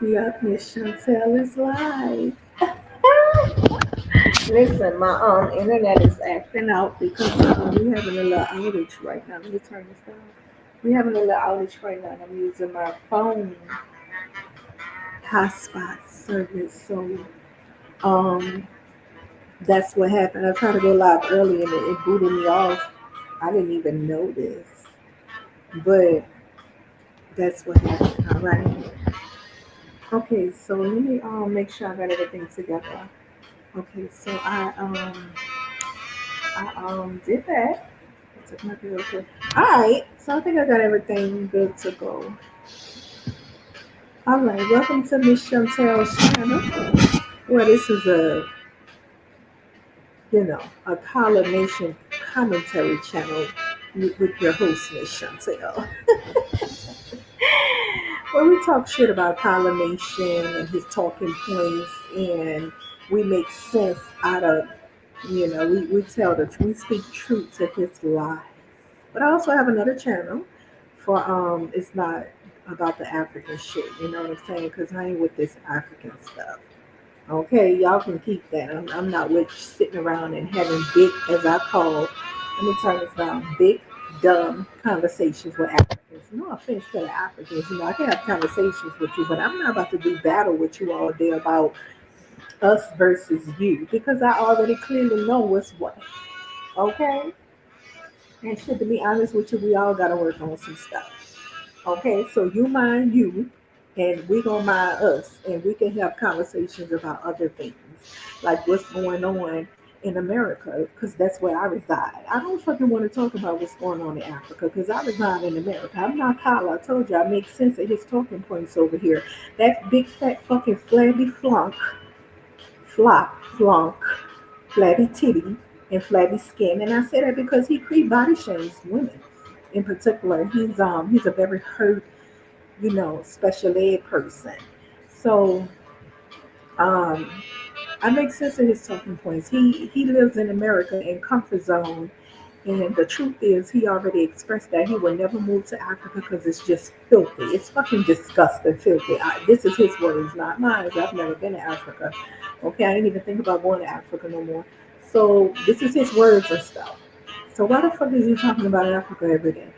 Yup, Miss Chantel is live. Listen, my internet is acting out because we're having a little outage right now. Let me turn this down. We're having a little outage right now, and I'm using my phone hotspot service. So um, that's what happened. I tried to go live early, and it booted me off. I didn't even know this, but that's what happened. All right. Okay, so let me make sure I got everything together. Okay, so I did that. I took my bill to. All right, so I think I got everything good to go. All right, welcome to Miss Chantel's channel. Well, this is a colonization commentary channel with your host Miss Chantel, where we talk shit about colonization and his talking points, and we make sense out of we tell the we speak truth to his lies. But I also have another channel for it's not about the African shit, you know what I'm saying? Because I ain't with this African stuff. Okay, y'all can keep that. I'm not with sitting around and having big, as I call, let me turn this down, big, dumb conversations with Africans. No offense to the Africans, I can have conversations with you, but I'm not about to do battle with you all day about us versus you because I already clearly know what's what. Okay? And shit, to be honest with you, we all gotta work on some stuff. Okay, so you mind you, and we gonna mind us, and we can have conversations about other things, like what's going on in America, because that's where I reside. I don't fucking want to talk about what's going on in Africa, because I reside in America. I'm not Kyle. I told you I make sense of his talking points over here. That big fat fucking flabby flunk, flabby titty, and flabby skin. And I say that because he body shames women. In particular, he's a very hurt, special ed person. So um I make sense of his talking points. He lives in America in comfort zone, and the truth is, he already expressed that he will never move to Africa because it's just filthy. It's fucking disgusting, filthy. This is his words, not mine. I've never been to Africa. Okay, I didn't even think about going to Africa no more. So this is his words and stuff. So why the fuck is he talking about Africa every day?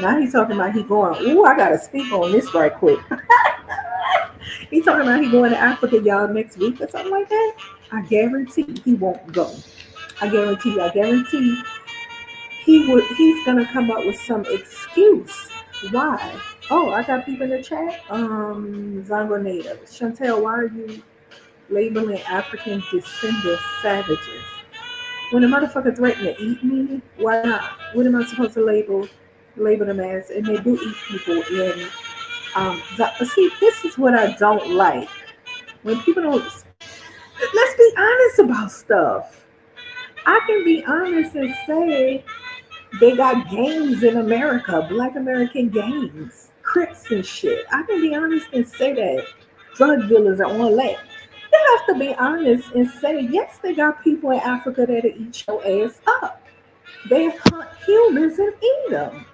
Now he's talking about he going. Ooh, I gotta speak on this right quick. He's talking about he going to Africa, y'all, next week or something like that. I guarantee he won't go. I guarantee you. I guarantee he's gonna come up with some excuse. Why? Oh, I got people in the chat. Zongo Native. Chantel, why are you labeling African descendants savages? When a motherfucker threatened to eat me, why not? What am I supposed to label them as? And they do eat people in see, this is what I don't like. When people don't let's be honest about stuff. I can be honest and say they got gangs in America, Black American gangs, Crips and shit. I can be honest and say that drug dealers are on land. You have to be honest and say, yes, they got people in Africa that'll eat your ass up. They hunt humans and eat them.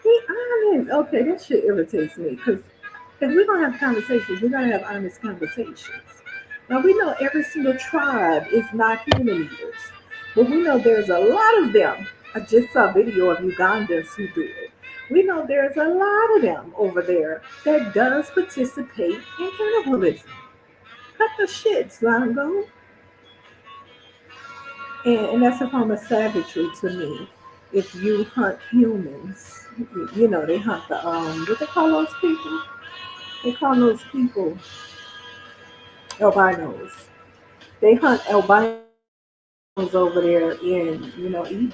Be honest. Okay, that shit irritates me because if we're gonna have conversations, we're gonna have honest conversations. Now we know every single tribe is not human eaters, but we know there's a lot of them. I just saw a video of Ugandans who do it. We know there's a lot of them over there that does participate in cannibalism. Cut the shit, Slango. And that's a form of savagery to me. If you hunt humans, they hunt the what they call those people? They call those people albinos. They hunt albinos over there in eat.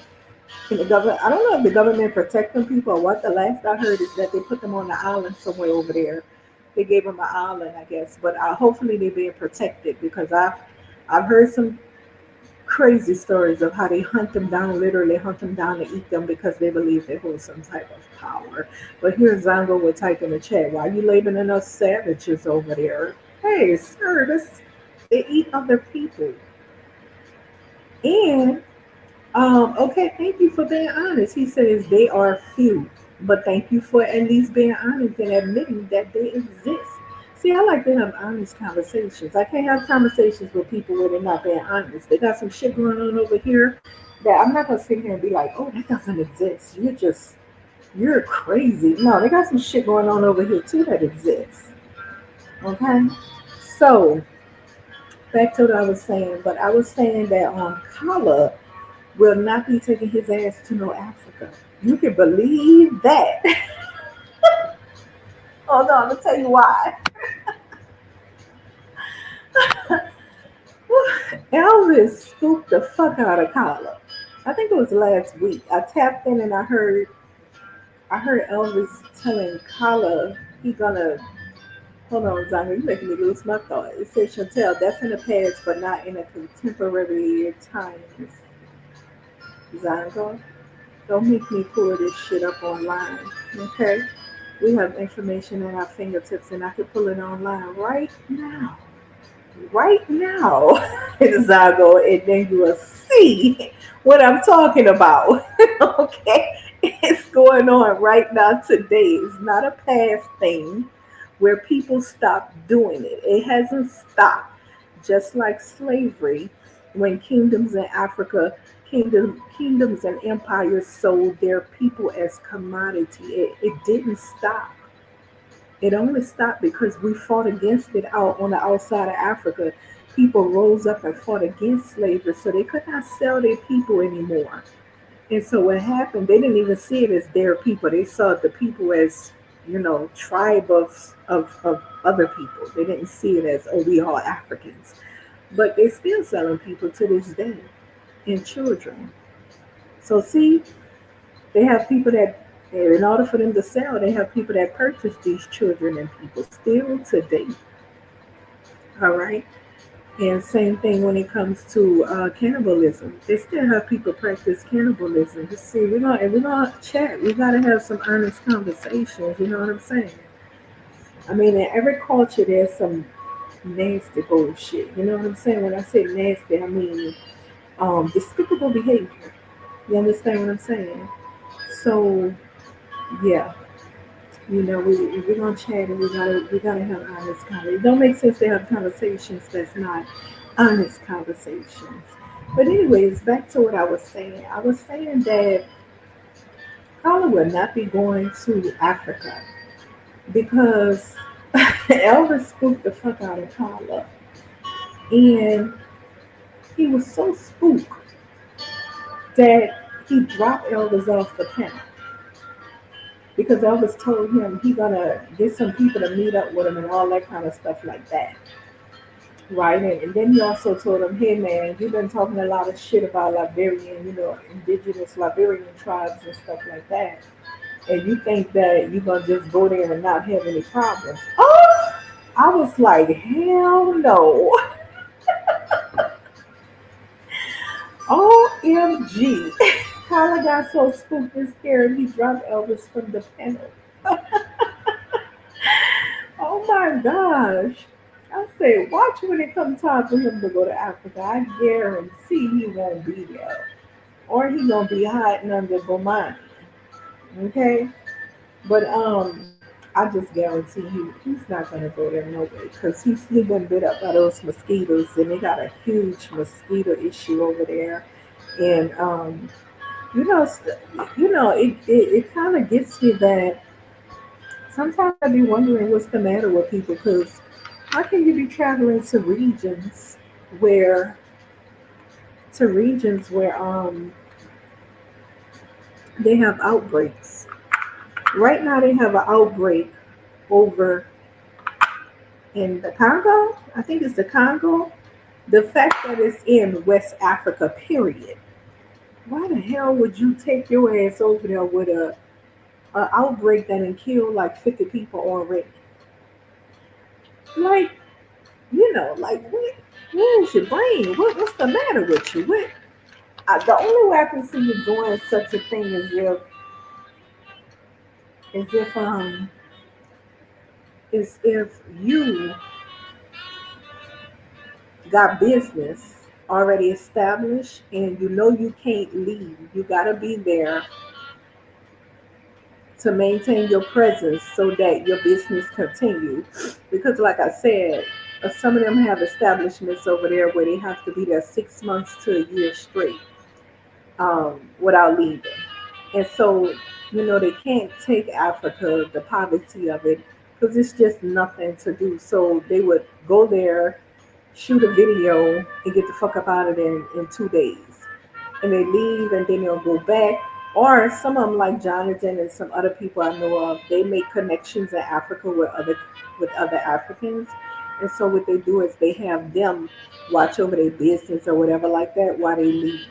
And the government, I don't know if the government protect them people or what. The last I heard is that they put them on the island somewhere over there. They gave them an island, I guess, but hopefully they're being protected because I've heard some crazy stories of how they hunt them down, literally hunt them down to eat them because they believe they hold some type of power. But here Zongo would type in the chat, why are you labeling us savages over there? Hey, sir, they eat other people. And okay, thank you for being honest. He says they are few, but thank you for at least being honest and admitting that they exist. See, I like to have honest conversations. I can't have conversations with people where they're not being honest. They got some shit going on over here that I'm not gonna sit here and be like, oh, that doesn't exist. You're crazy. No, they got some shit going on over here too that exists. Okay? So back to what I was saying, but I was saying that Kala will not be taking his ass to no Africa. You can believe that. Hold on, I'll tell you why. Elvis scooped the fuck out of Kala. I think it was last week. I tapped in and I heard Elvis telling Kala he gonna hold on, Zanga, you making me lose my thought. It says Chantel, that's in the past but not in a contemporary times. Zanga, don't make me pull this shit up online. Okay? We have information at our fingertips and I can pull it online right now. Right now, Zago, and then you will see what I'm talking about. Okay? It's going on right now today. It's not a past thing where people stop doing it. It hasn't stopped. Just like slavery, when kingdoms in Africa, kingdoms and empires sold their people as commodity, it didn't stop. It only stopped because we fought against it out on the outside of Africa. People rose up and fought against slavery, so they could not sell their people anymore. And so what happened? They didn't even see it as their people. They saw the people as tribe of other people. They didn't see it as, oh, we all Africans. But they're still selling people to this day and children. So see, they have people that, in order for them to sell, they have people that purchase these children and people still today. All right. And same thing when it comes to cannibalism. They still have people practice cannibalism. You see, we're gonna chat. We gotta have some honest conversations. You know what I'm saying? I mean, in every culture, there's some nasty bullshit. You know what I'm saying? When I say nasty, I mean despicable behavior. You understand what I'm saying? So yeah, we're gonna chat and we gotta have honest conversations. It don't make sense to have conversations that's not honest conversations. But anyways, back to what I was saying. I was saying that Carla will not be going to Africa because Elvis spooked the fuck out of Carla, and he was so spooked that he dropped Elvis off the panel because Elvis told him he gonna get some people to meet up with him and all that kind of stuff like that. Right, and then he also told him, hey man, you've been talking a lot of shit about Liberian, indigenous Liberian tribes and stuff like that. And you think that you're gonna just go there and not have any problems. Oh, I was like, hell no. OMG. Tyler got so spooked and scared he dropped Elvis from the panel. Oh my gosh. I said, watch when it comes time for him to go to Africa. I guarantee he won't be there. Or he gonna be hiding under Bomani. Okay? But I just guarantee he's not gonna go there no way because he been bit up by those mosquitoes and they got a huge mosquito issue over there. And you know, s- it kind of gets me that sometimes I be wondering what's the matter with people because how can you be traveling where to regions where they have outbreaks. Right now they have an outbreak over in the Congo. I think it's the Congo. The fact that it's in West Africa, period. Why the hell would you take your ass over there with a outbreak that and kill like 50 people already? Like, like where's your brain? What's the matter with you? The only way I can see you doing such a thing is if you got business already established and you know you can't leave. You gotta be there to maintain your presence so that your business continue. Because, like I said, some of them have establishments over there where they have to be there 6 months to a year straight without leaving. And so, they can't take Africa, the poverty of it, because it's just nothing to do. So they would go there, shoot a video, and get the fuck up out of there in 2 days. And they leave and then they'll go back. Or some of them, like Jonathan and some other people I know of, they make connections in Africa with other Africans. And so what they do is they have them watch over their business or whatever like that while they leave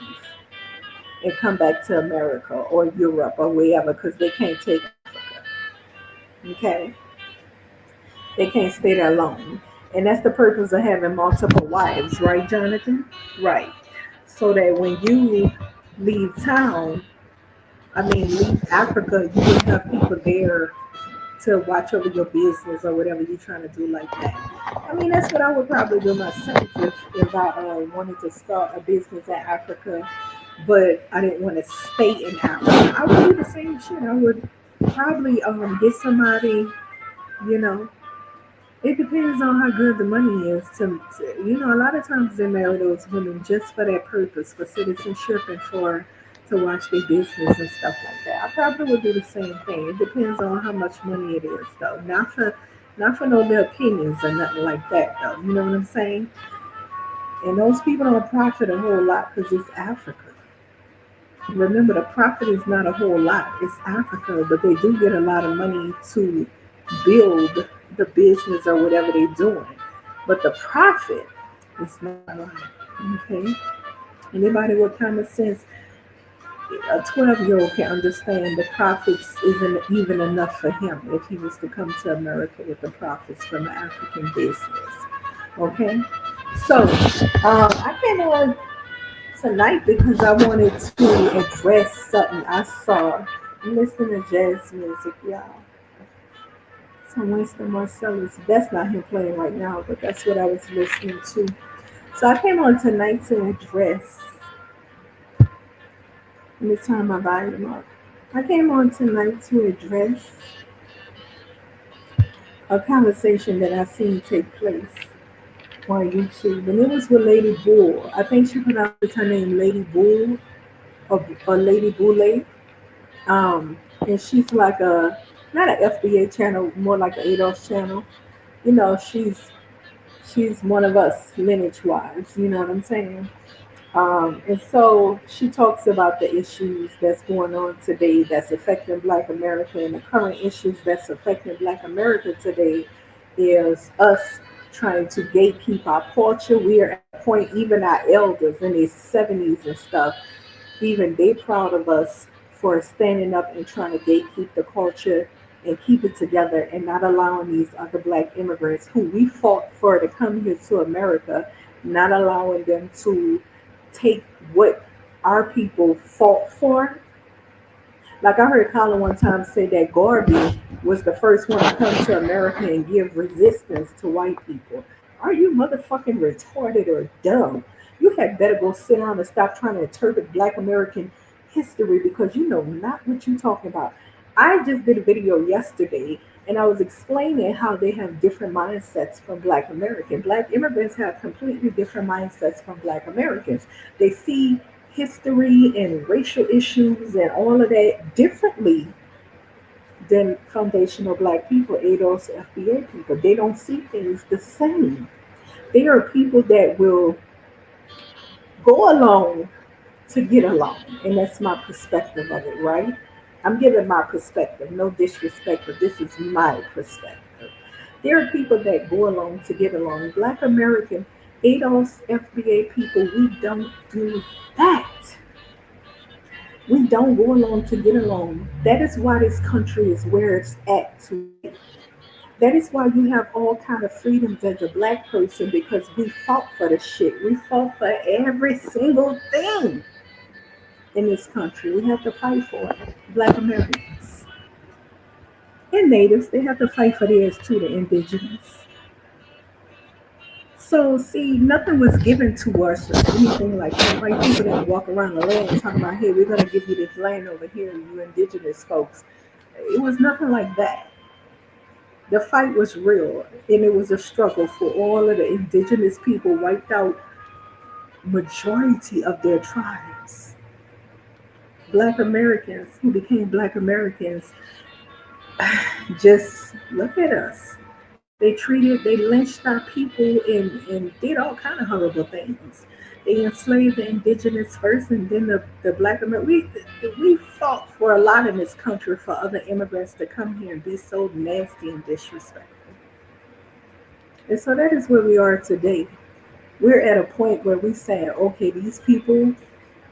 and come back to America or Europe or wherever because they can't take Africa. Okay, they can't stay there long, and that's the purpose of having multiple wives, right, Jonathan? Right. So that when you leave town, I mean leave Africa, you will have people there to watch over your business or whatever you're trying to do like that. I mean, that's what I would probably do myself if I wanted to start a business in Africa, but I didn't want to stay in Africa. I would do the same shit. I would probably get somebody, you know, it depends on how good the money is. A lot of times they marry those women just for that purpose, for citizenship and for to watch their business and stuff like that. I probably would do the same thing. It depends on how much money it is, though. Not for no little opinions or nothing like that, though. You know what I'm saying? And those people don't profit a whole lot because it's Africa. Remember, the profit is not a whole lot. It's Africa, but they do get a lot of money to build the business or whatever they're doing. But the profit is not a lot. Okay? Anybody with common sense, a 12-year-old can understand the profits isn't even enough for him if he was to come to America with the profits from the African business. Okay? So, I came on tonight because I wanted to address something I saw. I'm listening to jazz music, y'all. Some Winston Marcellus. That's not him playing right now, but that's what I was listening to. So I came on tonight to address. Let me turn my volume up. I came on tonight to address a conversation that I seen take place on YouTube, and it was with Lady Bull. I think she pronounces her name Lady Bull or Lady Boule. And she's like a not an FBA channel, more like an ADOS channel. She's one of us lineage wise. You know what I'm saying? And so she talks about the issues that's going on today that's affecting Black America, and the current issues that's affecting Black America today is us trying to gatekeep our culture. We are at a point, even our elders in their 70s and stuff, even they proud of us for standing up and trying to gatekeep the culture and keep it together and not allowing these other Black immigrants who we fought for to come here to America, not allowing them to take what our people fought for. Like I heard Colin one time say that Garvey was the first one to come to America and give resistance to white people. Are you motherfucking retarded or dumb? You had better go sit down and stop trying to interpret Black American history because you know not what you're talking about. I just did a video yesterday and I was explaining how they have different mindsets from Black Americans. Black immigrants have completely different mindsets from Black Americans. They see history and racial issues and all of that differently than foundational Black people, ADOS, FBA people. They don't see things the same. They are people that will go along to get along. And that's my perspective of it, right? I'm giving my perspective, no disrespect, but this is my perspective. There are people that go along to get along. Black American, ADOS, FBA people, we don't do that. We don't go along to get along. That is why this country is where it's at today. That is why you have all kind of freedoms as a Black person because we fought for the shit. We fought for every single thing in this country. We have to fight for it. Black Americans and natives, they have to fight for theirs too, the indigenous. So see, nothing was given to us or anything like that. White people didn't walk around the land talking about, hey, we're gonna give you this land over here, you indigenous folks. It was nothing like that. The fight was real, and it was a struggle for all of the indigenous people wiped out majority of their tribes. Black Americans who became Black Americans, just look at us. They lynched our people and did all kind of horrible things. They enslaved the indigenous first, and then the Black Americans. We fought for a lot in this country for other immigrants to come here and be so nasty and disrespectful. And so that is where we are today. We're at a point where we say, okay, these people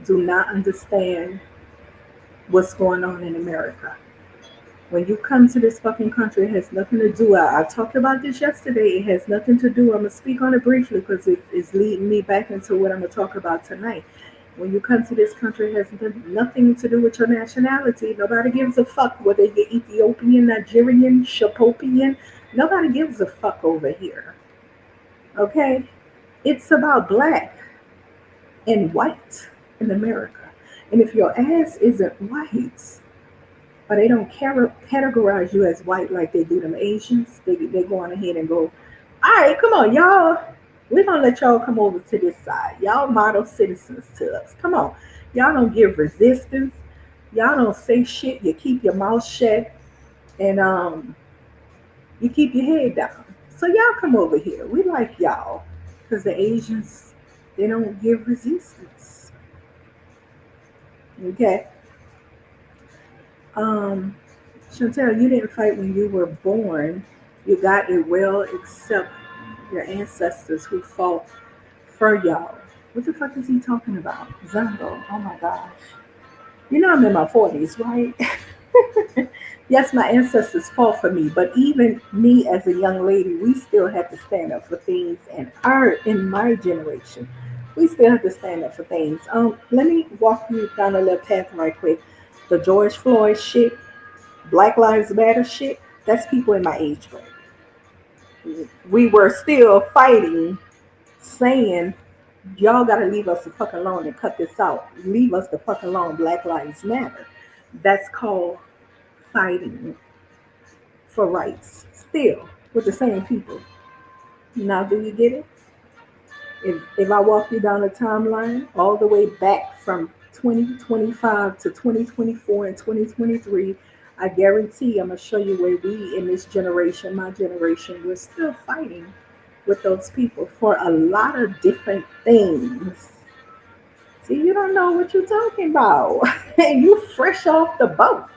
do not understand what's going on in America. When you come to this fucking country, it has nothing to do. I talked about this yesterday. It has nothing to do. I'm gonna speak on it briefly because it is leading me back into what I'm gonna talk about tonight. When you come to this country, it has nothing to do with your nationality. Nobody gives a fuck whether you're Ethiopian, Nigerian, Shapopian. Nobody gives a fuck over here. Okay, it's about black and white in America. And if your ass isn't white, or they don't categorize you as white like they do them Asians, they go on ahead and go, all right, come on, y'all. We're going to let y'all come over to this side. Y'all model citizens to us. Come on. Y'all don't give resistance. Y'all don't say shit. You keep your mouth shut and you keep your head down. So y'all come over here. We like y'all because the Asians, they don't give resistance. Okay. Um, Chantel, you didn't fight when you were born. You got it well, except your ancestors who fought for y'all. What the fuck is he talking about? Zango. Oh my gosh. You know I'm in my 40s, right? Yes, my ancestors fought for me, but even me as a young lady, we still had to stand up for things. And in my generation, we still have to stand up for things. Let me walk you down a little path right quick. The George Floyd shit, Black Lives Matter shit, that's people in my age group. We were still fighting, saying, y'all gotta leave us the fuck alone and cut this out. Leave us the fuck alone, Black Lives Matter. That's called fighting for rights, still, with the same people. Now, do you get it? If I walk you down the timeline, all the way back from 2025 to 2024 and 2023, I guarantee I'm going to show you where we in this generation, my generation, we're still fighting with those people for a lot of different things. See, you don't know what you're talking about. And you fresh off the boat.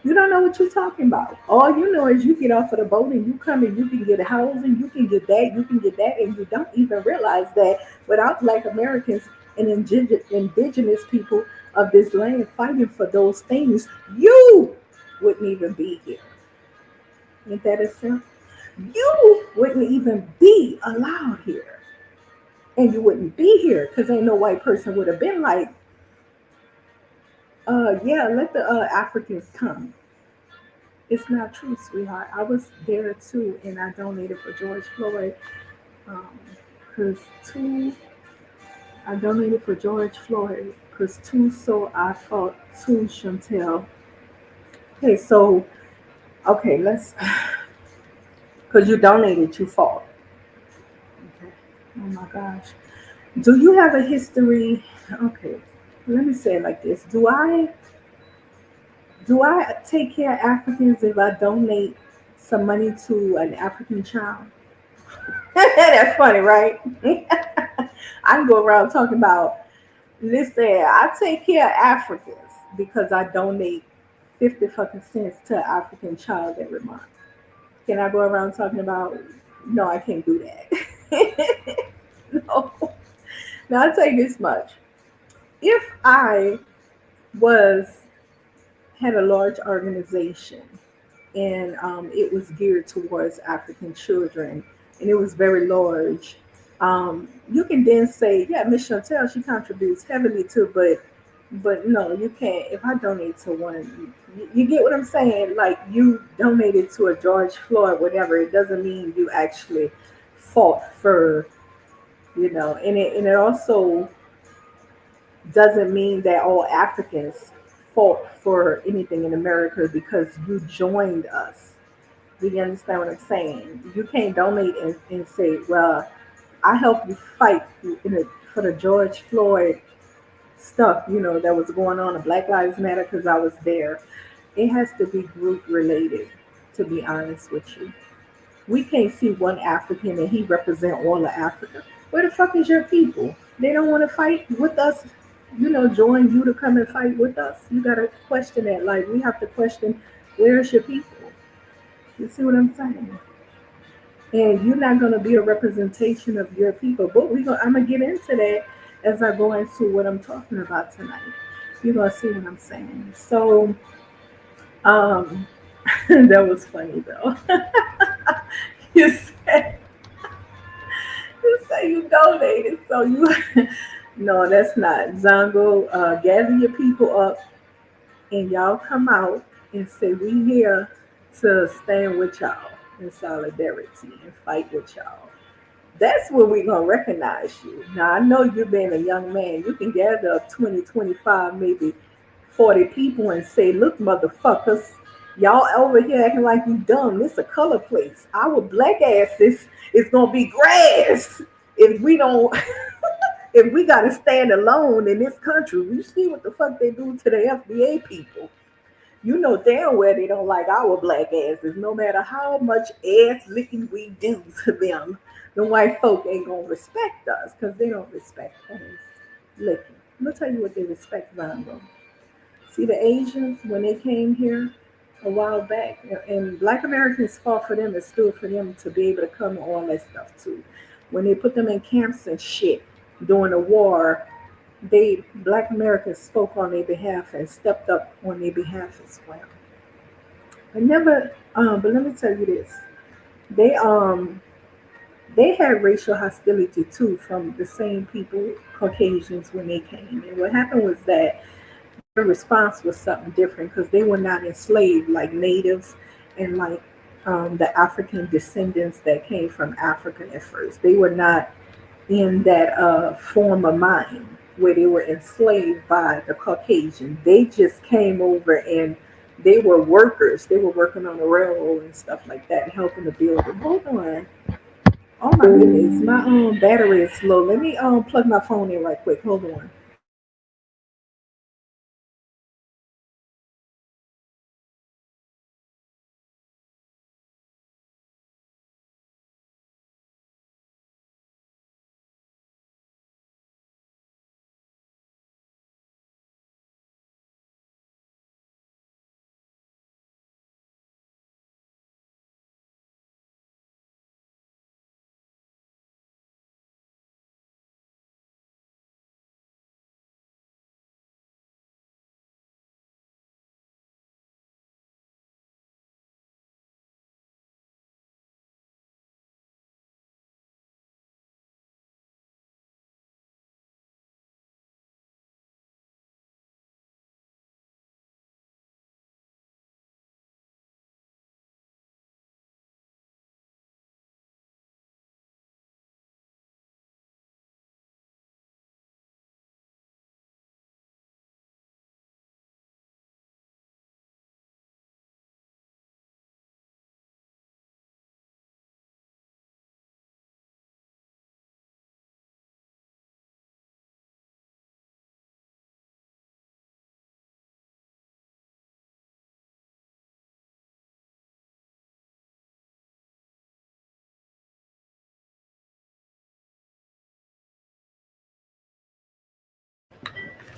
You don't know what you're talking about. All you know is you get off of the boat and you come and you can get housing, you can get that, you can get that, and you don't even realize that without Black Americans and indigenous people of this land fighting for those things, you wouldn't even be here. Ain't that a simple? You wouldn't even be allowed here. And you wouldn't be here because ain't no white person would have been like, yeah, let the Africans come. It's not true, sweetheart. I was there too, and I donated for George Floyd. Because I donated for George Floyd because too, so I fought too, Chantel. Okay, so okay, let's. Because you donated, you fought. Okay. Oh my gosh. Do you have a history? Okay, let me say it like this. Do I take care of Africans if I donate some money to an African child? That's funny, right? I can go around talking about, listen, I take care of Africans because I donate 50 fucking cents to an African child every month. Can I go around talking about, no, I can't do that. No. Now, I'll tell you this much. If I was, had a large organization and it was geared towards African children, and it was very large. You can then say, yeah, Miss Chantel, she contributes heavily to, but no, you can't. If I donate to one, you get what I'm saying? Like you donated to a George Floyd, whatever. It doesn't mean you actually fought for, and it also doesn't mean that all Africans fought for anything in America because you joined us. Do you understand what I'm saying? You can't donate and say, well, I helped you fight for the George Floyd stuff, that was going on in Black Lives Matter because I was there. It has to be group related, to be honest with you. We can't see one African and he represent all of Africa. Where the fuck is your people? They don't want to fight with us, join you to come and fight with us. You gotta question that. Like we have to question where's your people? You see what I'm saying? And you're not gonna be a representation of your people. But I'm gonna get into that as I go into what I'm talking about tonight. You're gonna see what I'm saying. So um that was funny though. you said you say you donated, so you no, that's not Zongo. Gather your people up and y'all come out and say we here to stand with y'all in solidarity and fight with y'all. That's when we gonna recognize you. Now I know you being a young man, you can gather up 20, 25, maybe 40 people and say, look, motherfuckers, y'all over here acting like you dumb. This a color place. Our black asses is gonna be grass if we don't if we gotta stand alone in this country. We see what the fuck they do to the FBA people. You know damn well they don't like our black asses, no matter how much ass licking we do to them. The white folk ain't gonna respect us because they don't respect ass licking. I'm gonna tell you what they respect, Vongo. See the Asians when they came here a while back, and Black Americans fought for them and stood for them to be able to come and all that stuff too. When they put them in camps and shit during the war, they Black Americans spoke on their behalf and stepped up on their behalf as well. I never, but let me tell you this: they they had racial hostility too from the same people, Caucasians, when they came. And what happened was that their response was something different because they were not enslaved like natives and like the African descendants that came from Africa at first. They were not in that form of mind where they were enslaved by the Caucasian. They just came over and they were workers. They were working on the railroad and stuff like that, helping to build it. Hold on. Oh my goodness, my battery is low. Let me plug my phone in right quick. Hold on.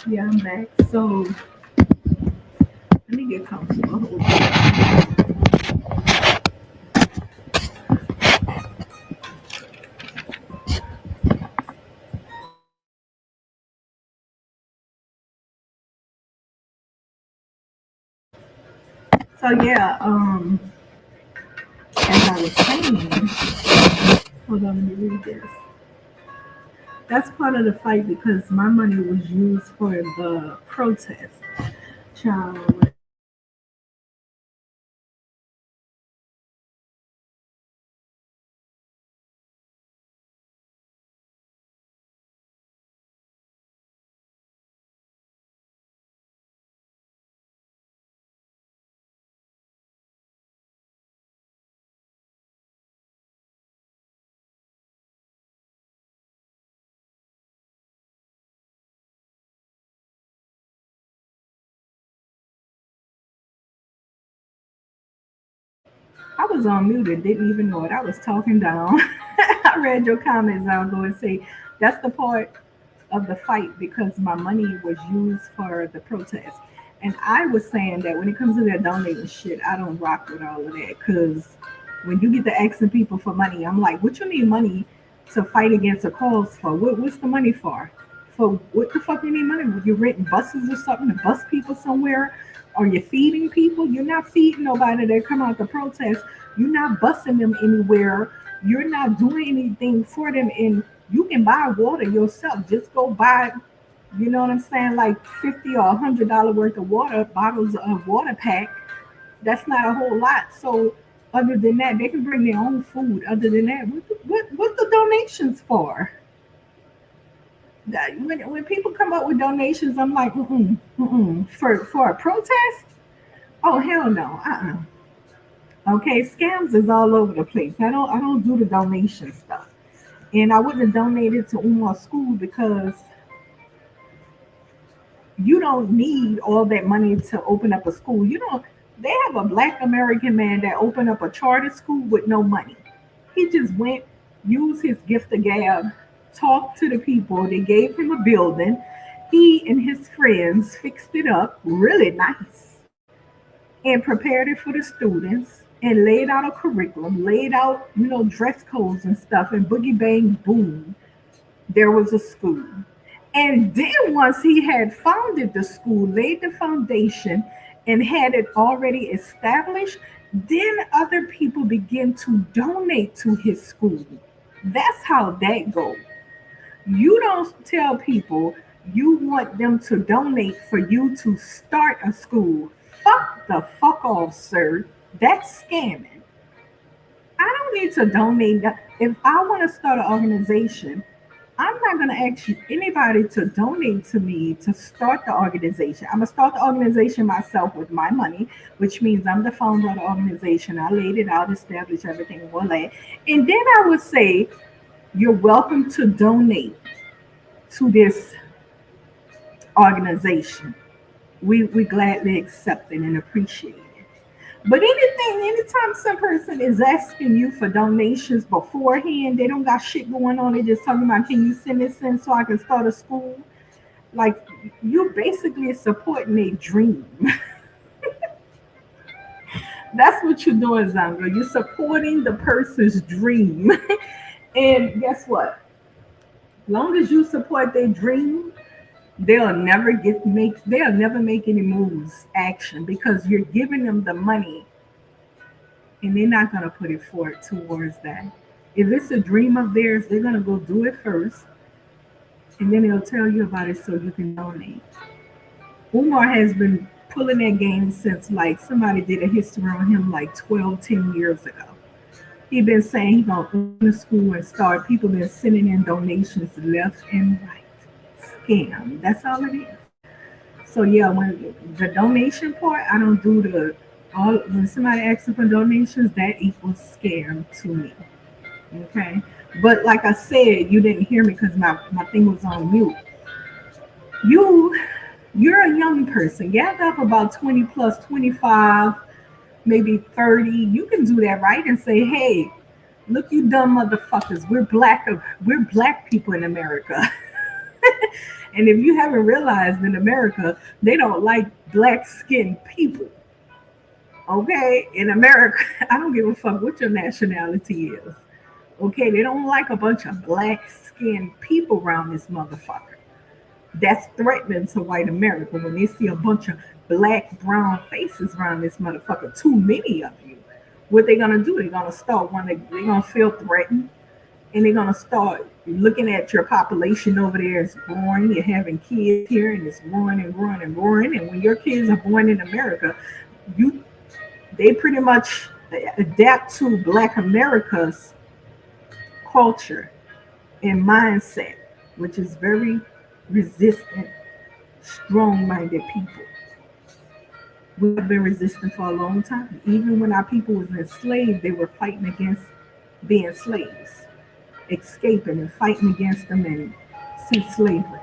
Yeah, I'm back. So let me get comfortable. Hold on. So yeah, as I was saying, hold on, let me read this. That's part of the fight because my money was used for the protest. Child, I was on mute and didn't even know it. I was talking down. I read your comments. I'll go and say that's the part of the fight because my money was used for the protest. And I was saying that when it comes to that donating shit, I don't rock with all of that because when you get to asking people for money, I'm like, what you need money to fight against a cause for? What's the money for? For what the fuck you need money? You're renting buses or something to bus people somewhere? Or you're feeding people? You're not feeding nobody that come out to protest. You're not busing them anywhere. You're not doing anything for them. And you can buy water yourself. Just go buy, you know what I'm saying, like $50 or $100 worth of water, bottles of water pack. That's not a whole lot. So other than that, they can bring their own food. Other than that, what's the donations for? When people come up with donations, I'm like, for a protest? Oh hell no, Okay, scams is all over the place. I don't do the donation stuff, and I wouldn't have donated to Umar's school because you don't need all that money to open up a school. You don't. They have a Black American man that opened up a charter school with no money. He just went, used his gift of gab, talked to the people. They gave him a building. He and his friends fixed it up really nice and prepared it for the students and laid out a curriculum, laid out, dress codes and stuff, and boogie bang boom, there was a school. And then once he had founded the school, laid the foundation, and had it already established, then other people begin to donate to his school. That's how that goes. You don't tell people you want them to donate for you to start a school. Fuck the fuck off, sir. That's scamming. I don't need to donate. If I want to start an organization, I'm not going to ask you anybody to donate to me to start the organization. I'm going to start the organization myself with my money, which means I'm the founder of the organization. I laid it out, established everything, all that. And then I would say, you're welcome to donate to this organization. We gladly accept it and appreciate it. But anytime some person is asking you for donations beforehand, they don't got shit going on. They just talking about, can you send this in so I can start a school? Like you basically supporting a dream. That's what you're doing, Zanga. You're supporting the person's dream. And guess what? Long as you support their dream, they'll never make any moves action because you're giving them the money and they're not going to put it forward towards that. If it's a dream of theirs, they're going to go do it first and then they'll tell you about it so you can donate. Umar has been pulling that game since like somebody did a history on him like 12, 10 years ago. He been saying he gonna open a school and start. People been sending in donations left and right. Scam. That's all it is. So yeah, when the donation part, I don't do the all. When somebody asks for donations, that equals scam to me. Okay, but like I said, you didn't hear me because my thing was on mute. You you're a young person. Gather up about 20 plus 25, maybe 30. You can do that, right? And say, hey, look, you dumb motherfuckers. We're black people in America. And if you haven't realized in America, they don't like black skinned people. Okay? In America, I don't give a fuck what your nationality is. Okay? They don't like a bunch of black skinned people around this motherfucker. That's threatening to white America when they see a bunch of black, brown faces around this motherfucker. Too many of you. What they gonna do? They're gonna start they're gonna feel threatened and they're gonna start looking at your population over there. It's growing. You're having kids here, and it's growing and growing and growing. And when your kids are born in America, you they pretty much adapt to Black America's culture and mindset, which is very resistant, strong-minded people. We have been resistant for a long time. Even when our people was enslaved, they were fighting against being slaves, escaping and fighting against them and since slavery,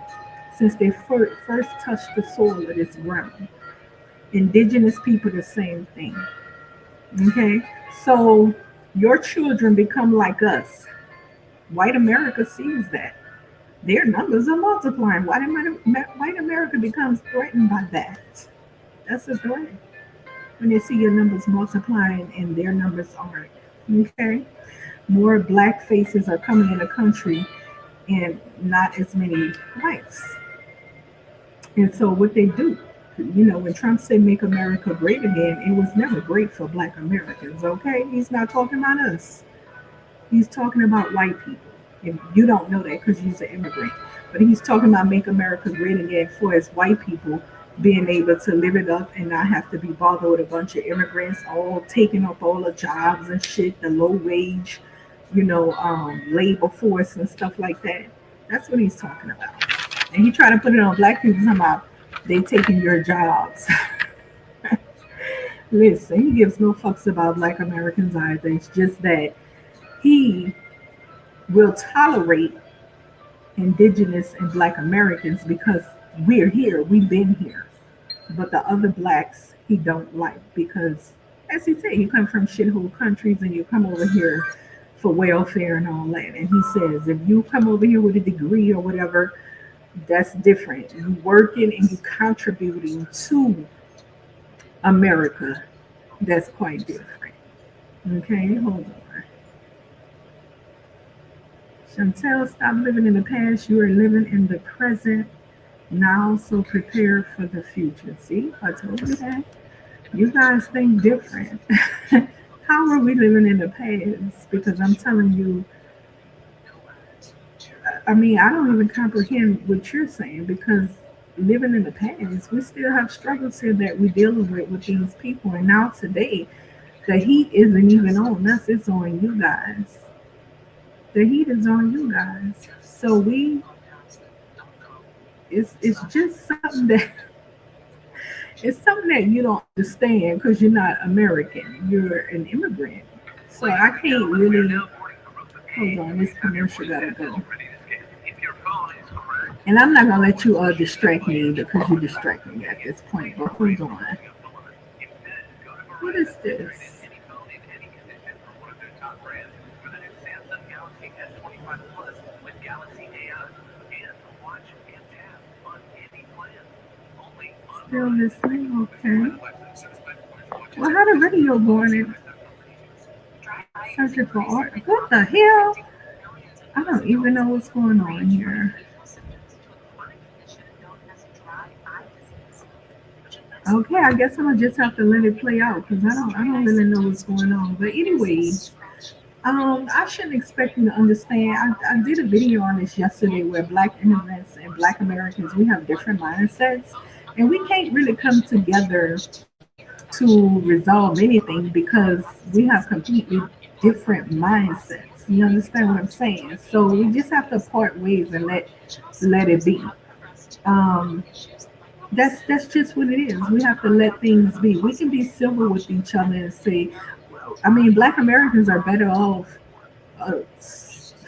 since they first touched the soil of this ground. Indigenous people, the same thing. Okay? So your children become like us. White America sees that. Their numbers are multiplying. White America becomes threatened by that. That's a threat when they see your numbers multiplying and their numbers aren't. Okay? More black faces are coming in the country and not as many whites. And so what they do, when Trump said make America great again, it was never great for black Americans, okay? He's not talking about us. He's talking about white people. And you don't know that because you're an immigrant. But he's talking about make America great again for us white people being able to live it up and not have to be bothered with a bunch of immigrants all taking up all the jobs and shit, the low wage, labor force and stuff like that. That's what he's talking about. And he tried to put it on black people talking about they taking your jobs. Listen, he gives no fucks about black Americans either. It's just that he will tolerate indigenous and black Americans because we're here, we've been here. But the other blacks he don't like because, as he said, you come from shithole countries and you come over here for welfare and all that. And he says if you come over here with a degree or whatever, that's different. You working and you contributing to America. That's quite different. Okay, hold on. Chantel, stop living in the past. You are living in the present now, so prepare for the future. See, I told you that. You guys think different. How are we living in the past? Because I'm telling you, I mean, I don't even comprehend what you're saying because living in the past, we still have struggles here that we're dealing with these people. And now today, the heat isn't even on us, it's on you guys. The heat is on you guys. So it's just something that it's something that you don't understand because you're not American. You're an immigrant. So I can't really hold on, this commercial gotta go. And I'm not gonna let you distract me because you distract me at this point. But hold on. What is this? Still listening? Okay. Well, how the radio going in? Searching for art. What the hell? I don't even know what's going on here. Okay, I guess I'm gonna just have to let it play out because I don't really know what's going on. But anyway, I shouldn't expect you to understand. I did a video on this yesterday where black immigrants and black Americans we have different mindsets, and we can't really come together to resolve anything because we have completely different mindsets. You understand what I'm saying? So we just have to part ways and let it be. Um, that's just what it is. We have to let things be. We can be civil with each other and say, I mean, Black Americans are better off uh,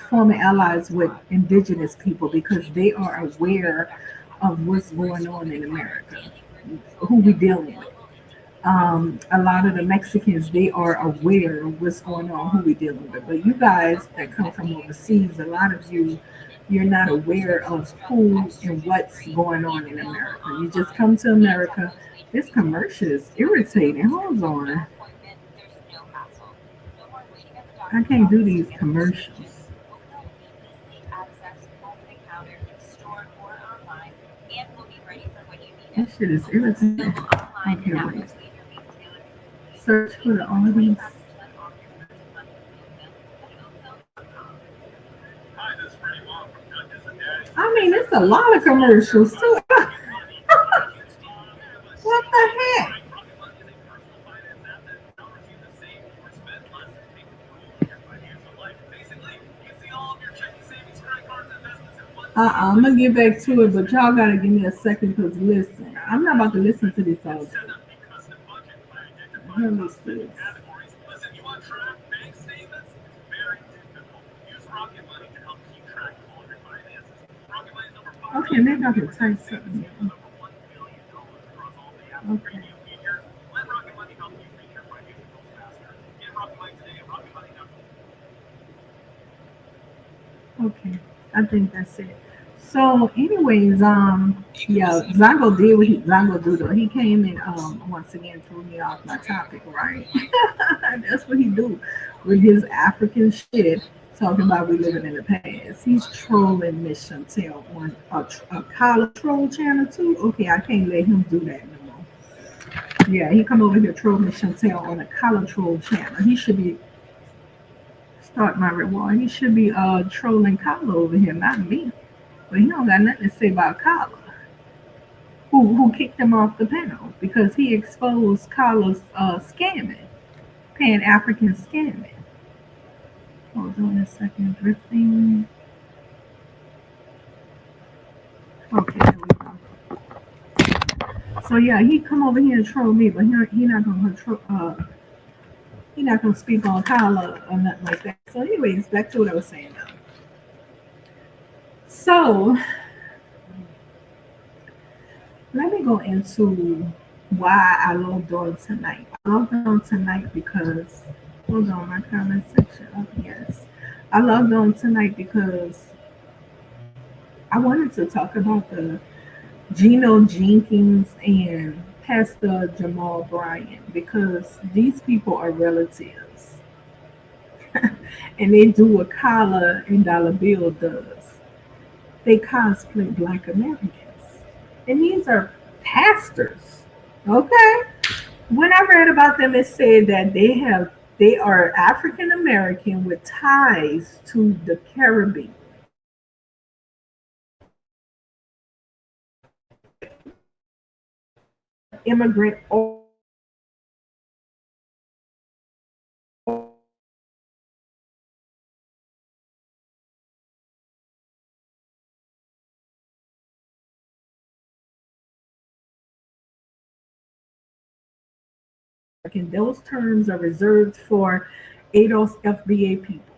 forming allies with indigenous people because they are aware of what's going on in America, who we dealing with. A lot of the Mexicans, they are aware of what's going on, who we're dealing with. But you guys that come from overseas, a lot of you, you're not aware of who and what's going on in America. You just come to America. This commercial is irritating. Hold on. I can't do these commercials. This shit is irritating. Okay, wait. Search for the audience. I mean, it's a lot of commercials too. What the heck? I'm gonna get back to it, but y'all gotta give me a second because listen, I'm not about to listen to this all day. Let me see. Okay, maybe I can type something. Okay. Okay, I think that's it. So, anyways, yeah, Zongo did what Zongo do though. He came and once again threw me off my topic, right? That's what he do with his African shit, talking about we living in the past. He's trolling Miss Chantel on a collar troll channel too. Okay, I can't let him do that no more. Yeah, he come over here trolling Miss Chantel on a collar troll channel. He should be start my reward. He should be trolling Kala over here, not me. But he don't got nothing to say about Kala, who kicked him off the panel because he exposed Kala's scamming, Pan African scamming. Hold on a second, drifting. Okay, there we go. So yeah, he come over here and troll me, but he not gonna control. He not gonna speak on Kala or nothing like that. So, anyways, back to what I was saying now. So let me go into why I logged on tonight. I logged on tonight because, hold on, my comment section. Oh, yes. I logged on tonight because I wanted to talk about the Geno Jenkins and Pastor Jamal Bryant because these people are relatives and they do what Kala and Dollar Bill does. They cosplay Black Americans. And these are pastors. Okay. When I read about them, it said that they are African American with ties to the Caribbean, immigrant American. Those terms are reserved for ADOS FBA people.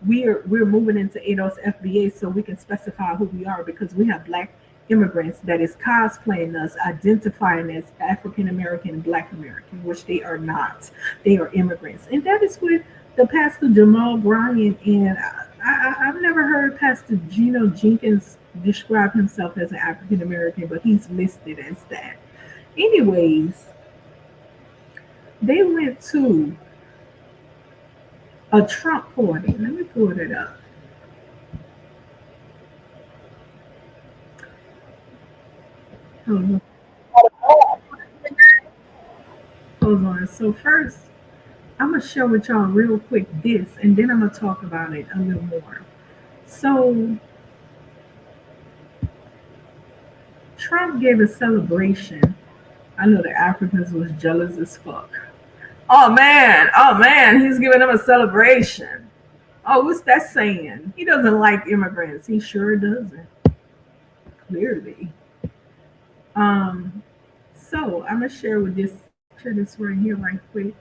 We're moving into ADOS FBA so we can specify who we are because we have black immigrants that is cosplaying us, identifying as African American, Black American, which they are not. They are immigrants, and that is what the Pastor Jamal Bryant and I've never heard Pastor Geno Jenkins describe himself as an African American, but he's listed as that. Anyways, they went to a Trump party. Let me pull it up. Hold on. Hold on. So first, I'm gonna share with y'all real quick this, and then I'm gonna talk about it a little more. So Trump gave a celebration. I know the Africans was jealous as fuck. Oh man, he's giving them a celebration. Oh, what's that saying? He doesn't like immigrants. He sure doesn't. Clearly. Um, so I'm gonna share this right here, right quick.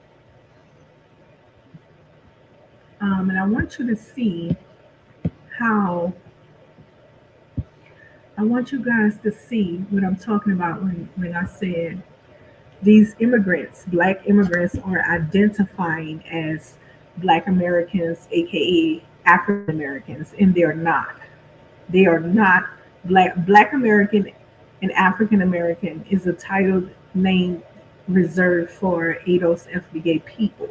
And I want you to see how I want you guys to see what I'm talking about when I said these immigrants, black immigrants, are identifying as Black Americans, aka African Americans, and they're not. They are not Black American and African American is a title name reserved for ADOS FBA people.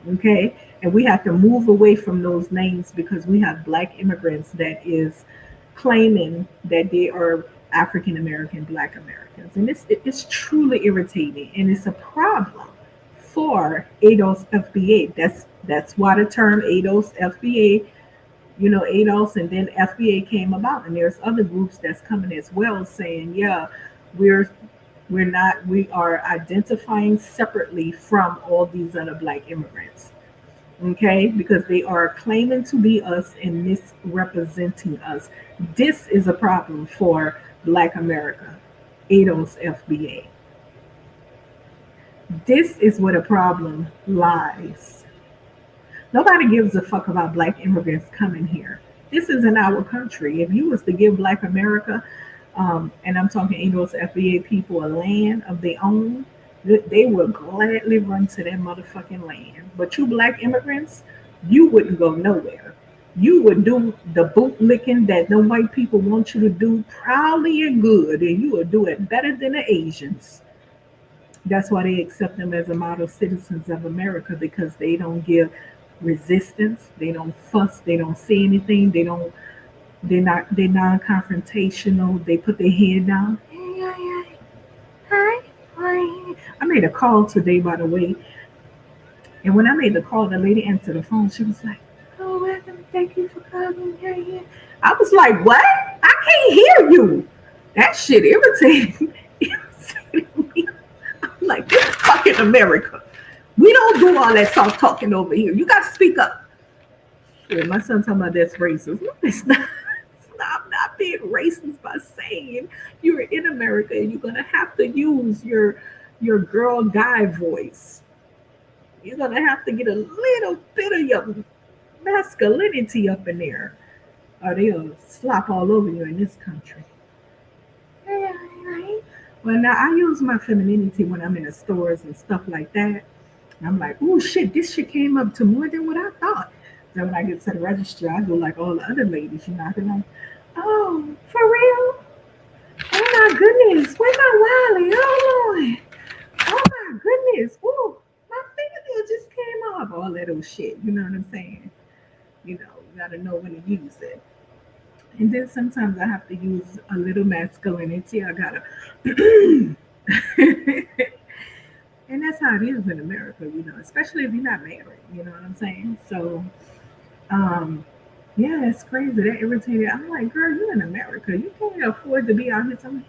Okay, and we have to move away from those names because we have black immigrants that is claiming that they are African American, Black Americans, and it's truly irritating, and it's a problem for ADOS FBA. That's why the term ADOS FBA, ADOS and then FBA came about, and there's other groups that's coming as well saying, yeah, we're we are identifying separately from all these other black immigrants. Okay, because they are claiming to be us and misrepresenting us. This is a problem for Black America, ADOS FBA. This is where the problem lies. Nobody gives a fuck about black immigrants coming here. This is in our country. If you was to give Black America, and I'm talking ADOS FBA people, a land of their own, they would gladly run to that motherfucking land. But you black immigrants, you wouldn't go nowhere. You would do the bootlicking that the white people want you to do proudly and good, and you would do it better than the Asians. That's why they accept them as a model citizens of America because they don't give resistance, they don't fuss, they don't say anything, they're non-confrontational. They put their head down. Hi, hi. I made a call today, by the way, and when I made the call, the lady answered the phone. She was like, "Oh, welcome. Thank you for calling. Yeah, yeah." I was like, "What? I can't hear you." That shit irritated, irritated me. I'm like, "This is fucking America. We don't do all that soft talking over here. You got to speak up." Yeah, my son talking about that's racist. No, it's not. I'm not being racist by saying you're in America and you're gonna have to use your girl guy voice. You're gonna have to get a little bit of your masculinity up in there, or they'll slop all over you in this country. Yeah, right. Well, now I use my femininity when I'm in the stores and stuff like that. I'm like, oh shit, this shit came up to more than what I thought. Then when I get to the register, I go like all the other ladies, I be like, oh, for real? Oh my goodness, where my Wiley? Oh Lord. Oh my goodness. Ooh, my fingernail just came off. All that old shit. You know what I'm saying? You gotta know when to use it. And then sometimes I have to use a little masculinity. I gotta and that's how it is in America, especially if you're not married, you know what I'm saying? So um yeah, it's crazy. That irritated. I'm like, girl, you in America. You can't afford to be out here telling me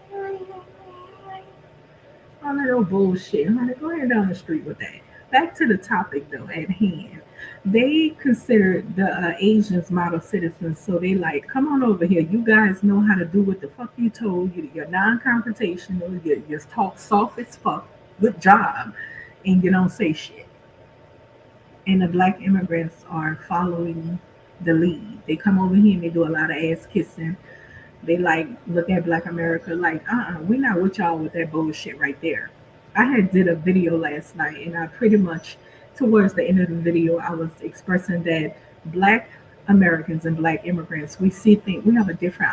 all that old bullshit. Honey, go ahead down the street with that. Back to the topic though at hand. They consider the Asians model citizens, so they like, come on over here. You guys know how to do what the fuck you told. You're non-confrontational. You just talk soft as fuck. Good job, and you don't say shit. And the black immigrants are following the lead. They come over here and they do a lot of ass kissing. They like look at Black America like, we not with y'all with that bullshit right there. I had did a video last night, and I pretty much, towards the end of the video, I was expressing that Black Americans and Black immigrants, we see things, we have a different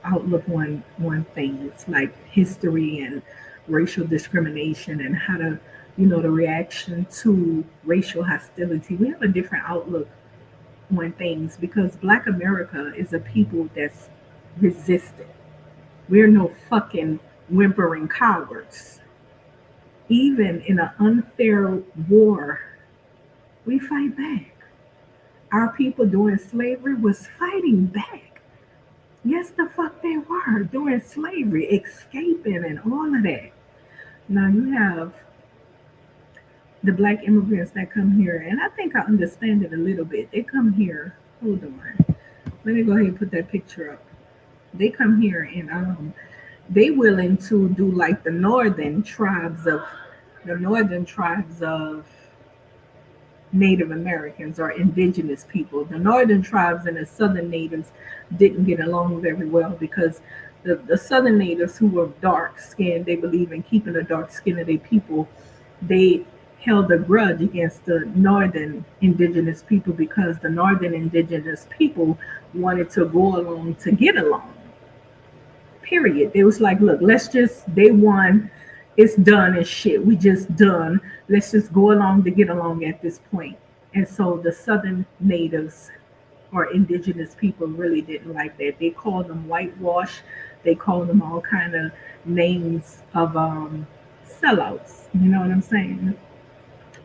outlook on things like history and racial discrimination and how to, the reaction to racial hostility. We have a different outlook on things because Black America is a people that's resistant. We're no fucking whimpering cowards. Even in an unfair war, we fight back. Our people during slavery was fighting back. Yes, the fuck they were during slavery, escaping and all of that. Now you have the Black immigrants that come here, and I think I understand it a little bit. They come here. Hold on. Let me go ahead and put that picture up. They come here and they willing to do like the northern tribes of Native Americans or indigenous people. The northern tribes and the southern natives didn't get along very well because the southern natives who were dark skinned, they believe in keeping the dark skin of their people. They held a grudge against the northern indigenous people because the northern indigenous people wanted to go along to get along. Period. It was like, look, let's just, they won, it's done and shit. We just done. Let's just go along to get along at this point. And so the southern natives or indigenous people really didn't like that. They called them whitewash. They called them all kind of names of sellouts. You know what I'm saying?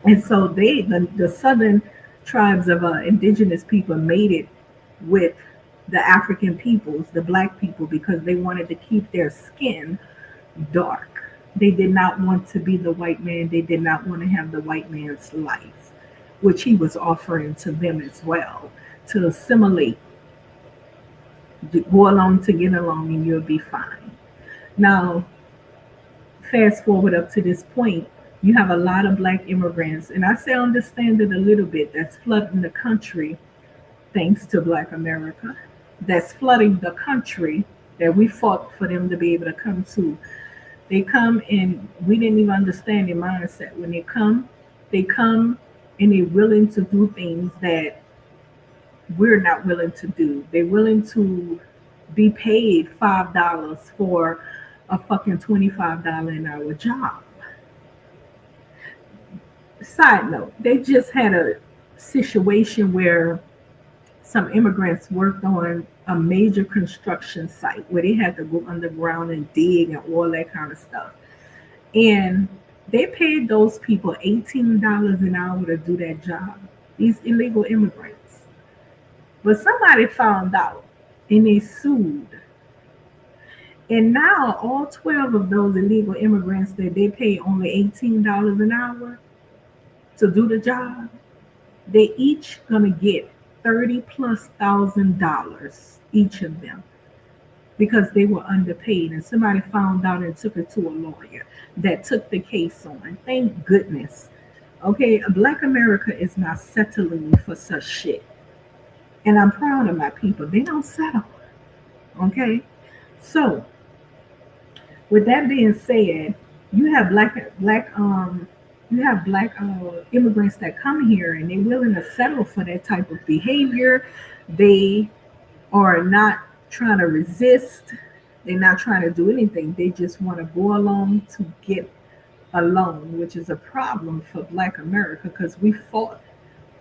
And so the southern tribes of indigenous people made it with the African peoples, the black people, because they wanted to keep their skin dark. They did not want to be the white man. They did not want to have the white man's life, which he was offering to them as well, to assimilate, to go along to get along, and you'll be fine. Now, fast forward up to this point, you have a lot of black immigrants, and I say understand it a little bit, that's flooding the country thanks to Black America, that's flooding the country that we fought for them to be able to come to. They come and we didn't even understand their mindset. When they come and they're willing to do things that we're not willing to do. They're willing to be paid $5 for a fucking $25 an hour job. Side note, they just had a situation where some immigrants worked on a major construction site where they had to go underground and dig and all that kind of stuff. And they paid those people $18 an hour to do that job, these illegal immigrants. But somebody found out and they sued. And now all 12 of those illegal immigrants that they pay only $18 an hour to do the job, they each gonna get 30 plus $1,000 each of them because they were underpaid and somebody found out and took it to a lawyer that took the case on. Thank goodness. Okay, Black America is not settling for such shit. And I'm proud of my people. They don't settle. Okay? So with that being said, you have black immigrants that come here and they're willing to settle for that type of behavior. They are not trying to resist. They're not trying to do anything. They just want to go along to get along, which is a problem for Black America because we fought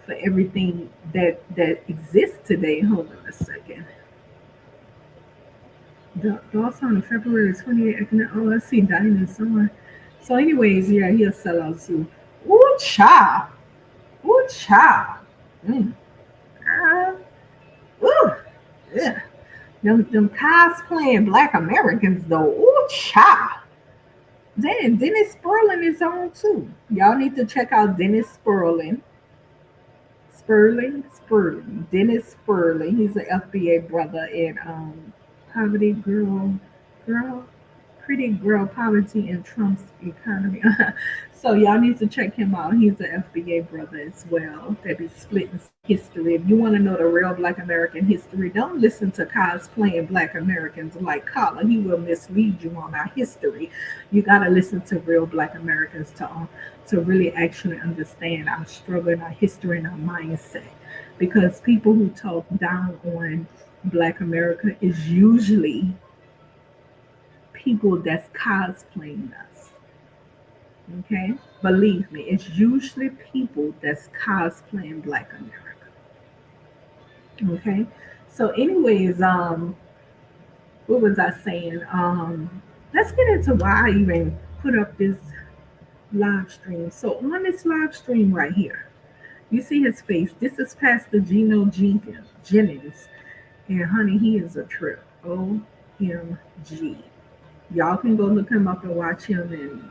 for everything that exists today. Hold on a second. The thoughts on February 28th. Oh, I see dinosaur. So, anyways, yeah, he'll sell out too. Ooh, child. Ooh, child. Mm. Girl. Ooh, yeah. Them cosplaying Black Americans, though. Ooh, child. Then Dennis Sperling is on too. Y'all need to check out Dennis Sperling. Dennis Sperling. He's an FBA brother and Poverty Girl, Pretty Girl, Poverty and Trump's Economy. So y'all need to check him out. He's an FBA brother as well. That be splitting history. If you want to know the real Black American history, don't listen to cosplaying Black Americans like Colin. He will mislead you on our history. You got to listen to real Black Americans to really actually understand our struggle and our history and our mindset. Because people who talk down on Black America is usually people that's cosplaying us. Okay? Believe me, it's usually people that's cosplaying Black America. Okay? So anyways, what was I saying? Let's get into why I even put up this live stream. So on this live stream right here, you see his face. This is Pastor Geno Jennings. And honey, he is a trip. OMG. Y'all can go look him up and watch him. And,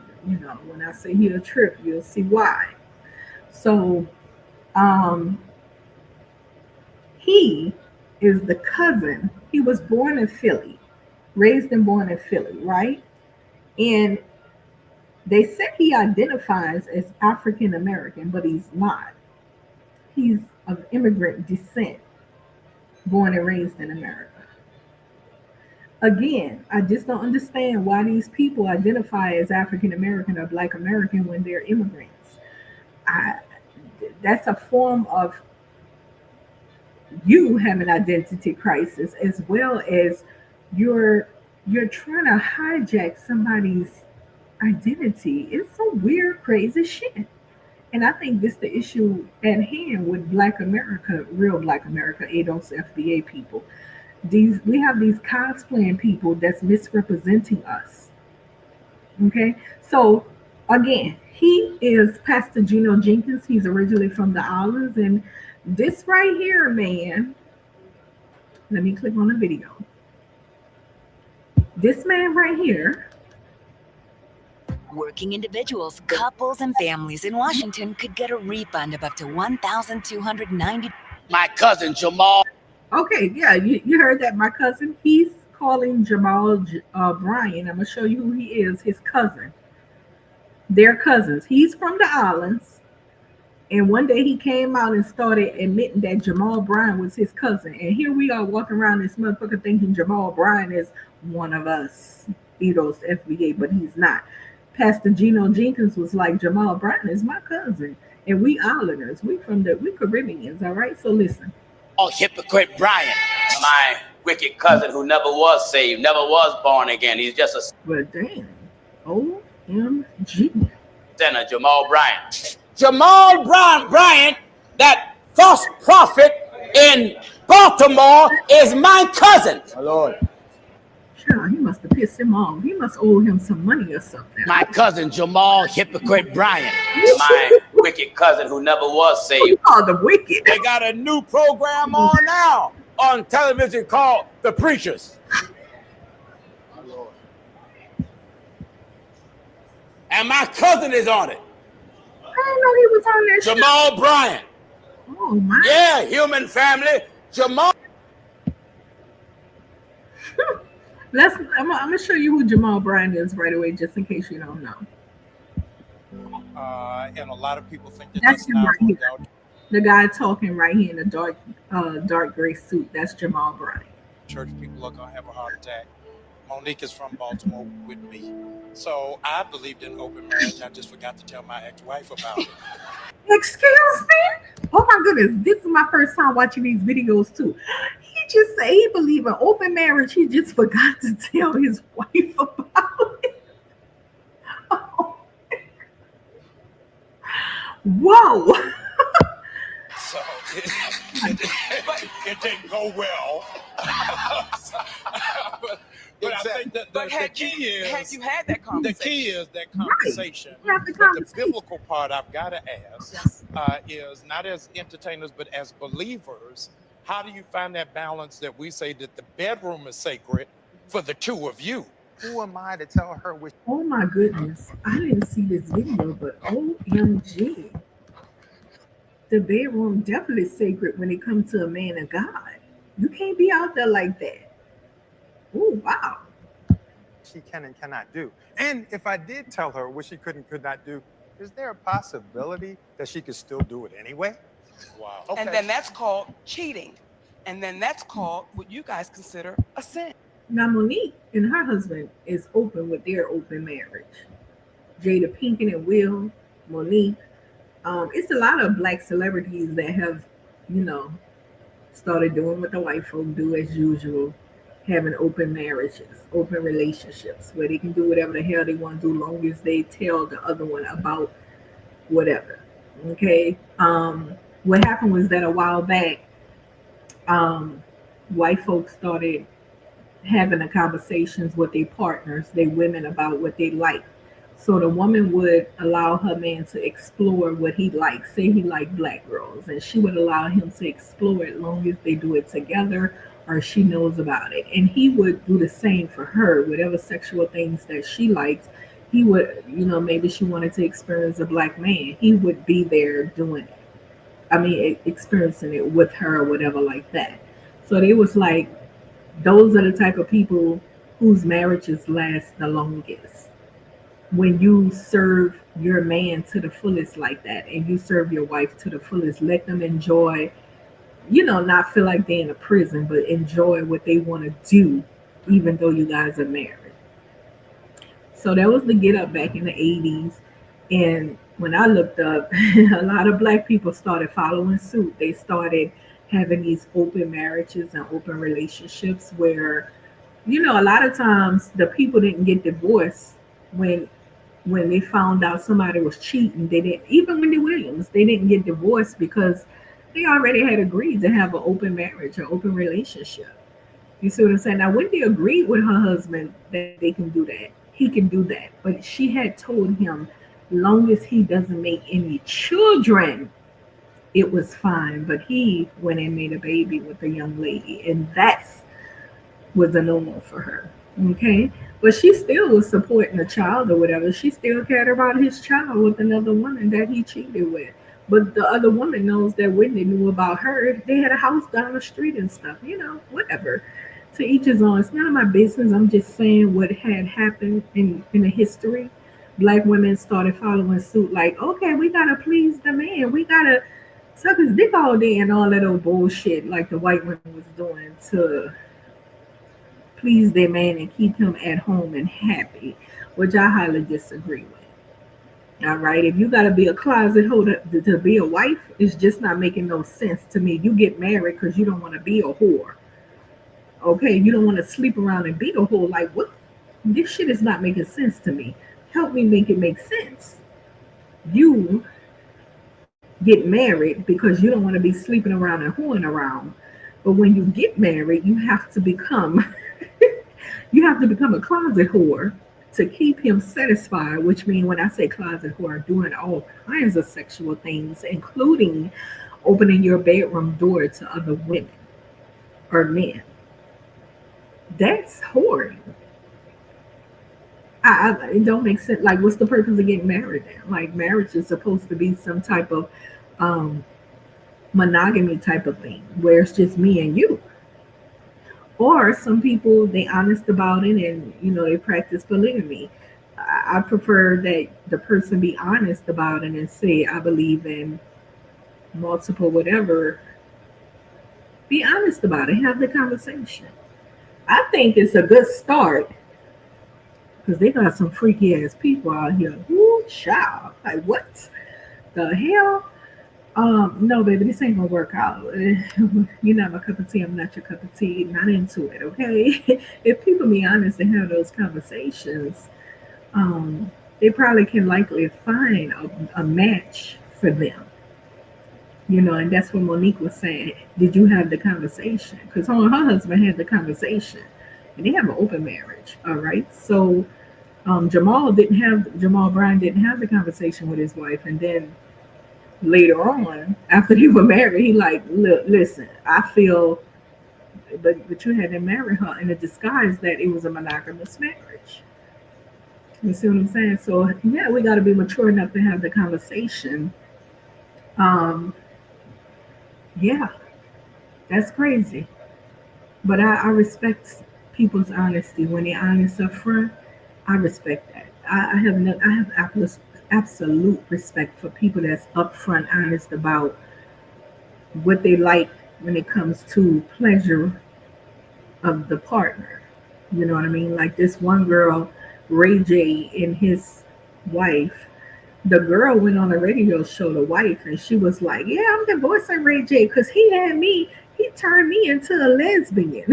when I say he a trip, you'll see why. So, he is the cousin. He was born in Philly, raised and born in Philly, right? And they say he identifies as African American, but he's not. He's of immigrant descent, born and raised in America. Again, I just don't understand why these people identify as African American or Black American when they're immigrants. I, that's a form of you have an identity crisis as well as you're trying to hijack somebody's identity. It's some weird, crazy shit. And I think this the issue at hand with Black America, real Black America, ADOS FBA people. We have these cosplaying people that's misrepresenting us. Okay, so again, he is Pastor Geno Jenkins. He's originally from the islands, and this right here, man. Let me click on the video. This man right here. Working individuals, couples, and families in Washington could get a refund of up to $1,290. My cousin Jamal. Okay, yeah, you heard that. My cousin, he's calling Jamal Bryan. I'm going to show you who he is, his cousin. They're cousins. He's from the islands. And one day he came out and started admitting that Jamal Bryan was his cousin. And here we are walking around this motherfucker thinking Jamal Bryan is one of us, Edos FBA, but he's not. Pastor Geno Jenkins was like, Jamal Bryan is my cousin. And we islanders, we Caribbeans, all right? So listen. hypocrite Brian. My wicked cousin who never was saved, never was born again. He's just a But damn, OMG. sinner, Jamal Bryant. Jamal Bryant, that false prophet in Baltimore, is my cousin. My Lord. Sure, he must have pissed him off. He must owe him some money or something. My cousin Jamal hypocrite Bryant. My wicked cousin who never was saved. Oh, the wicked. They got a new program on now on television called The Preachers. My Lord. And my cousin is on it. I didn't know he was on that show. Jamal Bryant. Oh, my. Yeah, human family. Jamal. I'm gonna show you who Jamal Bryant is right away, just in case you don't know. And a lot of people think That's him not right here. The guy talking right here in the dark gray suit. That's Jamal Bryant. Church people are gonna have a heart attack. Monique is from Baltimore with me, so I believed in open marriage. I just forgot to tell my ex-wife about it. Excuse me? Oh my goodness, this is my first time watching these videos too. He just said he believed in open marriage. He just forgot to tell his wife about it. Oh. Whoa. So it didn't go well. But I think that the key is had you had that conversation. The key is that conversation. Right. But the biblical part I've got to ask is not as entertainers, but as believers, how do you find that balance that we say that the bedroom is sacred for the two of you? Who am I to tell her which? Oh my goodness. I didn't see this video, but OMG. The bedroom definitely is sacred when it comes to a man of God. You can't be out there like that. Oh, wow. She can and cannot do. And if I did tell her what she could and could not do, is there a possibility that she could still do it anyway? Wow. Okay. And then that's called cheating. And then that's called what you guys consider a sin. Now, Monique and her husband is open with their open marriage. Jada Pinkett and Will, Monique. It's a lot of black celebrities that have, started doing what the white folk do as usual. Having open marriages, open relationships, where they can do whatever the hell they want to do, long as they tell the other one about whatever. Okay. What happened was that a while back, white folks started having the conversations with their partners, their women, about what they like. So the woman would allow her man to explore what he likes. Say he liked black girls, and she would allow him to explore it, long as they do it together, or she knows about it. And he would do the same for her, whatever sexual things that she liked. He would, maybe she wanted to experience a black man. He would be there doing it. I mean, experiencing it with her or whatever like that. So they was like, those are the type of people whose marriages last the longest. When you serve your man to the fullest like that, and you serve your wife to the fullest, let them enjoy, not feel like they're in a prison, but enjoy what they want to do, even though you guys are married. So that was the get up back in the 80s. And when I looked up, a lot of black people started following suit. They started having these open marriages and open relationships where, a lot of times the people didn't get divorced when they found out somebody was cheating. They didn't, even Wendy Williams, they didn't get divorced because they already had agreed to have an open marriage or open relationship. You see what I'm saying? Now, Wendy agreed with her husband that they can do that. He can do that. But she had told him, long as he doesn't make any children, it was fine. But he went and made a baby with a young lady, and that was a no-no for her. Okay? But she still was supporting the child or whatever. She still cared about his child with another woman that he cheated with. But the other woman knows that Wendy knew about her. They had a house down the street and stuff, whatever. To each his own. It's none of my business. I'm just saying what had happened in the history. Black women started following suit, like, okay, we got to please the man. We got to suck his dick all day and all that old bullshit like the white women was doing to please their man and keep him at home and happy, which I highly disagree with. All right. If you got to be a closet holder to be a wife, it's just not making no sense to me. You get married because you don't want to be a whore. Okay. You don't want to sleep around and be a whore. Like, what? This shit is not making sense to me. Help me make it make sense. You get married because you don't want to be sleeping around and whoring around. But when you get married, you have to become you have to become a closet whore to keep him satisfied, which means when I say closet whore, doing all kinds of sexual things, including opening your bedroom door to other women or men. That's whoring. It don't make sense. Like, what's the purpose of getting married then? Like, marriage is supposed to be some type of um, monogamy type of thing where it's just me and you. Or some people they honest about it and they practice polygamy. I prefer that the person be honest about it and say I believe in multiple whatever. Be honest about it. Have the conversation. I think it's a good start because they got some freaky ass people out here. Ooh, child. Like what the hell? No, baby, this ain't gonna work out. You're not my cup of tea. I'm not your cup of tea. Not into it, okay? If people be honest and have those conversations, they probably can likely find a match for them. And that's what Monique was saying. Did you have the conversation? Because her and her husband had the conversation, and they have an open marriage. All right, so Jamal Brown didn't have the conversation with his wife, and then later on, after they were married, he like, look, listen, I feel, but you had to marry her in a disguise that it was a monogamous marriage. You see what I'm saying? So yeah, we got to be mature enough to have the conversation. Um, yeah, that's crazy. But I respect people's honesty when they're honest up front. I respect that. I have no, I have absolute respect for people that's upfront honest about what they like when it comes to pleasure of the partner. You know what I mean? Like this one girl, Ray J and his wife. The girl went on a radio show, the wife, and she was like, "Yeah, I'm divorcing Ray J because he turned me into a lesbian."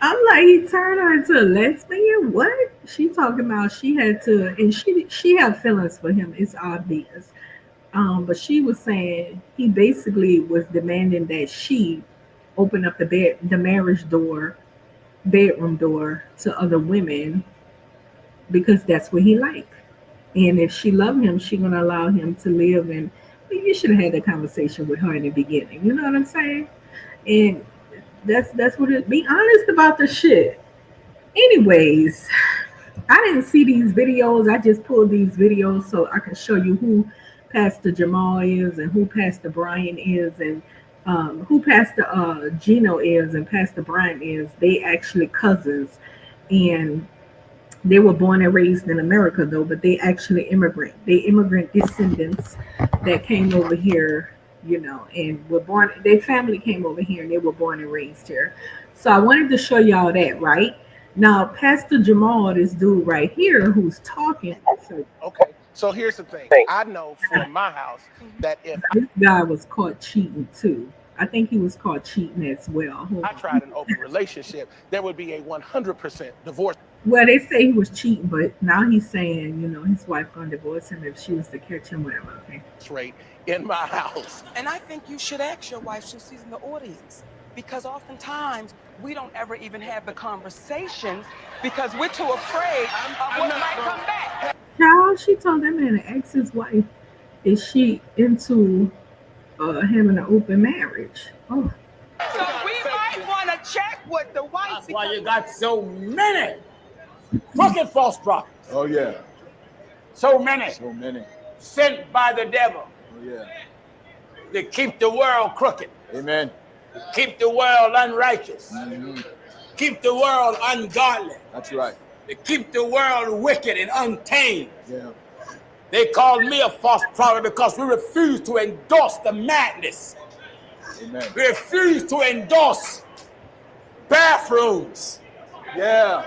I'm like, he turned her into a lesbian. What? She talking about she had to, and she had feelings for him. It's obvious. But she was saying he basically was demanding that she open up the marriage door, bedroom door to other women because that's what he liked. And if she loved him, she gonna allow him to live. And you should have had that conversation with her in the beginning. You know what I'm saying? And that's what it. Be honest about the shit. Anyways, I didn't see these videos. I just pulled these videos so I can show you who Pastor Jamal is and who Pastor Brian is and who Pastor Gino is and Pastor Brian is. They actually cousins, and they were born and raised in America though, but they actually immigrant. They immigrant descendants that came over here, and were born. Their family came over here and they were born and raised here. So I wanted to show y'all that, right? Now, Pastor Jamal, this dude right here who's talking. Okay. So here's the thing. I know from my house that if This guy was caught cheating too. I think he was caught cheating as well. I tried an open relationship, there would be a 100% divorce Well, they say he was cheating, but now he's saying, his wife gonna divorce him if she was to catch him, whatever. Okay. rate in my house. And I think you should ask your wife, since she's in the audience, because oftentimes we don't ever even have the conversations because we're too afraid of what might come back. How she told that man to ask his wife, is she into having an open marriage? Oh, So we might want to check with the wife. That's why you got so many crooked false prophets. Oh yeah, So many so many. sent by the devil Oh yeah. to keep the world crooked, Amen. keep the world unrighteous, Mhm. keep the world ungodly, That's right. to keep the world wicked and untamed. Yeah. They called me a false prophet because we refuse to endorse the madness. Amen. We refuse to endorse bathrooms. Yeah.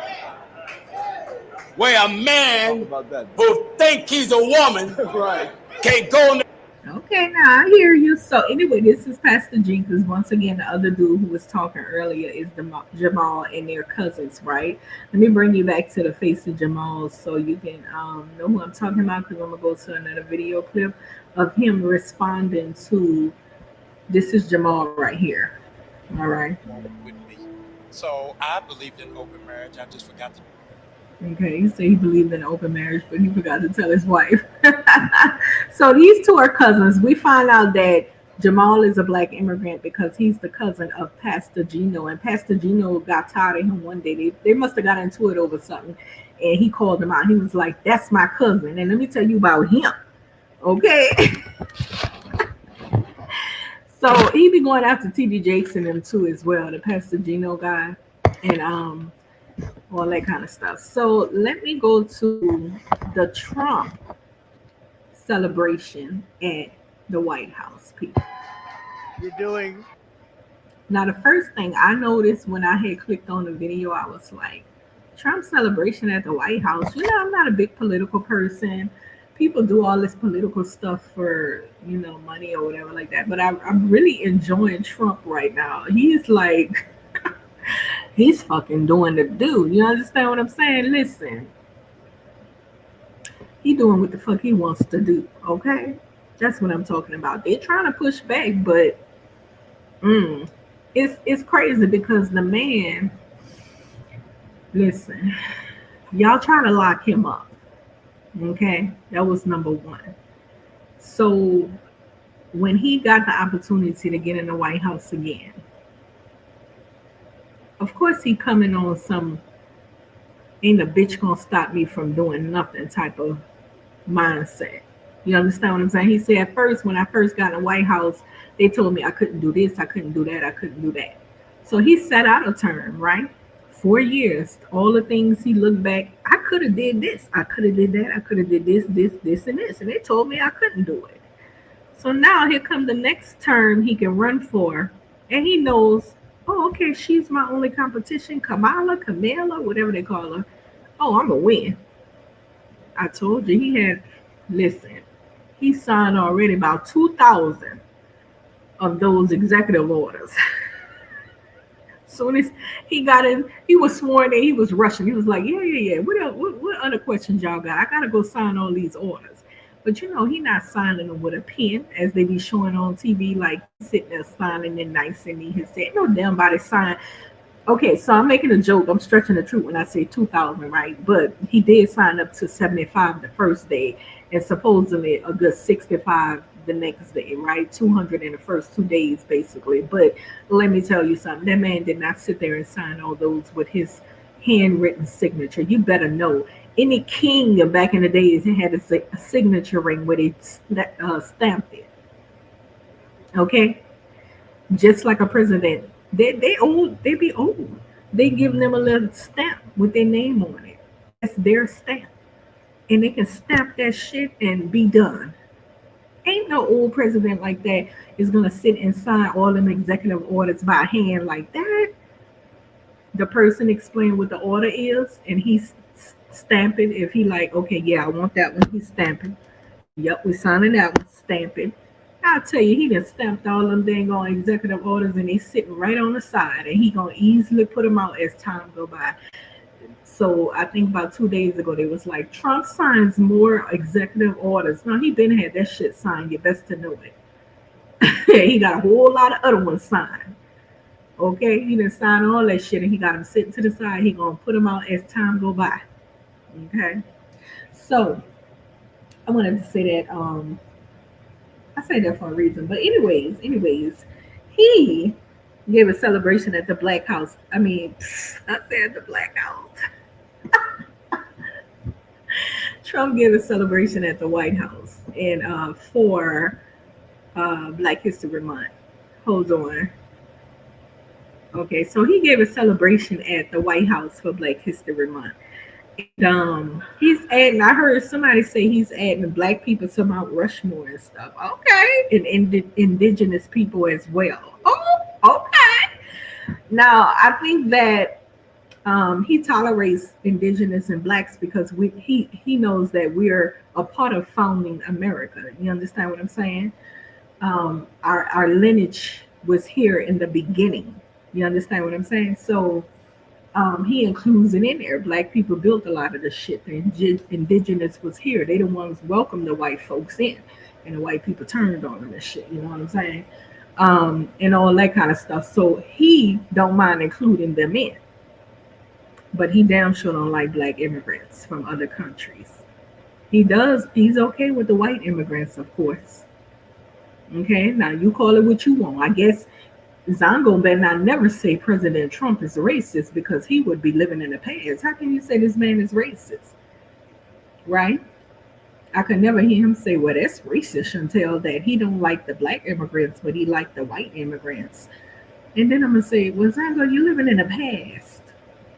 where a man who think he's a woman can't go in the Okay, now I hear you. So anyway, this is Pastor Jenkins. Once again, the other dude who was talking earlier is Jamal and their cousins, right? Let me bring you back to the face of Jamal so you can know who I'm talking about, because I'm gonna go to another video clip of him responding to this is Jamal right here. All right. With me. So I believed in open marriage. I just forgot to. Okay, he said he believed in open marriage, but he forgot to tell his wife. So these two are cousins. We find out that Jamal is a black immigrant because he's the cousin of Pastor Gino, and Pastor Gino got tired of him one day. They must have got into it over something, and he called him out. He was like, "That's my cousin," and let me tell you about him. Okay. So he be going after TD Jakes and them too as well, the Pastor Gino guy, and all that kind of stuff. So let me go to the Trump celebration at the White House, people. You're doing. Now, the first thing I noticed when I had clicked on the video, I was like, Trump celebration at the White House. You know, I'm not a big political person. People do all this political stuff for, money or whatever like that. But I'm really enjoying Trump right now. He's like, he's fucking doing the do. You understand what I'm saying? Listen, he doing what the fuck he wants to do. Okay, that's what I'm talking about. They're trying to push back, but it's crazy because the man. Listen, y'all try to lock him up. Okay, that was number one. So when he got the opportunity to get in the White House again, of course he coming on some ain't a bitch gonna stop me from doing nothing type of mindset. You understand what I'm saying? He said at first, when I first got in the White House, they told me I couldn't do this, I couldn't do that, I couldn't do that. So he set out a term, right? 4 years, all the things he looked back, I could have did this, I could have did that, I could have did this, and this, and they told me I couldn't do it. So now here comes the next term he can run for, and he knows, oh, okay, she's my only competition, Kamala, whatever they call her. Oh, I'm gonna win. I told you listen, he signed already about 2,000 of those executive orders. Soon as he got in, he was sworn in, he was rushing. He was like, yeah. What other questions y'all got? I got to go sign all these orders. But he not signing them with a pen, as they be showing on TV, like sitting there signing and nice and he said, no damn body sign. Okay, so I'm making a joke. I'm stretching the truth when I say 2,000, right? But he did sign up to 75 the first day, and supposedly a good 65 the next day, right? 200 in the first 2 days, basically. But let me tell you something. That man did not sit there and sign all those with his handwritten signature. You better know. Any king back in the days had a signature ring where they stamped it. Okay? Just like a president. They old. They be old. They give them a little stamp with their name on it. That's their stamp. And they can stamp that shit and be done. Ain't no old president like that is gonna sit and sign all them executive orders by hand like that. The person explain what the order is, and he's stamping. If he like, okay, yeah, I want that one. He's stamping. Yep, we're signing that one. Stamping. I'll tell you, he done stamped all them dang on executive orders, and they sitting right on the side, and he gonna easily put them out as time go by. So I think about 2 days ago, they was like, Trump signs more executive orders. No, he been had that shit signed. You best to know it. He got a whole lot of other ones signed. Okay, he done signed all that shit, and he got them sitting to the side. He gonna put them out as time go by. Okay, so I wanted to say that. I say that for a reason. But anyways, he gave a celebration at the Black House. I said the Black House. Trump gave a celebration at the White House and for Black History Month. Hold on. Okay, so he gave a celebration at the White House for Black History Month. And, he's adding, I heard somebody say he's adding Black people to Mount Rushmore and stuff. Okay, and indigenous people as well. Oh, okay. Now, I think that He tolerates indigenous and blacks because he knows that we're a part of founding America. You understand what I'm saying? Our lineage was here in the beginning. You understand what I'm saying? So he includes it in there. Black people built a lot of the shit. The indigenous was here. They the ones welcomed the white folks in, and the white people turned on them and shit. You know what I'm saying? And all that kind of stuff. So he don't mind including them in, but he damn sure don't like black immigrants from other countries. He does. He's okay with the white immigrants, of course. Okay, now you call it what you want. I guess Zongo better not never say President Trump is racist because he would be living in the past. How can you say this man is racist? Right? I could never hear him say, well, that's racist, Chantel, that he don't like the black immigrants, but he like the white immigrants. And then I'm going to say, well, Zongo, you living in the past.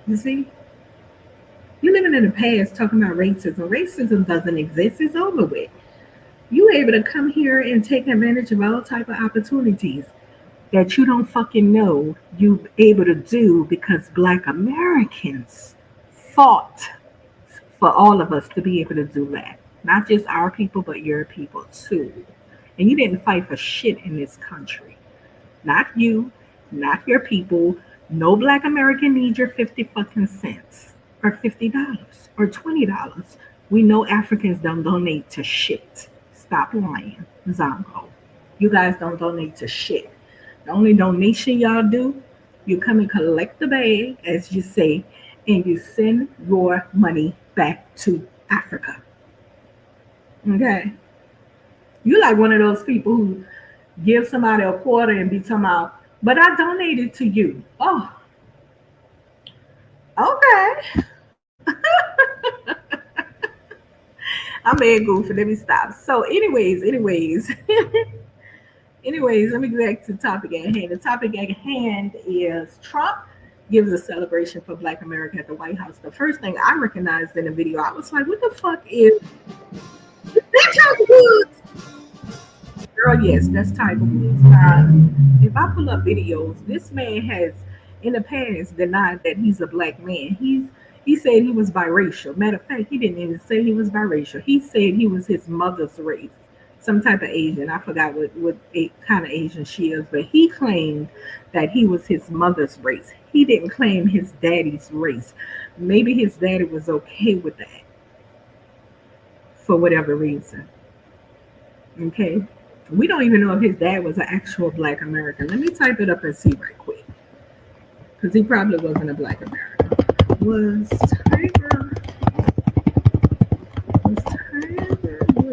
You see? You living in the past talking about racism. Racism doesn't exist. It's over with. You able to come here and take advantage of all type of opportunities that you don't fucking know you able to do because black Americans fought for all of us to be able to do that. Not just our people, but your people too. And you didn't fight for shit in this country. Not you, not your people. No black American needs your 50 fucking cents or $50 or $20. We know Africans don't donate to shit. Stop lying, Zongo. You guys don't donate to shit. The only donation y'all do, you come and collect the bag, as you say, and you send your money back to Africa. Okay? You like one of those people who give somebody a quarter and be talking about, but I donated to you. Oh, okay. I'm being goofy. Let me stop. So, anyways, let me get back to the topic at hand. The topic at hand is Trump gives a celebration for Black America at the White House. The first thing I recognized in the video, I was like, what the fuck is that Tiger Woods? Girl, yes, that's Tiger Woods. If I pull up videos, this man has in the past denied that he's a black man. He said he was biracial. Matter of fact, he didn't even say he was biracial. He said he was his mother's race, some type of Asian. I forgot what kind of Asian she is, but he claimed that he was his mother's race. He didn't claim his daddy's race. Maybe his daddy was okay with that for whatever reason. Okay. We don't even know if his dad was an actual black American. Let me type it up and see right quick. Because he probably wasn't a black American. Was Tiger?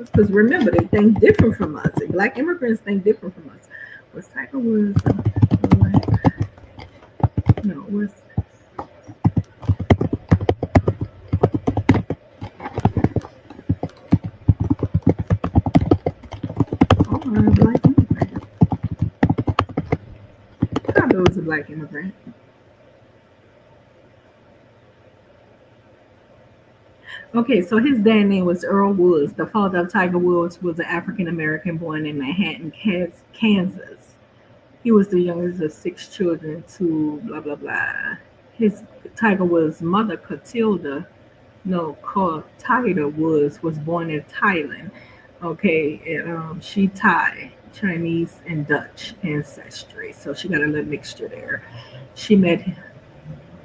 Because remember, they think different from us. And black immigrants think different from us. Was Tiger Woods black? No, was. Oh, a black immigrant. I thought it was a black immigrant. Okay, so his dad name was Earl Woods. The father of Tiger Woods was an African American born in Manhattan, Kansas. He was the youngest of 6 children to blah blah blah. His Tiger Woods' mother, Cartida Woods, was born in Thailand. Okay, and she Thai, Chinese, and Dutch ancestry, so she got a little mixture there. She met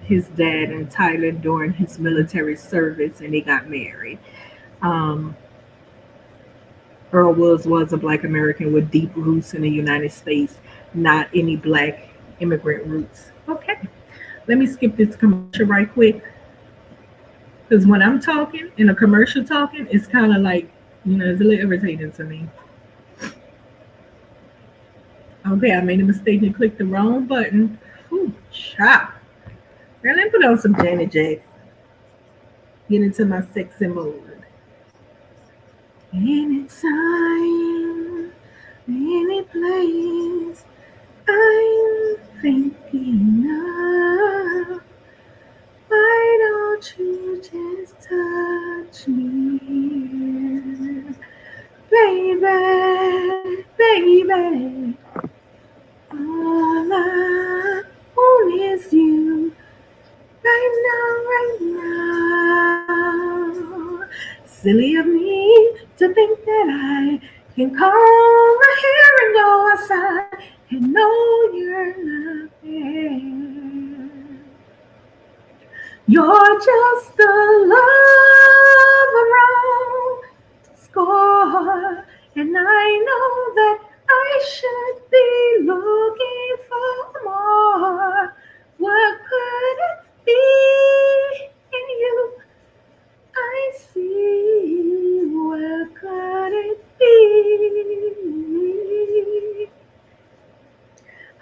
his dad in Thailand during his military service, and they got married. Um, Earl Woods was a black American with deep roots in the United States, not any black immigrant roots. Okay, let me skip this commercial right quick, because when I'm talking in a commercial talking, it's kind of like, it's a little irritating to me. Okay, I made a mistake and clicked the wrong button. Whew, chop. Now let me put on some Janet Jackson. Get into my sexy mode. Anytime, any place, I'm thinking of. Why don't you just touch me, baby, baby? All I want is you. Right Silly of me to think that I can come right here and go outside and know you're not there. You're just a love around score, and I know that I should be looking for more. What could it be in you? I see. What could it be?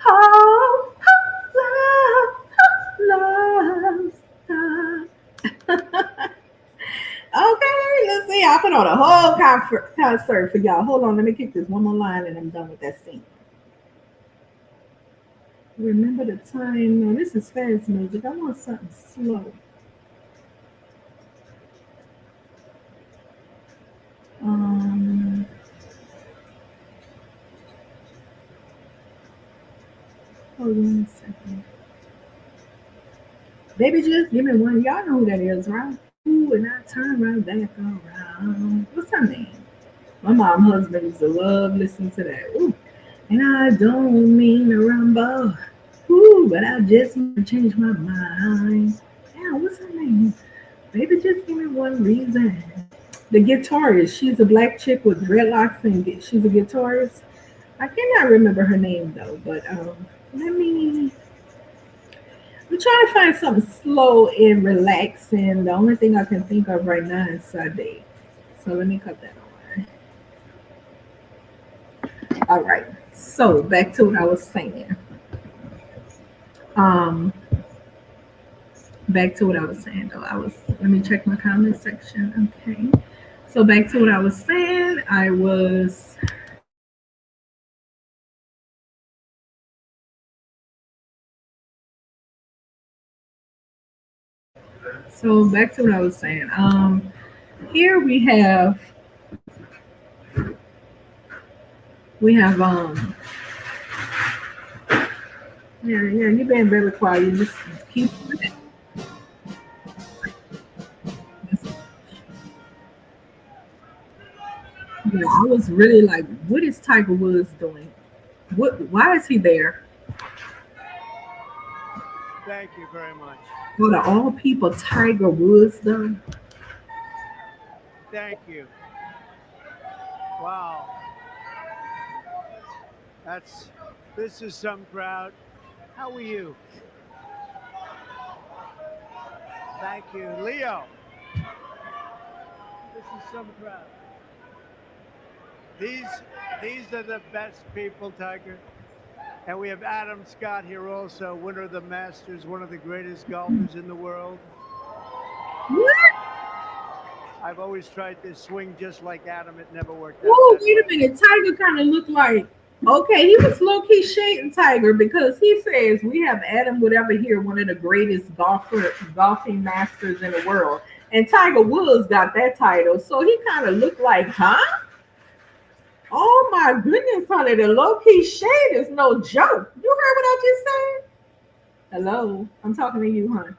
Oh, love, love. Okay, let's see. I put on a whole concert for y'all. Hold on, let me kick this one more line and I'm done with that scene. Remember the time. No, this is fast music. I want something slow. Um, hold on a second. Baby, just give me one. Y'all know who that is, right? Ooh, and I turn right back around. What's her name? My mom husband used to love listening to that. Ooh. And I don't mean to rumble. Ooh, but I just might change my mind. Damn, what's her name? Baby, just give me one reason. The guitarist. She's a black chick with dreadlocks and she's a guitarist. I cannot remember her name though, but let me. I'm trying to find something slow and relaxing. The only thing I can think of right now is Sade. So let me cut that on. All right. So back to what I was saying. Um, back to what I was saying though. Let me check my comment section. Okay. So back to what I was saying. So back to what I was saying. Here we have yeah, you've been very quiet. You just keep yeah, I was really like, what is Tiger Woods doing? Why is he there? Thank you very much. Well, of all people, Tiger Woods though. Thank you. Wow. This is some crowd. How are you? Thank you. Leo. This is some crowd. These are the best people, Tiger. And we have Adam Scott here also, winner of the Masters, one of the greatest golfers in the world. What? I've always tried to swing just like Adam. It never worked out. Oh, wait a minute. Tiger kind of looked like, okay, he was low key shading Tiger because he says we have Adam whatever here, one of the greatest golfing masters in the world. And Tiger Woods got that title. So he kind of looked like, huh? Oh my goodness, honey, the low key shade is no joke. You heard what I just said? Hello, I'm talking to you, honey.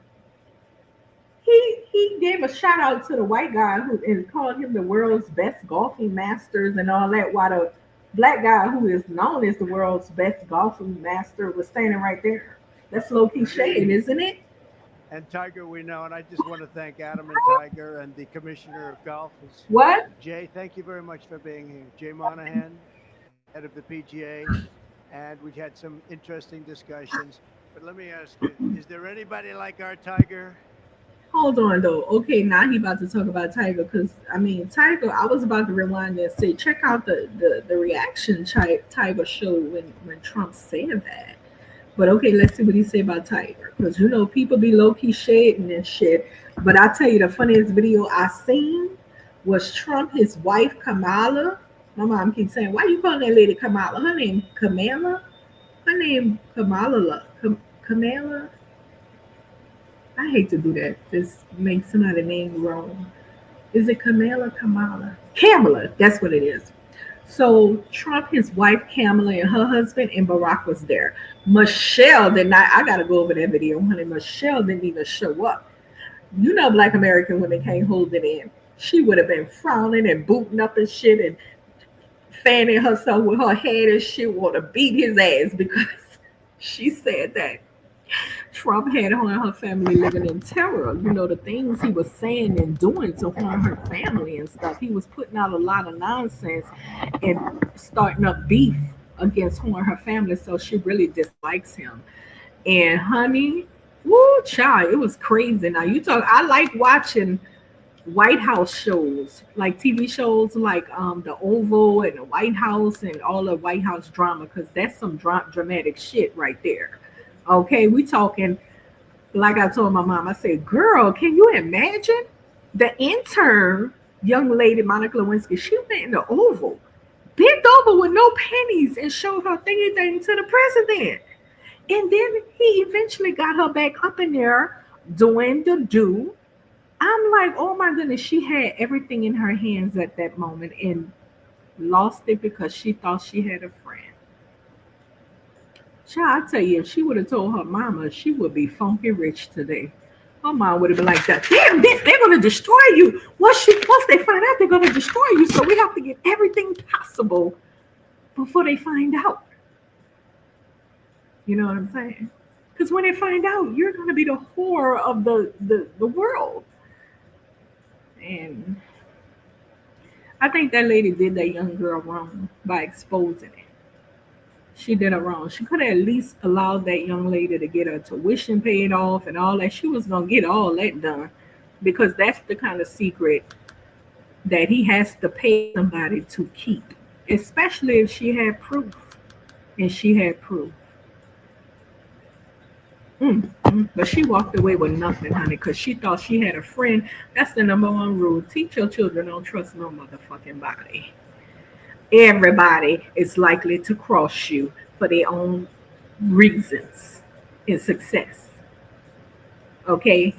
He gave a shout out to the white guy who and called him the world's best golfing masters and all that, while the black guy who is known as the world's best golfing master was standing right there. That's low key shade, isn't it? And Tiger, we know, and I just want to thank Adam and Tiger and the commissioner of golf. What? Jay, thank you very much for being here. Jay Monahan, head of the PGA, and we've had some interesting discussions. But let me ask you, is there anybody like our Tiger? Hold on though. Okay, now he about to talk about Tiger because I mean Tiger. I was about to rewind and say check out the reaction Tiger showed when Trump said that. But okay, let's see what he say about Tiger because you know people be low key shading and shit. But I tell you the funniest video I seen was Trump, his wife Kamala. My mom keeps saying, "Why you calling that lady Kamala? Her name Kamala. Her name Kamala. Kamala." I hate to do that. Just make somebody's name wrong. Is it Kamala? Kamala? Kamala. That's what it is. So Trump, his wife Kamala, and her husband and Barack was there. Michelle did not. I gotta go over that video, honey. Michelle didn't even show up. You know, Black American women can't hold it in. she would have been frowning and booting up and shit and fanning herself with her head and shit, want to beat his ass because she said that Trump had her and her family living in terror. You know, the things he was saying and doing to her and her family and stuff. He was putting out a lot of nonsense and starting up beef against her and her family. So she really dislikes him. And honey, woo, child, it was crazy. Now you talk. I like watching White House shows, like TV shows, like the Oval and the White House and all the White House drama, because that's some dramatic shit right there. Okay, we talking like I told my mom. I said, "Girl, can you imagine the intern young lady Monica Lewinsky? She went in the Oval, bent over with no pennies, and showed her thingy thing to the president." And then he eventually got her back up in there doing the do. I'm like, oh my goodness, she had everything in her hands at that moment and lost it because she thought she had a friend. Child, I tell you, if she would have told her mama, she would be funky rich today. Her mom would have been like that. Damn, bitch, they're gonna destroy you. Once they find out, they're gonna destroy you. So we have to get everything possible before they find out. You know what I'm saying? Because when they find out, you're gonna be the whore of the world. And I think that lady did that young girl wrong by exposing it. She did her wrong. She could have at least allowed that young lady to get her tuition paid off and all that. She was gonna get all that done because that's the kind of secret that he has to pay somebody to keep, especially if she had proof. And she had proof. But she walked away with nothing, honey, because she thought she had a friend. That's the number one rule. Teach your children don't trust no motherfucking body. Everybody is likely to cross you for their own reasons in success. Okay?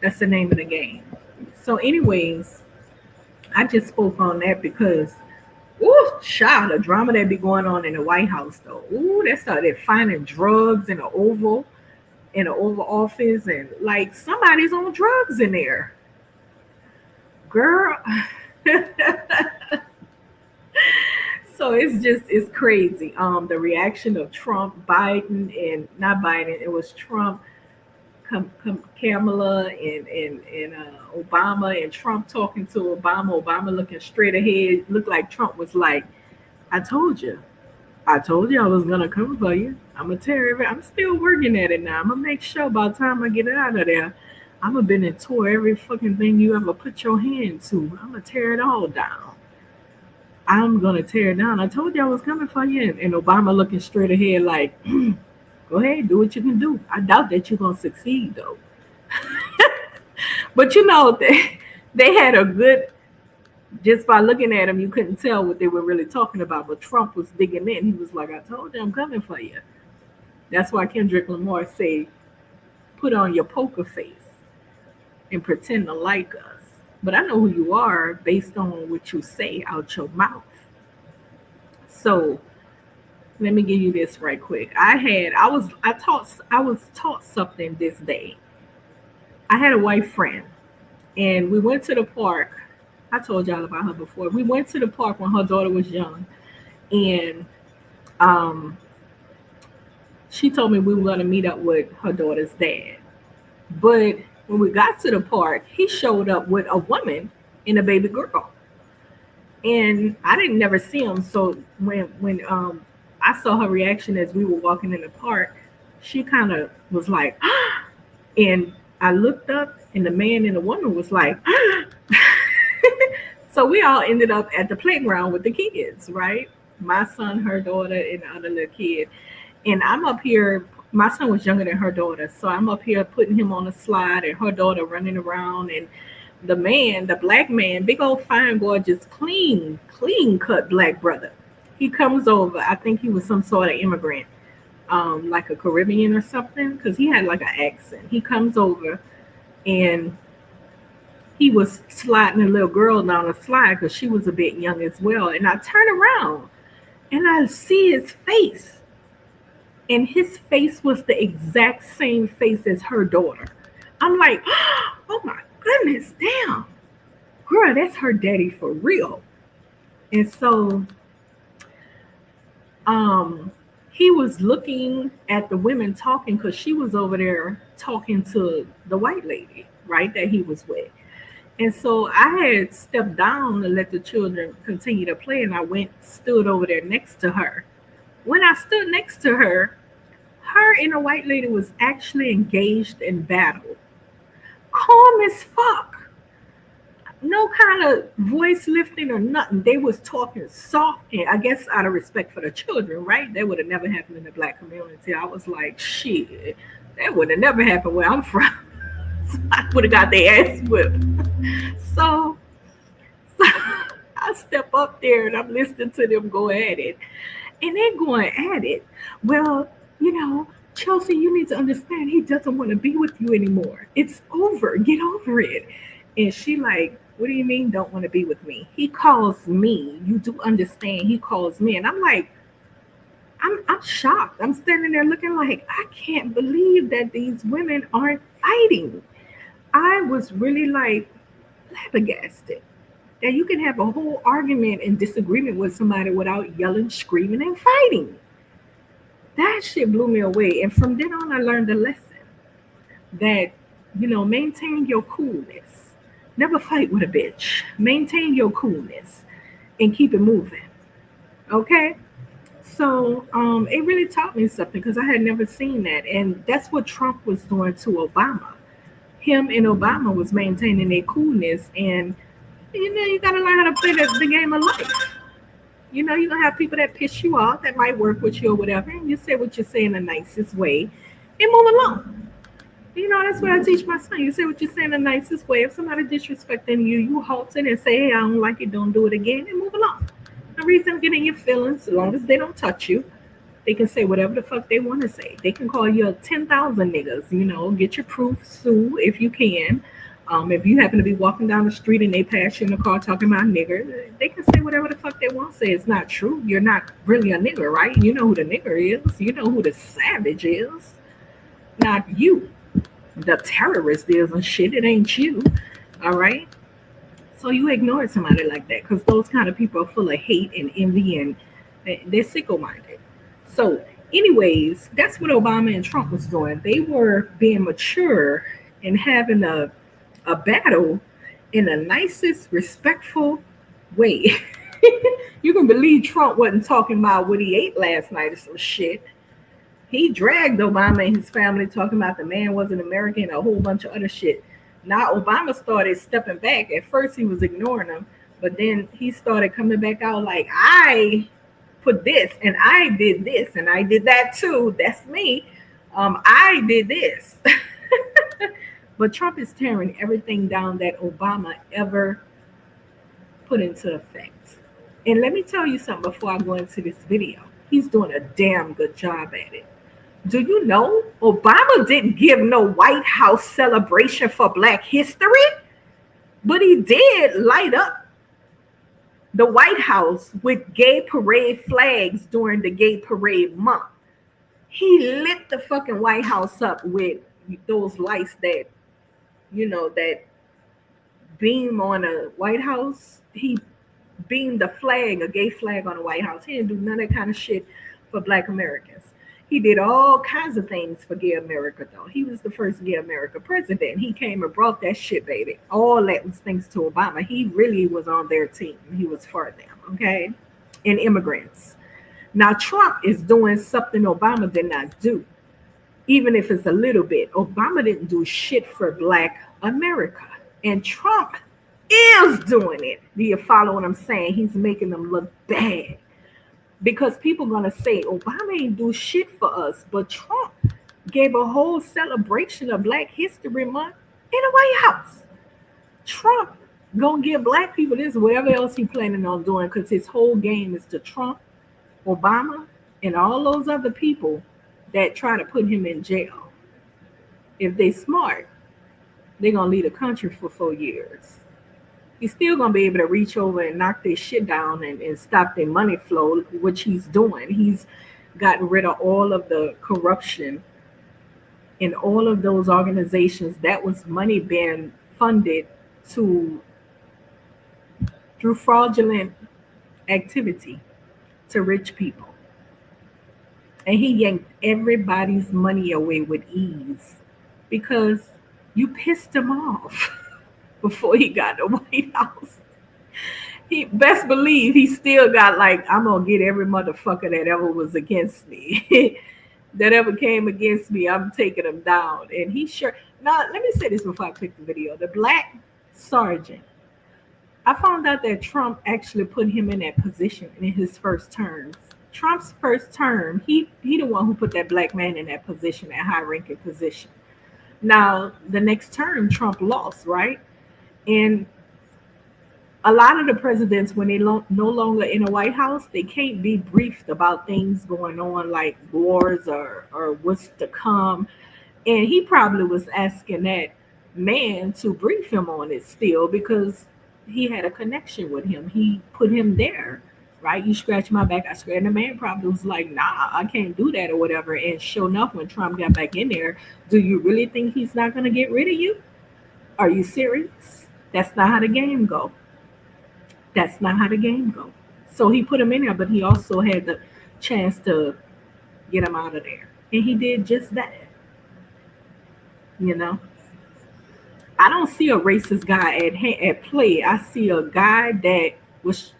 That's the name of the game. So, anyways, I just spoke on that because, ooh, child, the drama that be going on in the White House, though. Ooh, they started finding drugs in the Oval Office, and like somebody's on drugs in there. Girl. So it's crazy. The reaction of Trump, Biden, and not Biden, it was Trump, Kamala, and Obama, and Trump talking to Obama. Obama looking straight ahead, looked like Trump was like, "I told you, I told you I was gonna come for you. I'm gonna tear it. I'm still working at it now. I'm gonna make sure by the time I get it out of there, I'm gonna been and tore every fucking thing you ever put your hand to. I'm gonna tear it all down. I'm gonna tear it down. I told you I was coming for you." And Obama looking straight ahead like, "Go ahead, do what you can do. I doubt that you're gonna succeed though." But you know, they had a good, just by looking at him, you couldn't tell what they were really talking about. But Trump was digging in. He was like, "I told you I'm coming for you." That's why Kendrick Lamar say, "Put on your poker face and pretend to like us. But I know who you are based on what you say out your mouth." So let me give you this right quick. I was taught something this day. I had a white friend, and we went to the park. I told y'all about her before. We went to the park when her daughter was young, and um, she told me we were going to meet up with her daughter's dad. But when we got to the park, he showed up with a woman and a baby girl, and I didn't never see him. So when I saw her reaction as we were walking in the park, she kind of was like, and I looked up, and the man and the woman was like, so we all ended up at the playground with the kids, right? My son, her daughter, and the other little kid. And I'm up here. My son was younger than her daughter, so I'm up here putting him on a slide, and her daughter running around. And the man, the black man, big old fine, gorgeous, clean cut black brother. He comes over. I think he was some sort of immigrant, like a Caribbean or something, because he had like an accent. He comes over, and he was sliding a little girl down a slide because she was a bit young as well. And I turn around, and I see his face. And his face was the exact same face as her daughter. I'm like, oh my goodness, damn, girl, that's her daddy for real. And so um he was looking at the women talking because she was over there talking to the white lady, right, that he was with. And so I had stepped down to let the children continue to play, and I went stood over there next to her. When I stood next to her, her and the white lady was actually engaged in battle. Calm as fuck. No kind of voice lifting or nothing. They was talking soft, and I guess out of respect for the children, right? That would have never happened in the black community. I was like, shit, that would have never happened where I'm from. So I would have got their ass whipped. So, so I step up there and I'm listening to them go at it. And they're going at it. Well, you know, Chelsea, you need to understand he doesn't want to be with you anymore. It's over. Get over it. And she like, what do you mean don't want to be with me? He calls me. You do understand he calls me. And I'm like, I'm shocked. I'm standing there looking like, I can't believe that these women aren't fighting. I was really like flabbergasted that you can have a whole argument and disagreement with somebody without yelling, screaming, and fighting. That shit blew me away. And from then on, I learned a lesson that, maintain your coolness. Never fight with a bitch. Maintain your coolness and keep it moving. Okay? So it really taught me something because I had never seen that. And that's what Trump was doing to Obama. Him and Obama was maintaining their coolness. And, you got to learn how to play the game of life. You're going to have people that piss you off, that might work with you or whatever. And you say what you say in the nicest way and move along. That's what I teach my son. You say what you say in the nicest way. If somebody disrespecting you, you halt it and say, hey, I don't like it, don't do it again, and move along. No reason getting your feelings, as long as they don't touch you. They can say whatever the fuck they want to say. They can call you 10,000 niggas, get your proof, sue if you can. If you happen to be walking down the street and they pass you in the car talking about nigger, they can say whatever the fuck they want to say. It's not true. You're not really a nigger, right? You know who the nigger is. You know who the savage is. Not you. The terrorist is and shit. It ain't you. All right? So you ignore somebody like that because those kind of people are full of hate and envy and they're sicko-minded. So anyways, that's what Obama and Trump was doing. They were being mature and having a battle in the nicest, respectful way. You can believe Trump wasn't talking about what he ate last night or some shit. He dragged Obama and his family talking about the man wasn't American and a whole bunch of other shit. Now Obama started stepping back. At first he was ignoring them, but then he started coming back out like, I put this and I did this and I did that too. That's me. I did this. But Trump is tearing everything down that Obama ever put into effect. And let me tell you something before I go into this video. He's doing a damn good job at it. Do you know Obama didn't give no White House celebration for Black history, but he did light up the White House with gay parade flags during the gay parade month. He lit the fucking White House up with those lights that, that beam on a White House. He beamed a flag, a gay flag on the White House. He didn't do none of that kind of shit for Black Americans. He did all kinds of things for gay America, though. He was the first gay America president. He came and brought that shit, baby. All that was thanks to Obama. He really was on their team. He was for them, okay? And immigrants. Now, Trump is doing something Obama did not do, even if it's a little bit. Obama didn't do shit for Black America. And Trump is doing it. Do you follow what I'm saying? He's making them look bad. Because people are going to say, Obama ain't do shit for us. But Trump gave a whole celebration of Black History Month in the White House. Trump going to give Black people this, whatever else he planning on doing, because his whole game is to Trump, Obama, and all those other people that try to put him in jail. If they smart, they're going to lead the country for 4 years. He's still going to be able to reach over and knock their shit down and stop their money flow, which he's doing. He's gotten rid of all of the corruption in all of those organizations. That was money being funded to through fraudulent activity to rich people. And he yanked everybody's money away with ease because you pissed him off before he got the White House. He best believe he still got like, I'm gonna get every motherfucker that ever was against me. That ever came against me, I'm taking them down. And he sure now let me say this before I click the video. The black sergeant, I found out that Trump actually put him in that position in his first term. Trump's first term, he the one who put that black man in that position, that high ranking position. Now the next term Trump lost, right? And a lot of the presidents, when they no longer in the White House, they can't be briefed about things going on like wars or what's to come. And he probably was asking that man to brief him on it still because he had a connection with him. He put him there, right? You scratch my back, I scratch. And the man probably was like, nah, I can't do that or whatever. And sure enough, when Trump got back in there, do you really think he's not going to get rid of you? Are you serious? That's not how the game go. That's not how the game go. So he put him in there, but he also had the chance to get him out of there. And he did just that, you know. I don't see a racist guy at play. I see a guy that was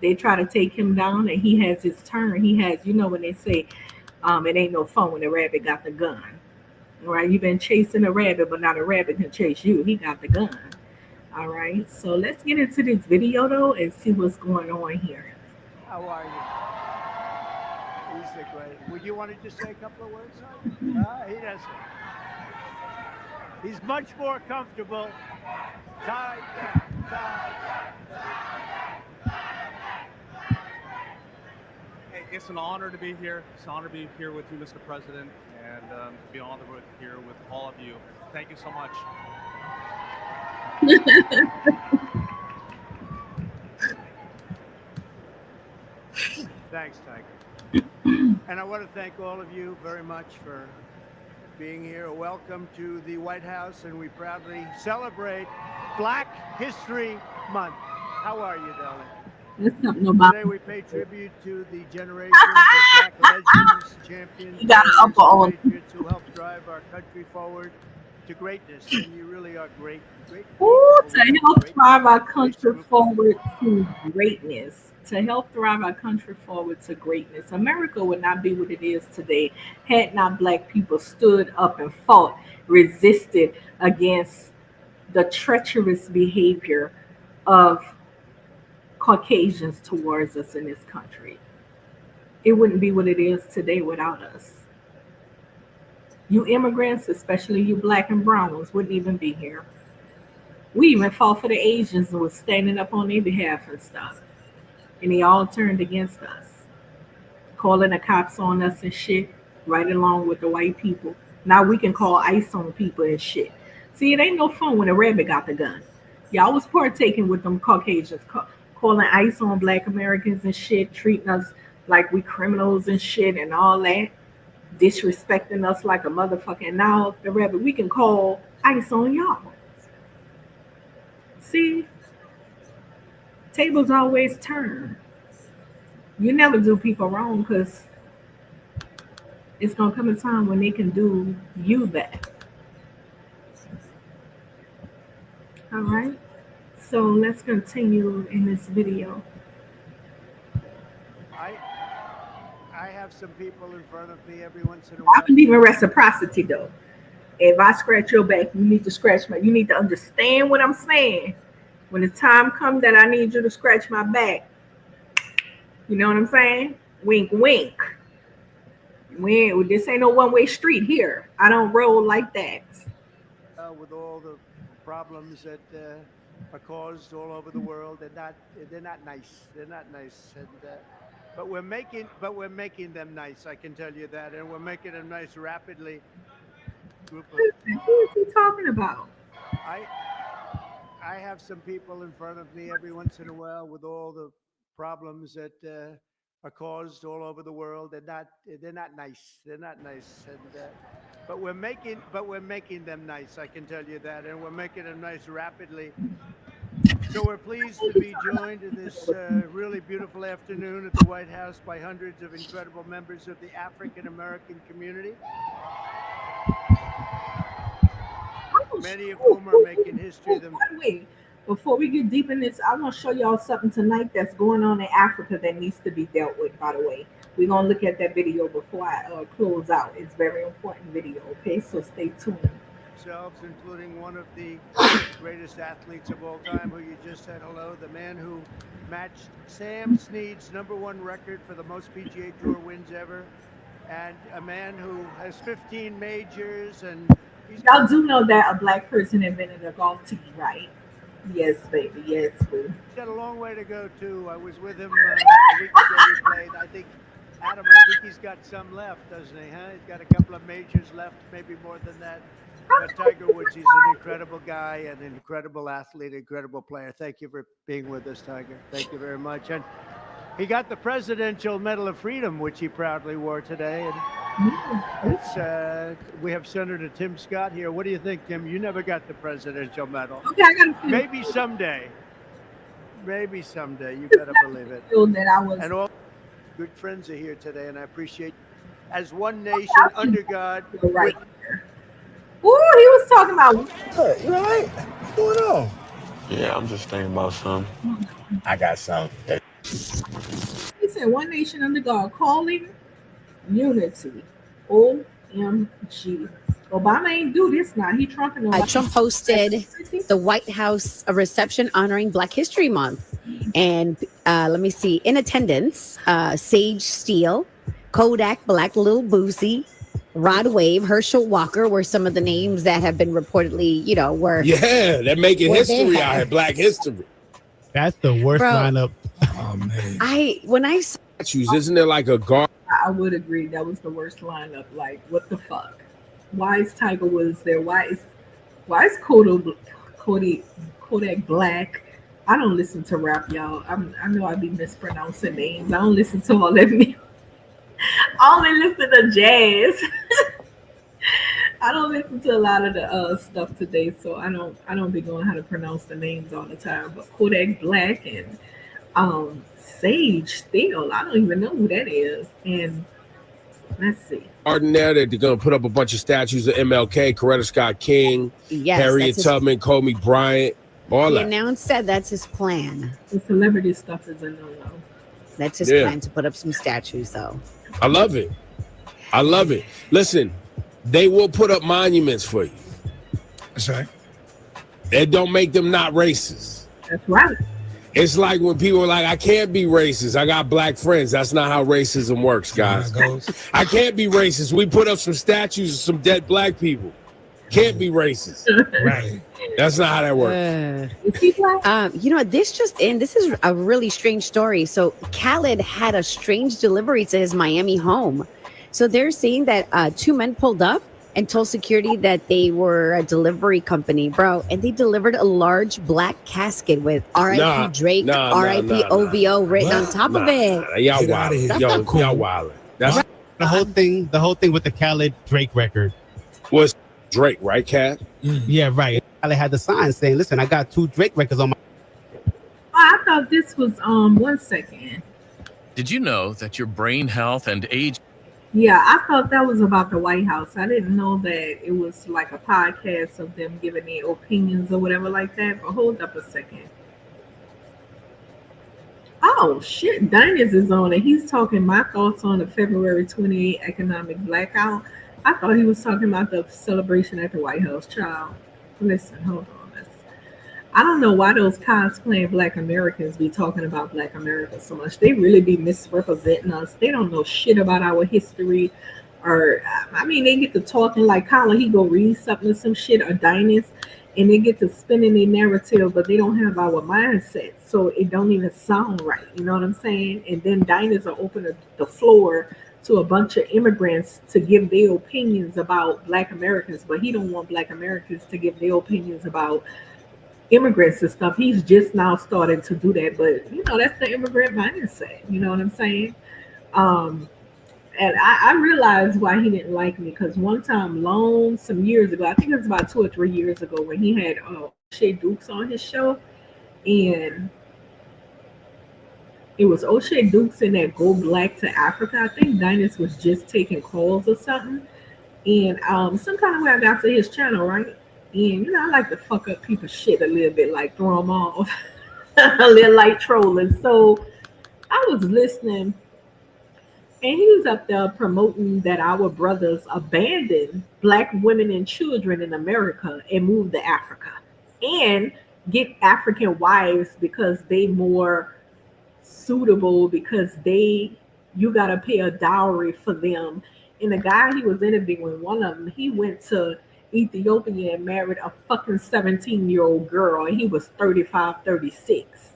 they try to take him down, and he has his turn. He has, you know, when they say, it ain't no fun when the rabbit got the gun, right? You've been chasing a rabbit, but not a rabbit can chase you. He got the gun. All right. So let's get into this video though and see what's going on here. How are you? He's the great. Would you want to just say a couple of words? He doesn't. He's much more comfortable. Tied down. Hey, it's an honor to be here. It's an honor to be here with you, Mr. President, and to be on the road here with all of you. Thank you so much. Thanks, Tiger. And I want to thank all of you very much for being here. Welcome to the White House, and we proudly celebrate Black History Month. How are you, darling? There's something about Today we pay tribute to the generations of Black legends, champions, you got an upper on. patriots who helped drive our country forward to greatness. And you really are great. Ooh, to help drive our country forward to greatness. To help drive our country forward to greatness. America would not be what it is today had not Black people stood up and fought, resisted against the treacherous behavior of Caucasians towards us in this country. It wouldn't be what it is today without us. You immigrants, especially you Black and brown ones, wouldn't even be here. We even fought for the Asians and was standing up on their behalf and stuff. And they all turned against us, calling the cops on us and shit, right along with the white people. Now we can call ICE on people and shit. See, it ain't no fun when a rabbit got the gun. Y'all was partaking with them Caucasians, calling ICE on Black Americans and shit, treating us like we criminals and shit and all that, disrespecting us like a motherfucker. And now the rabbit, we can call ICE on y'all. See? Tables always turn. You never do people wrong because it's going to come a time when they can do you that. All right. So let's continue in this video. I have some people in front of me every once in a while. I believe in reciprocity though. If I scratch your back, you need to scratch my. You need to understand what I'm saying. When the time comes that I need you to scratch my back, you know what I'm saying? Wink, wink. This ain't no one-way street here. I don't roll like that. With all the problems that are caused all over the world, they're not nice. They're not nice, and but we're making them nice. I can tell you that, and we're making them nice rapidly. Who is he talking about? I have some people in front of me every once in a while with all the problems that are caused all over the world. They're not nice. They're not nice, and but we're making them nice. I can tell you that, and we're making them nice rapidly. So we're pleased to be joined in this really beautiful afternoon at the White House by hundreds of incredible members of the African American community, many of whom are making history themselves. By the way, before we get deep in this, I want to show y'all something tonight that's going on in Africa that needs to be dealt with. By the way, we're gonna look at that video before I close out. It's a very important video. Okay, so stay tuned. Including one of the greatest athletes of all time, who you just said hello, the man who matched Sam Snead's #1 record for the most PGA Tour wins ever, and a man who has 15 majors. And y'all do know that a black person invented a golf tee, right? Yes, baby. Yes, boo. He's got a long way to go too. I was with him a week ago. We played. I think, Adam, he's got some left, doesn't he? Huh? He's got a couple of majors left, maybe more than that. But Tiger Woods, he's an incredible guy, an incredible athlete, incredible player. Thank you for being with us, Tiger. Thank you very much. And he got the Presidential Medal of Freedom, which he proudly wore today. And we have Senator Tim Scott here. What do you think, Tim? You never got the Presidential Medal. Okay, I got to maybe someday. Maybe someday. You better believe it. And all good friends are here today, and I appreciate you. As one nation under God. Right. Ooh, he was talking about. What? You all right? What's going on? Yeah, I'm just thinking about something. I got something. He said, "One nation under God, calling unity." OMG. Obama ain't do this now. He trumping. Trump hosted the White House a reception honoring Black History Month, and let me see. In attendance, Sage Steele, Kodak Black, Lil Boosie, Rod Wave, Herschel Walker were some of the names that have been reportedly, were. Yeah, they're making history out here, Black history. That's the worst lineup. Oh man. When I saw isn't there like a guard? I would agree that was the worst lineup. Like, what the fuck? Why is Tiger Woods there? Why is Kodak Black? I don't listen to rap, y'all. I know I be mispronouncing names. I don't listen to all that music. I only listen to jazz. I don't listen to a lot of the stuff today, so I don't be knowing how to pronounce the names all the time. But Kodak Black and Sage Steele, I don't even know who that is. And let's see. There, they're gonna put up a bunch of statues of MLK, Coretta Scott King, Harriet Tubman, Kobe Bryant, all that. He announced that's his plan. The celebrity stuff is a no-no. That's his plan to put up some statues, though. I love it. I love it. Listen, they will put up monuments for you. That's right. It don't make them not racist. That's right. It's like when people are like, I can't be racist. I got black friends. That's not how racism works, guys. I can't be racist. We put up some statues of some dead black people. Can't be racist. Right. That's not how that works. This is a really strange story. So Khaled had a strange delivery to his Miami home. So they're saying that 2 men pulled up and told security that they were a delivery company, bro. And they delivered a large black casket with R.I.P. Drake, R.I.P. OVO written on top of it. Y'all wild. Y'all wild. That's the whole thing with the Khaled Drake record was Drake, right, Kat? Yeah, right. Khaled had the sign saying, "Listen, I got 2 Drake records on my." I thought this was 1 second. Did you know that your brain health and age? Yeah, I thought that was about the White House. I didn't know that it was like a podcast of them giving their opinions or whatever like that. But hold up a second. Oh shit, Diners is on it. He's talking my thoughts on the February 28th economic blackout. I thought he was talking about the celebration at the White House, child. Listen, hold on. I don't know why those cosplaying Black Americans be talking about Black America so much. They really be misrepresenting us. They don't know shit about our history. Or, I mean, they get to talking like Colin, he go read something or some shit, or Diners, and they get to spinning their narrative, but they don't have our mindset. So it don't even sound right. You know what I'm saying? And then Diners are opening the floor to a bunch of immigrants to give their opinions about Black Americans, but he don't want Black Americans to give their opinions about immigrants and stuff. He's just now starting to do that, but that's the immigrant mindset. You know what I'm saying? And I realized why he didn't like me because one time, some years ago, I think it was about 2 or 3 years ago, when he had O'Shea Dukes on his show, and it was O'Shea Dukes in that Go Black to Africa. I think Dynas was just taking calls or something. And some kind of way I got to his channel, right? And I like to fuck up people's shit a little bit, like throw them off, a little like trolling. So I was listening, and he was up there promoting that our brothers abandon black women and children in America and move to Africa and get African wives because they more suitable because you gotta pay a dowry for them. And the guy he was interviewing, one of them, he went to Ethiopia and married a fucking 17-year-old girl, and he was 35, 36.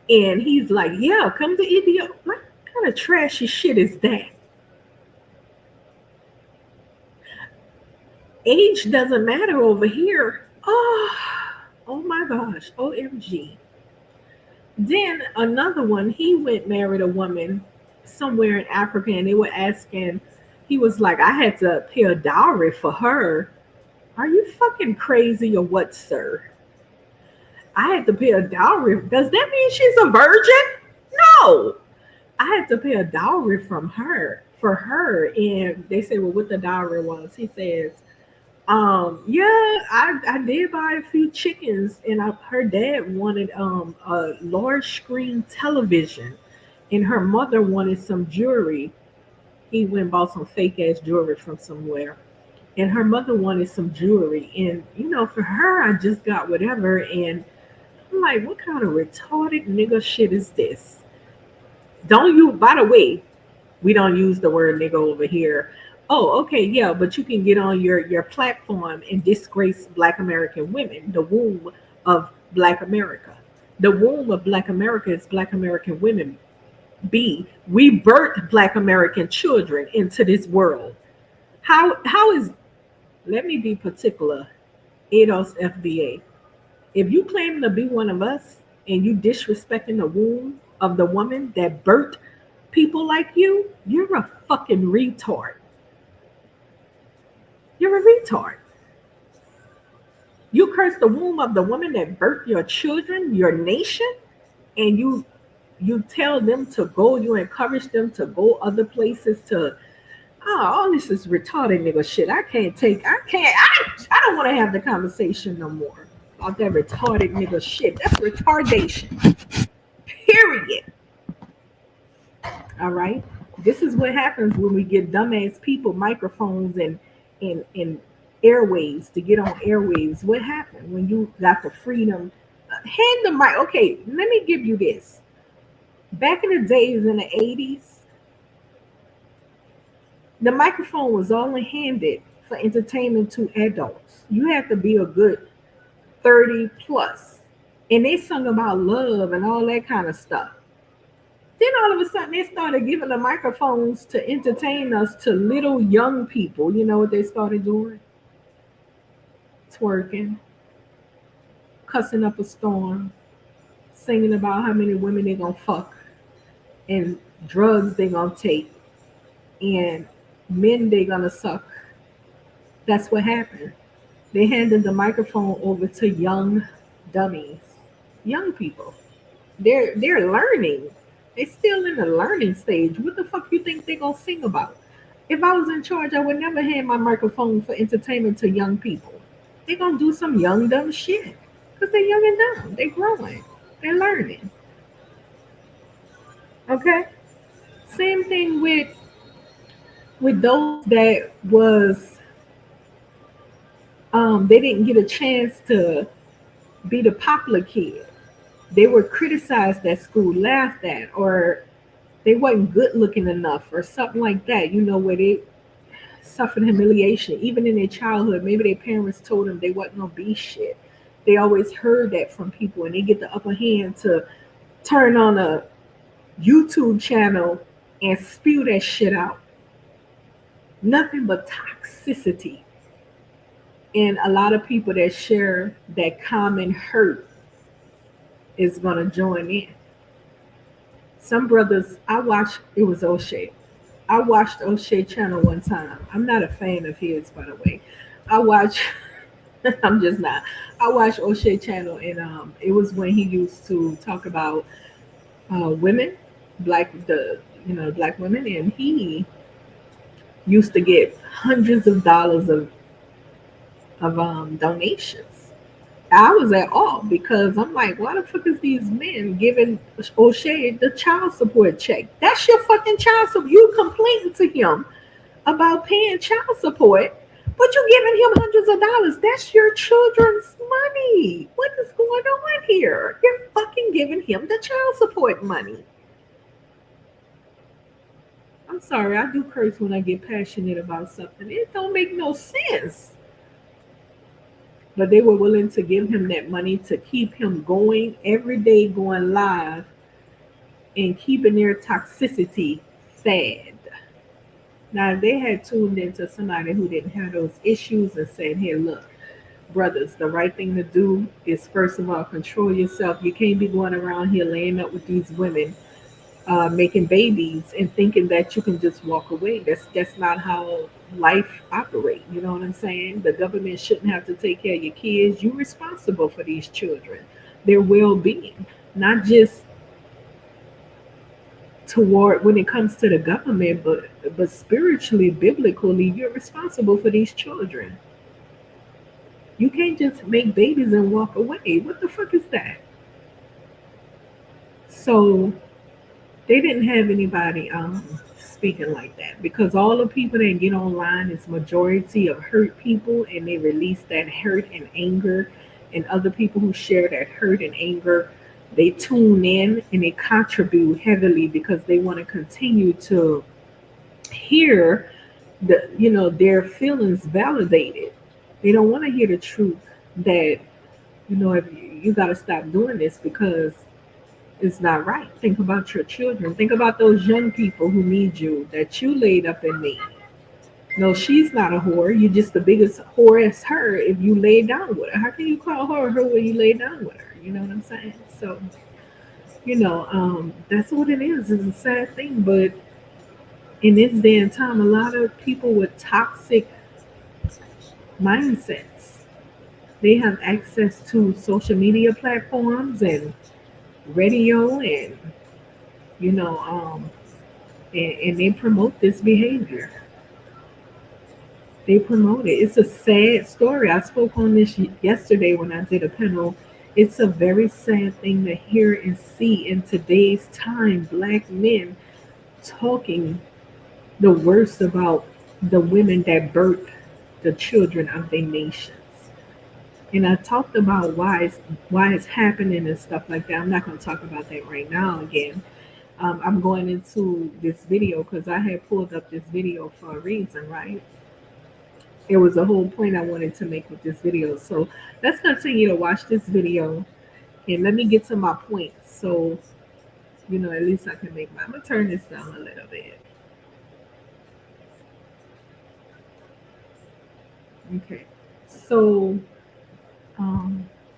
And he's like, yeah, come to Ethiopia. What kind of trashy shit is that? Age doesn't matter over here. Oh my gosh, OMG. Then another one, he went married a woman somewhere in Africa, and they were asking, he was like, I had to pay a dowry for her. Are you fucking crazy or what, sir? I had to pay a dowry. Does that mean she's a virgin? No. I had to pay a dowry for her. And they said, well, what the dowry was. He says, yeah, I did buy a few chickens, and her dad wanted a large screen television, and her mother wanted some jewelry. He went and bought some fake ass jewelry from somewhere, and her mother wanted some jewelry, and for her, I just got whatever. And I'm like, what kind of retarded nigga shit is this? Don't you? By the way, we don't use the word nigga over here. Oh, okay, yeah, but you can get on your platform and disgrace Black American women, the womb of Black America. The womb of Black America is Black American women. B, we birthed Black American children into this world. How is, let me be particular, ADOS FBA. If you claim to be one of us and you disrespecting the womb of the woman that birthed people like you, you're a fucking retard. You're a retard. You curse the womb of the woman that birthed your children, your nation, and you tell them to go, you encourage them to go other places to, all this is retarded nigga shit. I don't want to have the conversation no more about that retarded nigga shit. That's retardation. Period. All right. This is what happens when we give dumbass people microphones and airwaves to get on airwaves. What happened when you got the freedom? Hand the mic. Okay, let me give you this. Back in the days in the 80s, the microphone was only handed for entertainment to adults. You had to be a good 30 plus. And they sung about love and all that kind of stuff. Then all of a sudden they started giving the microphones to entertain us to little young people. You know what they started doing? Twerking, cussing up a storm, singing about how many women they gonna fuck and drugs they gonna take and men they gonna suck. That's what happened. They handed the microphone over to young dummies, young people. They're learning. They're still in the learning stage. What the fuck you think they gonna sing about? If I was in charge, I would never hand my microphone for entertainment to young people. They're gonna do some young dumb shit because they're young and dumb. They're growing. They're learning. Okay. Same thing with those that was they didn't get a chance to be the popular kid. They were criticized at school, laughed at, or they wasn't good looking enough, or something like that. Where they suffered humiliation, even in their childhood. Maybe their parents told them they wasn't gonna be shit. They always heard that from people, and they get the upper hand to turn on a YouTube channel and spew that shit out. Nothing but toxicity. And a lot of people that share that common hurt is gonna join in. Some brothers, I watched, it was O'Shea. I watched O'Shea Channel one time. I'm not a fan of his, by the way. I watch. I'm just not. I watched O'Shea Channel, and it was when he used to talk about women, black women, and he used to get hundreds of dollars of donations. I was at awe because I'm like, why the fuck is these men giving O'Shea the child support check? That's your fucking child support. You complaining to him about paying child support, but you giving him hundreds of dollars. That's your children's money. What is going on here? You're fucking giving him the child support money. I'm sorry, I do curse when I get passionate about something. It don't make no sense. But they were willing to give him that money to keep him going every day, going live and keeping their toxicity fed. Now, if they had tuned into somebody who didn't have those issues and said, hey, look, brothers, the right thing to do is first of all, control yourself. You can't be going around here laying up with these women, making babies and thinking that you can just walk away. That's not how life operates. You know what I'm saying? The government shouldn't have to take care of your kids. You're responsible for these children, their well-being, not just toward when it comes to the government, but spiritually, biblically, you're responsible for these children. You can't just make babies and walk away. What the fuck is that? So they didn't have anybody speaking like that because all the people that get online is majority of hurt people, and they release that hurt and anger, and other people who share that hurt and anger, they tune in and they contribute heavily because they want to continue to hear their feelings validated. They don't want to hear the truth that if you got to stop doing this because it's not right. Think about your children. Think about those young people who need you, that you laid up in me. No, she's not a whore. You're just the biggest whore as her if you lay down with her. How can you call her a whore when you lay down with her? You know what I'm saying? So, that's what it is. It's a sad thing. But in this day and time, a lot of people with toxic mindsets, they have access to social media platforms and radio and, you know, and they promote this behavior. They promote it. It's a sad story. I spoke on this yesterday when I did a panel. It's a very sad thing to hear and see in today's time. Black men talking the worst about the women that birth the children of their nations. And I talked about why it's happening and stuff like that. I'm not going to talk about that right now again. I'm going into this video because I had pulled up this video for a reason, right? It was a whole point I wanted to make with this video. So let's continue to watch this video and let me get to my point. So, at least I can make I'm going to turn this down a little bit. Okay. So,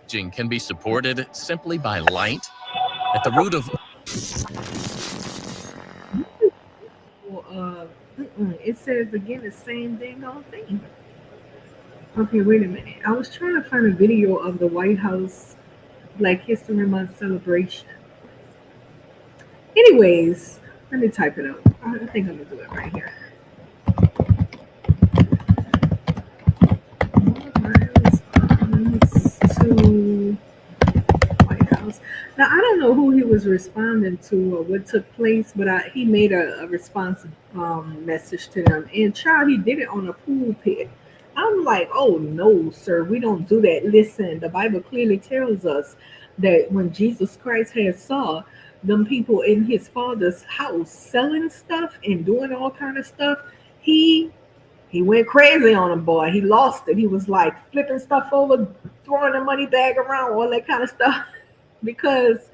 Can be supported simply by light. At the root of it says again the same dang old thing. Okay, wait a minute. I was trying to find a video of the White House Black History Month celebration. Anyways, let me type it up. I think I'm gonna do it right here. To White House. Now I don't know who he was responding to or what took place, but he made a response message to them. And child, he did it on a pulpit. I'm like, oh no, sir, we don't do that. Listen, the Bible clearly tells us that when Jesus Christ had saw them people in his father's house selling stuff and doing all kind of stuff, he went crazy on them, boy. He lost it. He was like flipping stuff over, throwing the money bag around, all that kind of stuff. Because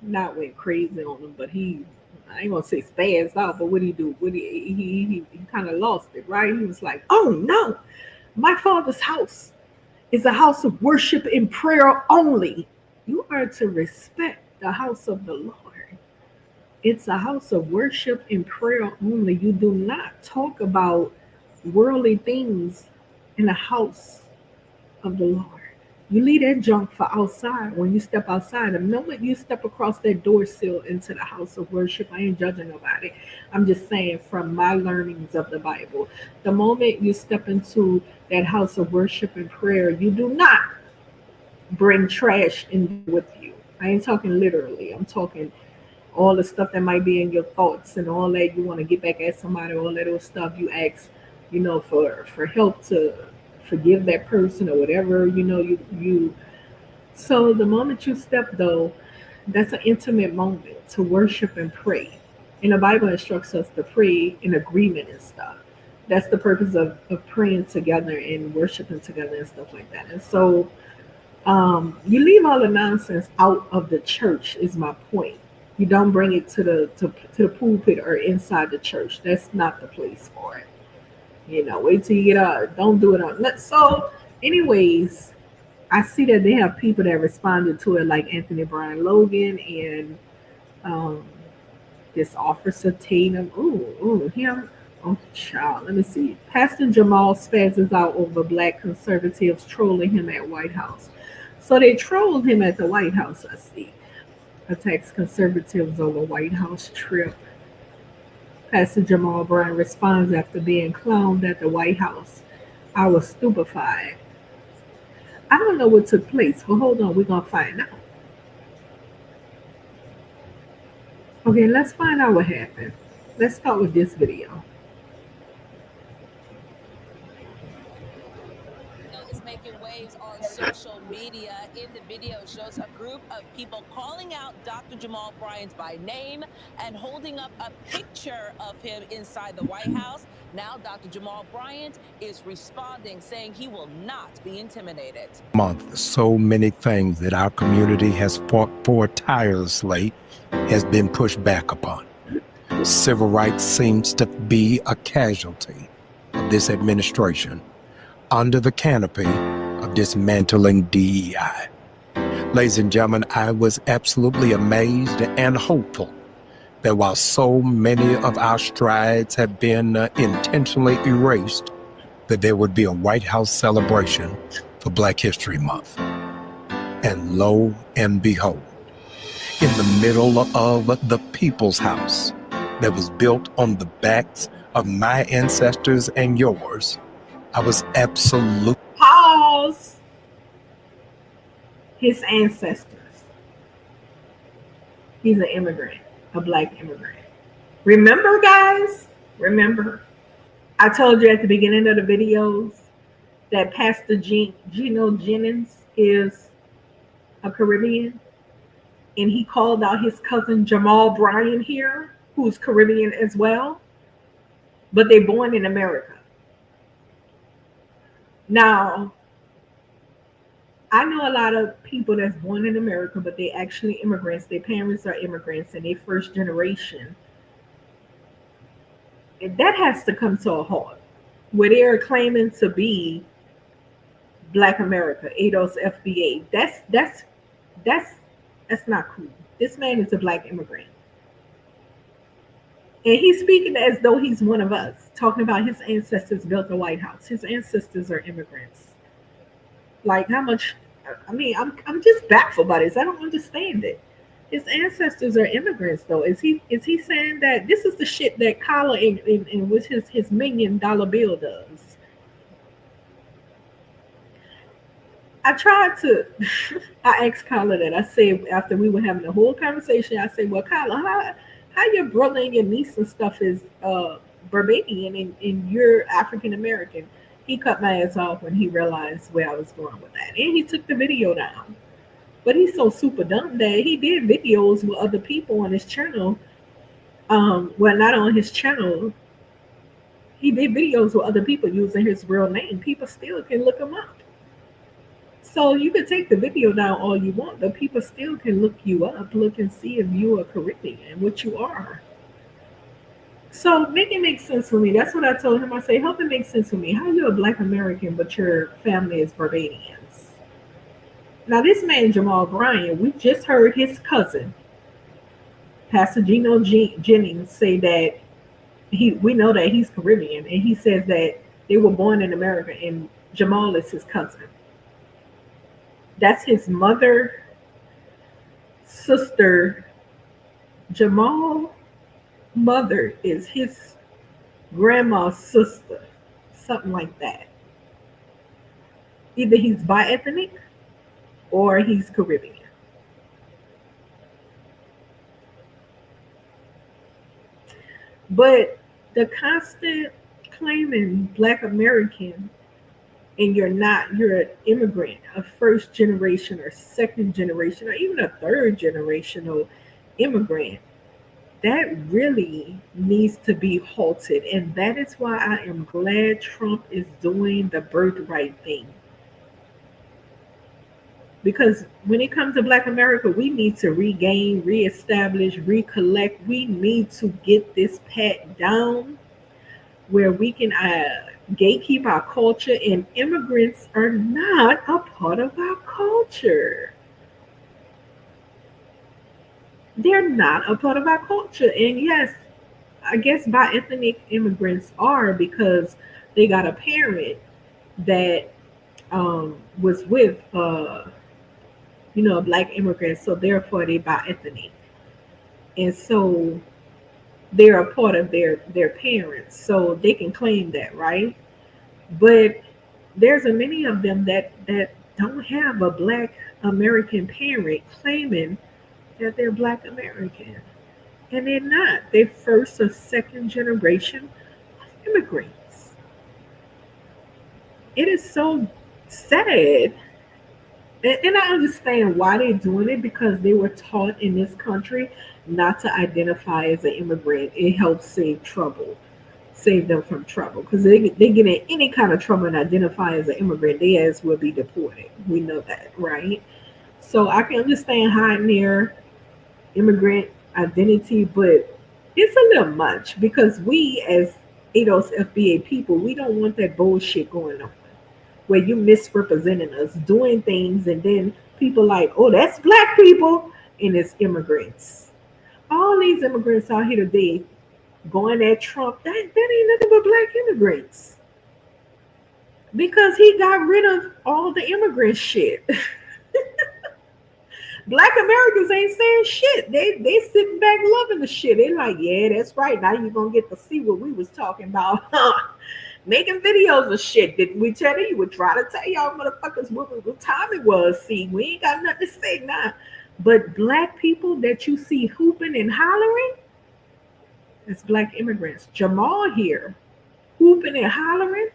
not went crazy on him, but I ain't gonna say spazzed out, but what he do? He kind of lost it, right? He was like, oh no, my father's house is a house of worship and prayer only. You are to respect the house of the Lord. It's a house of worship and prayer only. You do not talk about worldly things in a house of the Lord. You leave that junk for outside when you step outside. The moment you step across that door sill into the house of worship, I ain't judging nobody. I'm just saying from my learnings of the Bible. The moment you step into that house of worship and prayer, you do not bring trash in with you. I ain't talking literally. I'm talking all the stuff that might be in your thoughts and all that you want to get back at somebody, all that old stuff you ask, for help to forgive that person or whatever, you so the moment you step though, that's an intimate moment to worship and pray. And the Bible instructs us to pray in agreement and stuff. That's the purpose of praying together and worshiping together and stuff like that. And so you leave all the nonsense out of the church is my point. You don't bring it to the pulpit or inside the church. That's not the place for it. Wait till you get out. Don't do it on. So, anyways, I see that they have people that responded to it, like Anthony Brian Logan and um, this Officer Tatum. Ooh, him. Oh, child. Let me see. Pastor Jamal spazzes out over black conservatives trolling him at White House. So they trolled him at the White House, I see. Attacks conservatives over White House trip. Pastor Jamal Brown responds after being clowned at the White House. I was stupefied. I don't know what took place, but hold on, we're going to find out. Okay, let's find out what happened. Let's start with this video. Is making waves on social media. In the video, it shows a group of people calling out Dr. Jamal Bryant by name and holding up a picture of him inside the White House. Now, Dr. Jamal Bryant is responding, saying he will not be intimidated. Month, so many things that our community has fought for tirelessly has been pushed back upon. Civil rights seems to be a casualty of this administration under the canopy of dismantling DEI. Ladies and gentlemen, I was absolutely amazed and hopeful that while so many of our strides have been intentionally erased, that there would be a White House celebration for Black History Month. And lo and behold, in the middle of the People's House that was built on the backs of my ancestors and yours, I was absolutely... Pause. His ancestors. He's an immigrant, a black immigrant. Remember, guys? Remember? I told you at the beginning of the videos that Pastor Gino Jennings is a Caribbean. And he called out his cousin Jamal Bryant here, who's Caribbean as well. But they're born in America. Now, I know a lot of people that's born in America, but they actually immigrants. Their parents are immigrants and they first generation. And that has to come to a halt. Where they're claiming to be Black America, ADOS FBA. That's not cool. This man is a black immigrant. And he's speaking as though he's one of us, talking about his ancestors built the White House. His ancestors are immigrants. Like how much, I'm just baffled by this. I don't understand it. His ancestors are immigrants though. Is he saying that this is the shit that Kala and with his $1 million bill does? I asked Kyla that. I said, after we were having a whole conversation, I said, well, Kyla, how your brother and your niece and stuff is Barbadian and you're African American? He cut my ass off when he realized where I was going with that. And he took the video down. But he's so super dumb that he did videos with other people on his channel. Well, not on his channel. He did videos with other people using his real name. People still can look him up. So you can take the video down all you want, but people still can look you up, look and see if you are Caribbean, what you are. So make it make sense for me. That's what I told him. I say, help it make sense for me. How are you a black American, but your family is Barbadians? Now this man, Jamal Bryant, we just heard his cousin Pastor Jennings say that we know that he's Caribbean, and he says that they were born in America, and Jamal is his cousin. That's his mother, sister. Jamal mother is his grandma's sister, something like that. Either he's bi-ethnic or he's Caribbean. But the constant claiming Black American and you're not, you're an immigrant, a first generation or second generation or even a third generational immigrant, that really needs to be halted. And that is why I am glad Trump is doing the birthright thing. Because when it comes to Black America, we need to regain, reestablish, recollect. We need to get this pat down where we can gatekeep our culture, and immigrants are not a part of our culture. They're not a part of our culture. And yes, I guess bi ethnic immigrants are because they got a parent that was with a Black immigrant, so therefore they bi ethnic. And so they're a part of their parents, so they can claim that, right? But there's a many of them that don't have a Black American parent claiming that they're Black American, and they're not. They're first or second generation immigrants. It is so sad. And I understand why they're doing it, because they were taught in this country not to identify as an immigrant. It helps save them from trouble. Because they get in any kind of trouble and identify as an immigrant, their ass will be deported. We know that, right? So I can understand hiding their immigrant identity, but it's a little much because we as ADOS FBA people, we don't want that bullshit going on where you misrepresenting us doing things and then people like, oh, that's Black people and it's immigrants. All these immigrants out here today going at Trump, that ain't nothing but Black immigrants. Because he got rid of all the immigrant shit. Black Americans ain't saying shit. They sitting back loving the shit. They like, yeah, that's right. Now you're gonna get to see what we was talking about. Making videos of shit. Didn't we tell you? We would try to tell y'all motherfuckers what time it was. See, we ain't got nothing to say now. But Black people that you see hooping and hollering, it's Black immigrants. Jamal here, hooping and hollering,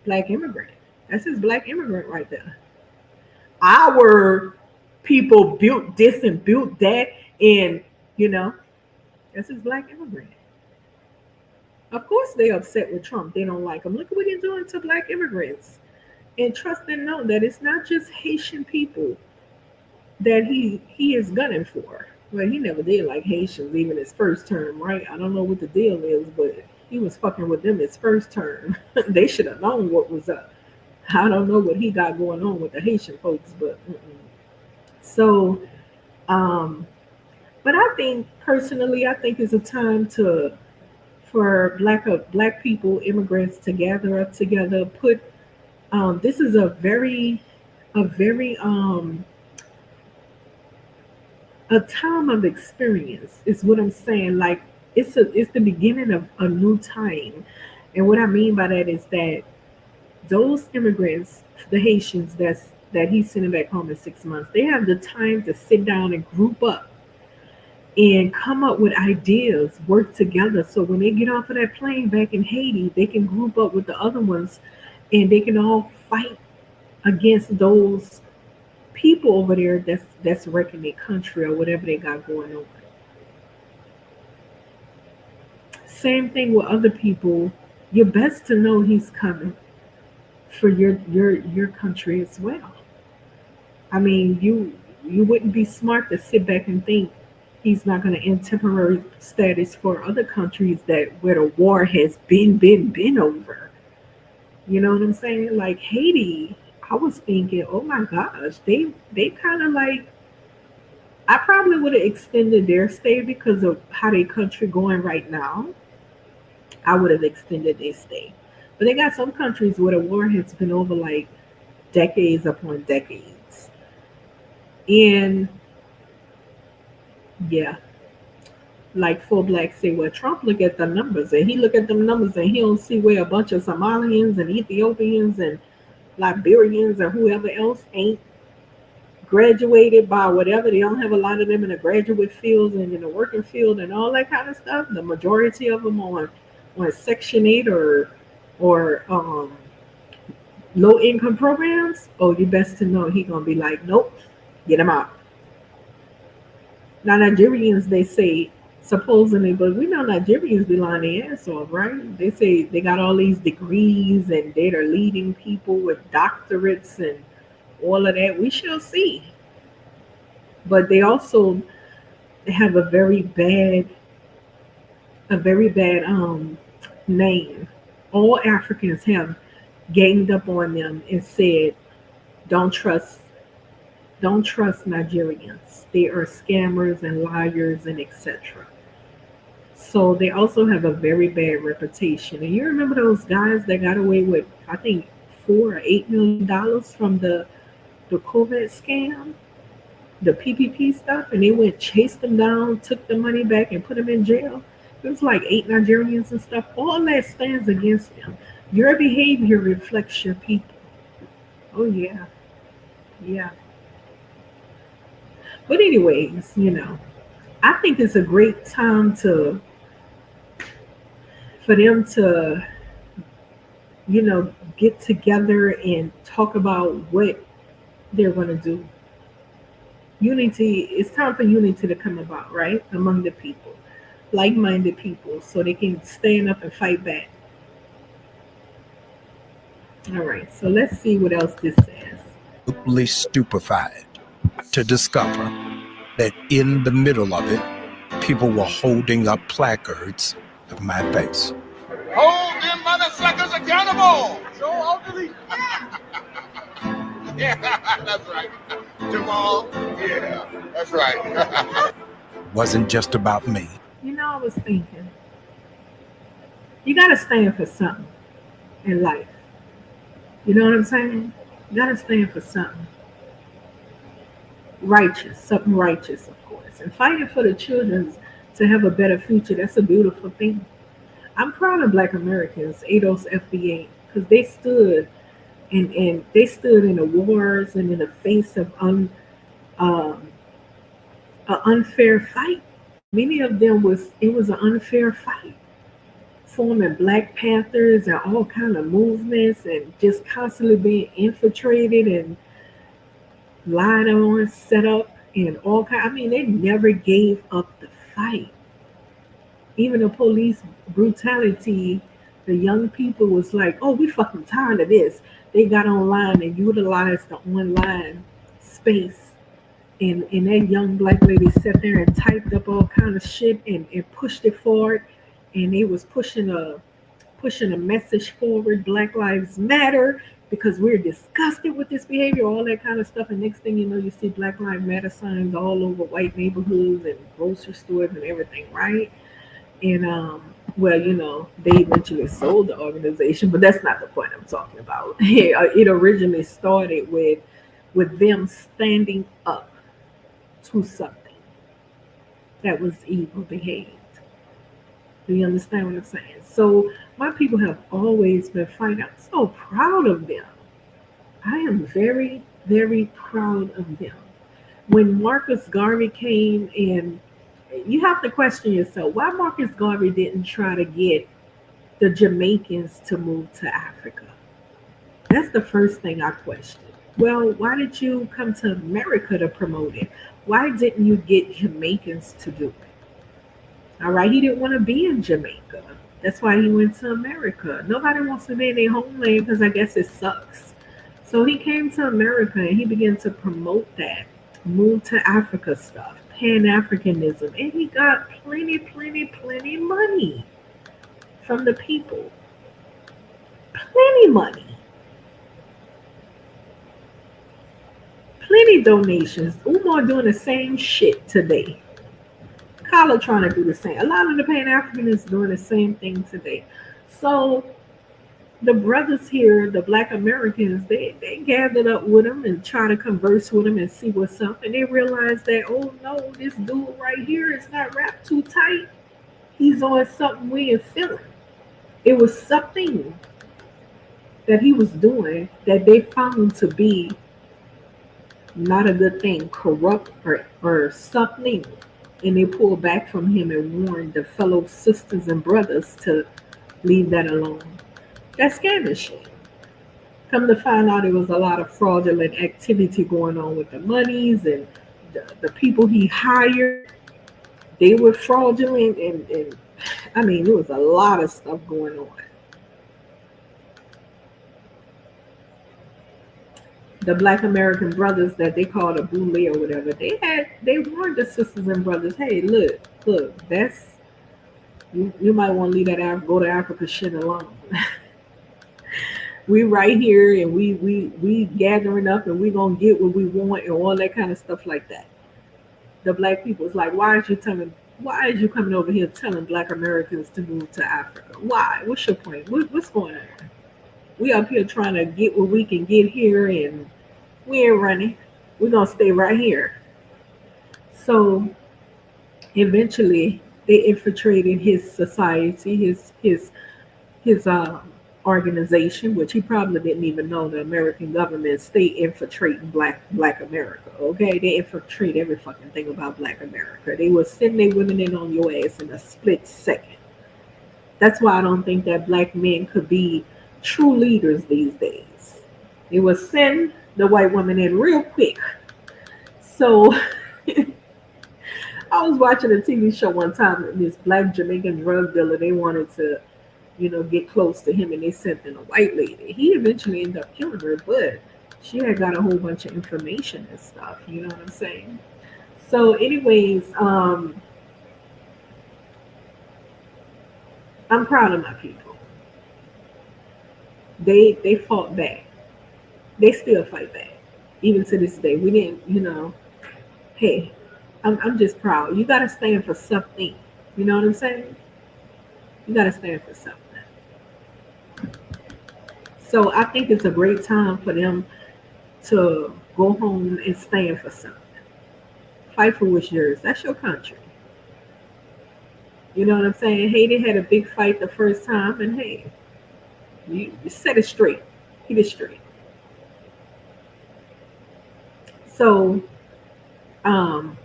Black immigrant. That's his Black immigrant right there. Our people built this and built that, and that's his Black immigrant. Of course they're upset with Trump. They don't like him. Look at what he's doing to Black immigrants. And trust and know that it's not just Haitian people that he is gunning for. Well, he never did like Haitians, even his first term, right? I don't know what the deal is, but he was fucking with them his first term. They should have known what was up. I don't know what he got going on with the Haitian folks, but so, but I think personally, I think it's a time for black people, immigrants, to gather up together. Put this is a time of experience. Is what I'm saying. Like it's the beginning of a new time, and what I mean by that is that those immigrants, the Haitians that he's sending back home in 6 months, they have the time to sit down and group up and come up with ideas, work together. So when they get off of that plane back in Haiti, they can group up with the other ones and they can all fight against those people over there that's wrecking their country or whatever they got going on. Same thing with other people. You're best to know he's coming for your country as well. I mean, you wouldn't be smart to sit back and think he's not going to end temporary status for other countries that where the war has been over. You know what I'm saying? Like Haiti, I was thinking, oh my gosh, they kind of like, I probably would have extended their stay because of how their country going right now. I would have extended their stay. But they got some countries where the war has been over like decades upon decades. And yeah, like full black say, well, Trump look at the numbers and he look at them numbers and he don't see where a bunch of Somalians and Ethiopians and Liberians or whoever else ain't graduated by whatever. They don't have a lot of them in the graduate fields and in the working field and all that kind of stuff. The majority of them on Section 8 or low income programs. Oh, you best to know he gonna be like, nope, get him out. Now Nigerians, they say supposedly, but we know Nigerians be lying their ass off, right? They say they got all these degrees and they're leading people with doctorates and all of that. We shall see. But they also have a very bad name. All Africans have ganged up on them and said, don't trust don't trust Nigerians. They are scammers and liars and etc. So they also have a very bad reputation. And you remember those guys that got away with, I think, $4 or $8 million from the COVID scam, the PPP stuff, and they went chased them down, took the money back, and put them in jail. It was like 8 Nigerians and stuff. All that stands against them. Your behavior reflects your people. Oh yeah, yeah. But anyways, I think it's a great time to for them to get together and talk about what they're going to do. Unity, it's time for unity to come about, right? Among the people, like minded people, so they can stand up and fight back. All right, so let's see what else this says. Absolutely stupefied to discover that in the middle of it, people were holding up placards of my face. Hold them motherfuckers accountable. So ultimately, yeah, that's right. Jamal, yeah, that's right. Wasn't just about me. I was thinking, you got to stand for something in life. You know what I'm saying? You got to stand for something righteous, something righteous, of course. And fighting for the children to have a better future, that's a beautiful thing. I'm proud of Black Americans, ADOS FBA, because they stood and they stood in the wars and in the face of um, an unfair fight. Many of them it was an unfair fight, forming Black Panthers and all kind of movements and just constantly being infiltrated and lied on, set up, and all kind. I mean, they never gave up the fight. Even the police brutality, the young people was like, "Oh, we fucking tired of this." They got online and utilized the online space, and that young Black lady sat there and typed up all kind of shit and pushed it forward, and it was pushing a message forward, Black Lives Matter, because we're disgusted with this behavior, all that kind of stuff. And next thing you know, you see Black Lives Matter signs all over white neighborhoods and grocery stores and everything, right? And well, they eventually sold the organization, but that's not the point I'm talking about. It originally started with them standing up to something that was evil behaved. Do you understand what I'm saying? So my people have always been fighting. I'm so proud of them. I am very, very proud of them. When Marcus Garvey came in, you have to question yourself why Marcus Garvey didn't try to get the Jamaicans to move to Africa. That's the first thing I question. Well, why did you come to America to promote it? Why didn't you get Jamaicans to do it? All right, he didn't want to be in Jamaica. That's why he went to America. Nobody wants to be in their homeland because I guess it sucks. So he came to America and he began to promote that move to Africa stuff, Pan Africanism, and he got plenty, plenty, plenty money from the people. Plenty money. Plenty donations. Umar doing the same shit today. Kala trying to do the same. A lot of the Pan Africans doing the same thing today. So the brothers here, the Black Americans, they gathered up with him and try to converse with him and see what's up. And they realized that, oh no, this dude right here is not wrapped too tight. He's on something we ain't feeling. It was something that he was doing that they found to be not a good thing, corrupt or something. And they pulled back from him and warned the fellow sisters and brothers to leave that alone. That's scamming shit. Come to find out, there was a lot of fraudulent activity going on with the monies and the people he hired. They were fraudulent, and I mean, there was a lot of stuff going on. The Black American brothers that they called a boule or whatever, they warned the sisters and brothers, hey, look, that's you might want to leave that go to Africa shit alone. We right here and we gathering up and we gonna get what we want and all that kind of stuff like that. The black people is like, why is you coming over here telling Black Americans to move to Africa? Why? What's your point? What's going on? We up here trying to get what we can get here, and we ain't running. We're gonna stay right here. So eventually they infiltrated his society, his organization, which he probably didn't even know the American government stay infiltrating black America. Okay, they infiltrate every fucking thing about Black America. They will send their women in on your ass in a split second. That's why I don't think that black men could be true leaders these days. They will send the white woman in real quick. So I was watching a TV show one time, and this black Jamaican drug dealer, they wanted to, get close to him, and they sent in a white lady. He eventually ended up killing her, but she had got a whole bunch of information and stuff. You know what I'm saying? So, anyways, I'm proud of my people. They fought back. They still fight back, even to this day. We didn't, hey, I'm just proud. You got to stand for something. You know what I'm saying? You got to stand for something. So I think it's a great time for them to go home and stand for something. Fight for what's yours. That's your country. You know what I'm saying? Hey, they had a big fight the first time, and hey, you set it straight. Get it straight. So, and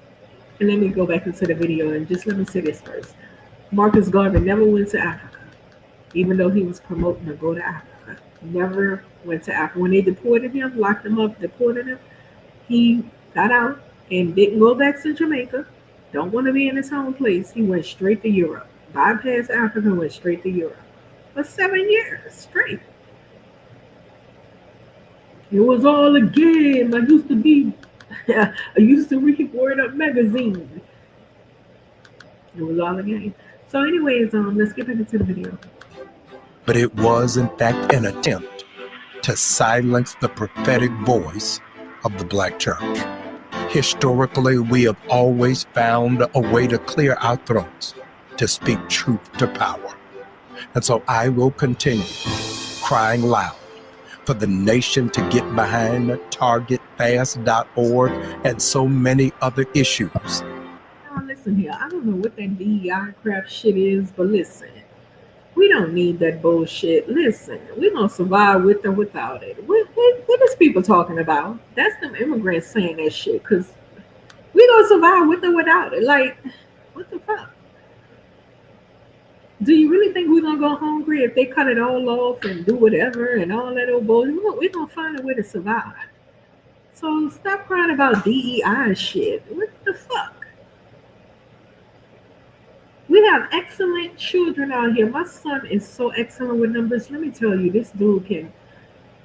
let me go back into the video and just let me say this first. Marcus Garvey never went to Africa, even though he was promoting to go to Africa. Never went to Africa. When they deported him, locked him up, deported him, he got out and didn't go back to Jamaica. Don't want to be in his home place. He went straight to Europe. Bypassed Africa and went straight to Europe. For 7 years straight. It was all a game. I used to read Word Up magazine. It was all a game. So anyways, let's get back into the video. But it was, in fact, an attempt to silence the prophetic voice of the Black church. Historically, we have always found a way to clear our throats, to speak truth to power. And so I will continue crying loud for the nation to get behind targetfast.org and so many other issues. Now listen here, I don't know what that DEI crap shit is, but listen. We don't need that bullshit. Listen, we're going to survive with or without it. What is people talking about? That's them immigrants saying that shit, because we're going to survive with or without it. Like, what the fuck? Do you really think we're going to go hungry if they cut it all off and do whatever and all that old bullshit? We're going to find a way to survive. So stop crying about DEI shit. What the fuck? We have excellent children out here. My son is so excellent with numbers. Let me tell you, this dude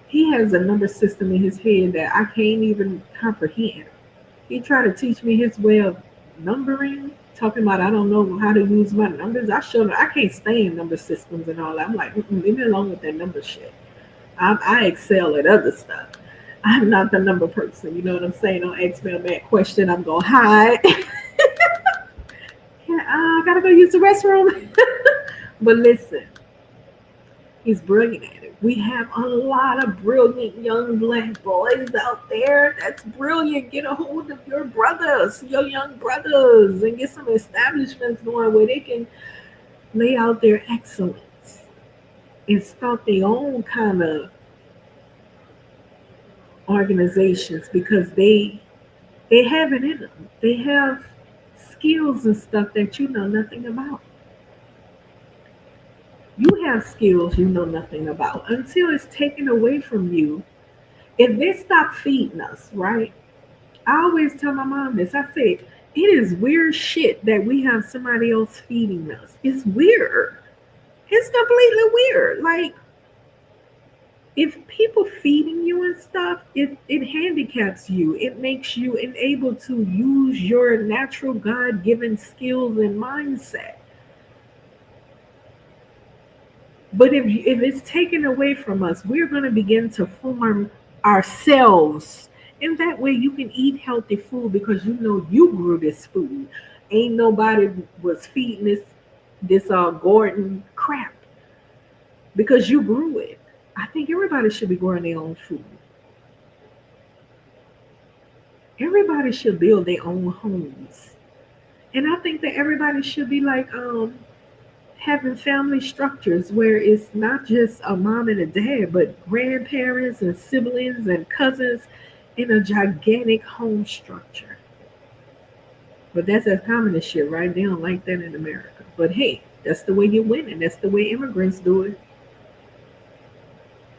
he has a number system in his head that I can't even comprehend. He tried to teach me his way of numbering, talking about I don't know how to use my numbers. I showed him I can't stand number systems and all that. I'm like, leave me alone with that number shit. I excel at other stuff. I'm not the number person. You know what I'm saying? Don't ask me a bad question. I'm gonna hide. Yeah, I gotta go use the restroom. But listen, he's brilliant at it. We have a lot of brilliant young black boys out there. That's brilliant. Get a hold of your brothers, your young brothers, and get some establishments going where they can lay out their excellence and start their own kind of organizations because they have it in them. They have skills and stuff that you know nothing about. You have skills you know nothing about until it's taken away from you. If they stop feeding us, right? I always tell my mom this. I say, it is weird shit that we have somebody else feeding us. It's weird. It's completely weird. Like, if people feeding you and stuff, it handicaps you. It makes you unable to use your natural God given skills and mindset. But if it's taken away from us, we're going to begin to form ourselves. And that way you can eat healthy food because you know you grew this food. Ain't nobody was feeding this Gordon crap because you grew it. I think everybody should be growing their own food. Everybody should build their own homes. And I think that everybody should be like having family structures where it's not just a mom and a dad, but grandparents and siblings and cousins in a gigantic home structure. But that's that communist shit, right? They don't like that in America. But hey, that's the way you win, and that's the way immigrants do it.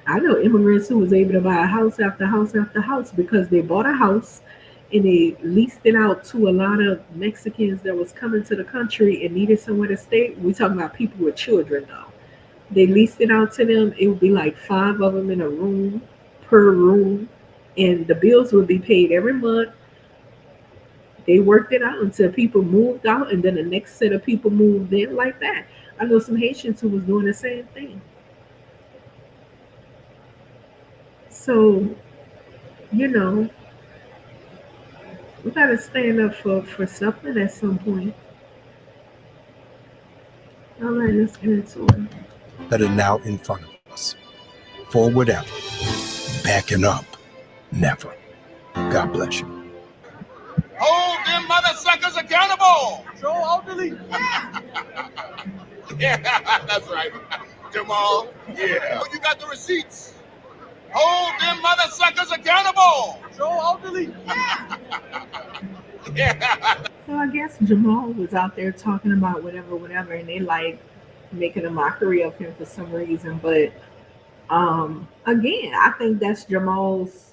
I know immigrants who was able to buy a house after house after house because they bought a house and they leased it out to a lot of Mexicans that was coming to the country and needed somewhere to stay. We talking about people with children though. They leased it out to them. It would be like five of them in a room per room, and the bills would be paid every month. They worked it out until people moved out, and then the next set of people moved in like that. I know some Haitians who was doing the same thing. So, you know, we gotta stand up for something at some point. All right, let's get into it. That are now in front of us. Forward ever. Backing up. Never. God bless you. Hold them mother suckers accountable. Joe, I'll delete. Yeah, that's right. Jamal, yeah. You got the receipts. Hold them mother suckers accountable. Joe, I'll delete. Yeah. So I guess Jamal was out there talking about whatever, whatever, and they like making a mockery of him for some reason. But again, I think that's Jamal's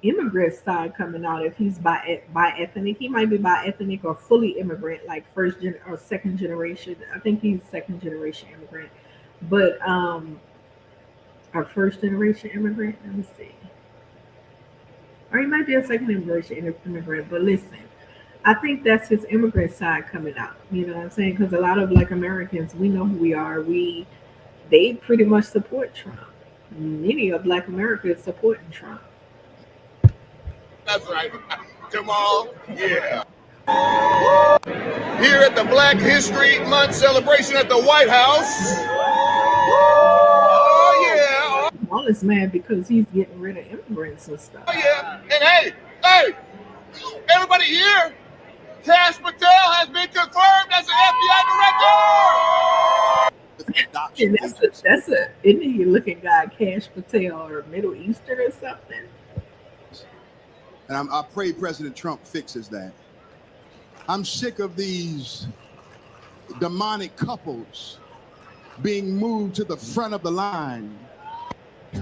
immigrant side coming out. If he's by ethnic, he might be by ethnic or fully immigrant, like first gen or second generation. I think he's second generation immigrant, but our first generation immigrant. Let me see, or he might be a second generation immigrant. But listen, I think that's his immigrant side coming out. You know what I'm saying? Because a lot of like Americans, we know who we are. They pretty much support Trump. Many of Black America is supporting Trump. That's right. Jamal, yeah. Here at the Black History Month celebration at the White House. Oh, yeah. Jamal is mad because he's getting rid of immigrants and stuff. Oh, yeah. And hey, everybody here, Cash Patel has been confirmed as an FBI director. And that's a Indian looking guy, Cash Patel, or Middle Eastern or something. And I pray President Trump fixes that. I'm sick of these demonic couples being moved to the front of the line.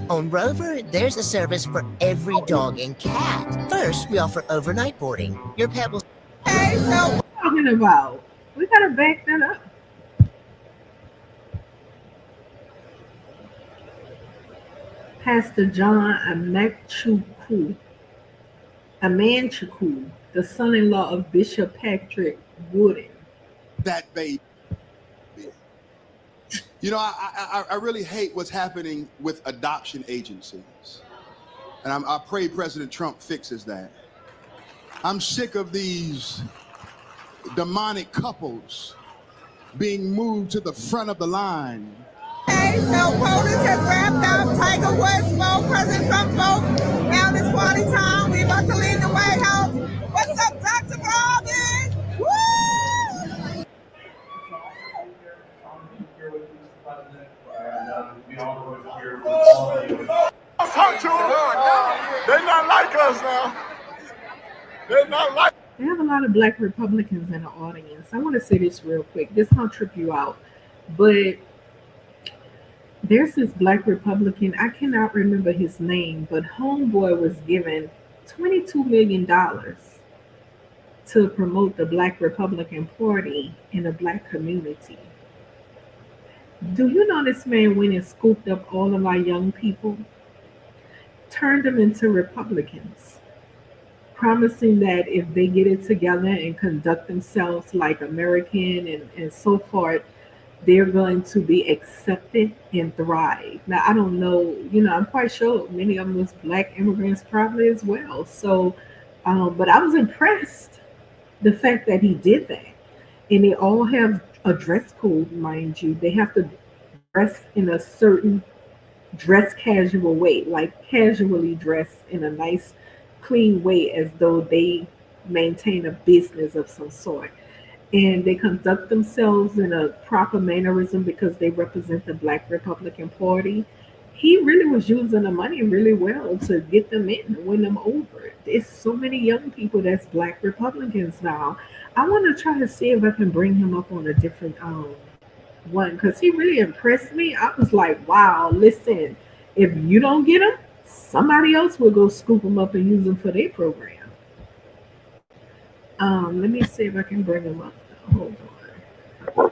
On Rover, there's a service for every dog and cat. First, we offer overnight boarding. Your pet will... Hey, so what are you talking about? We gotta back that up. Pastor John Amanchukwu, the son-in-law of Bishop Patrick Wooden. That baby. You know, I really hate what's happening with adoption agencies. And I pray President Trump fixes that. I'm sick of these demonic couples being moved to the front of the line. Okay, so voters have wrapped up. Tiger Woods vote, President Trump vote. Now it's party time. We about to leave the White House. What's up, Dr. Robin? Woo! Talk to them. They're not like us now. They're not like. They have a lot of black Republicans in the audience. I want to say this real quick. This gonna trip you out, but there's this black Republican. I cannot remember his name, but Homeboy was given $22 million to promote the Black Republican Party in the black community. Do you know this man went and scooped up all of our young people, turned them into Republicans, promising that if they get it together and conduct themselves like American and so forth, they're going to be accepted and thrive. Now, I don't know, I'm quite sure many of them was black immigrants probably as well. So, but I was impressed the fact that he did that. And they all have a dress code, mind you. They have to dress in a certain dress casual way, like casually dress in a nice, clean way as though they maintain a business of some sort. And they conduct themselves in a proper mannerism because they represent the Black Republican Party. He really was using the money really well to get them in, win them over. There's so many young people that's Black Republicans now. I want to try to see if I can bring him up on a different one because he really impressed me. I was like, wow, listen, if you don't get him, somebody else will go scoop him up and use him for their program. Let me see if I can bring him up. Hold on.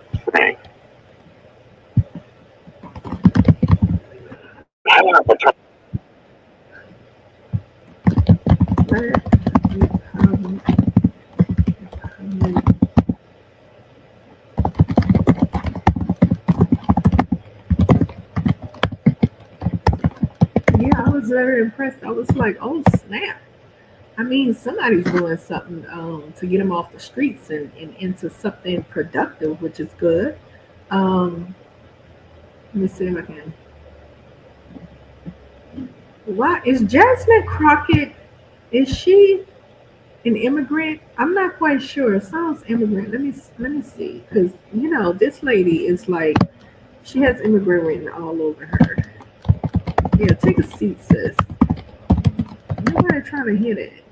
Yeah, I was very impressed. I was like, oh snap. I mean, somebody's doing something to get them off the streets and into something productive, which is good. Let me see if I can. Why is Jasmine Crockett? Is she an immigrant? I'm not quite sure. It sounds immigrant. Let me see, because this lady is like she has immigrant written all over her. Yeah, take a seat, sis. Nobody trying to hit it.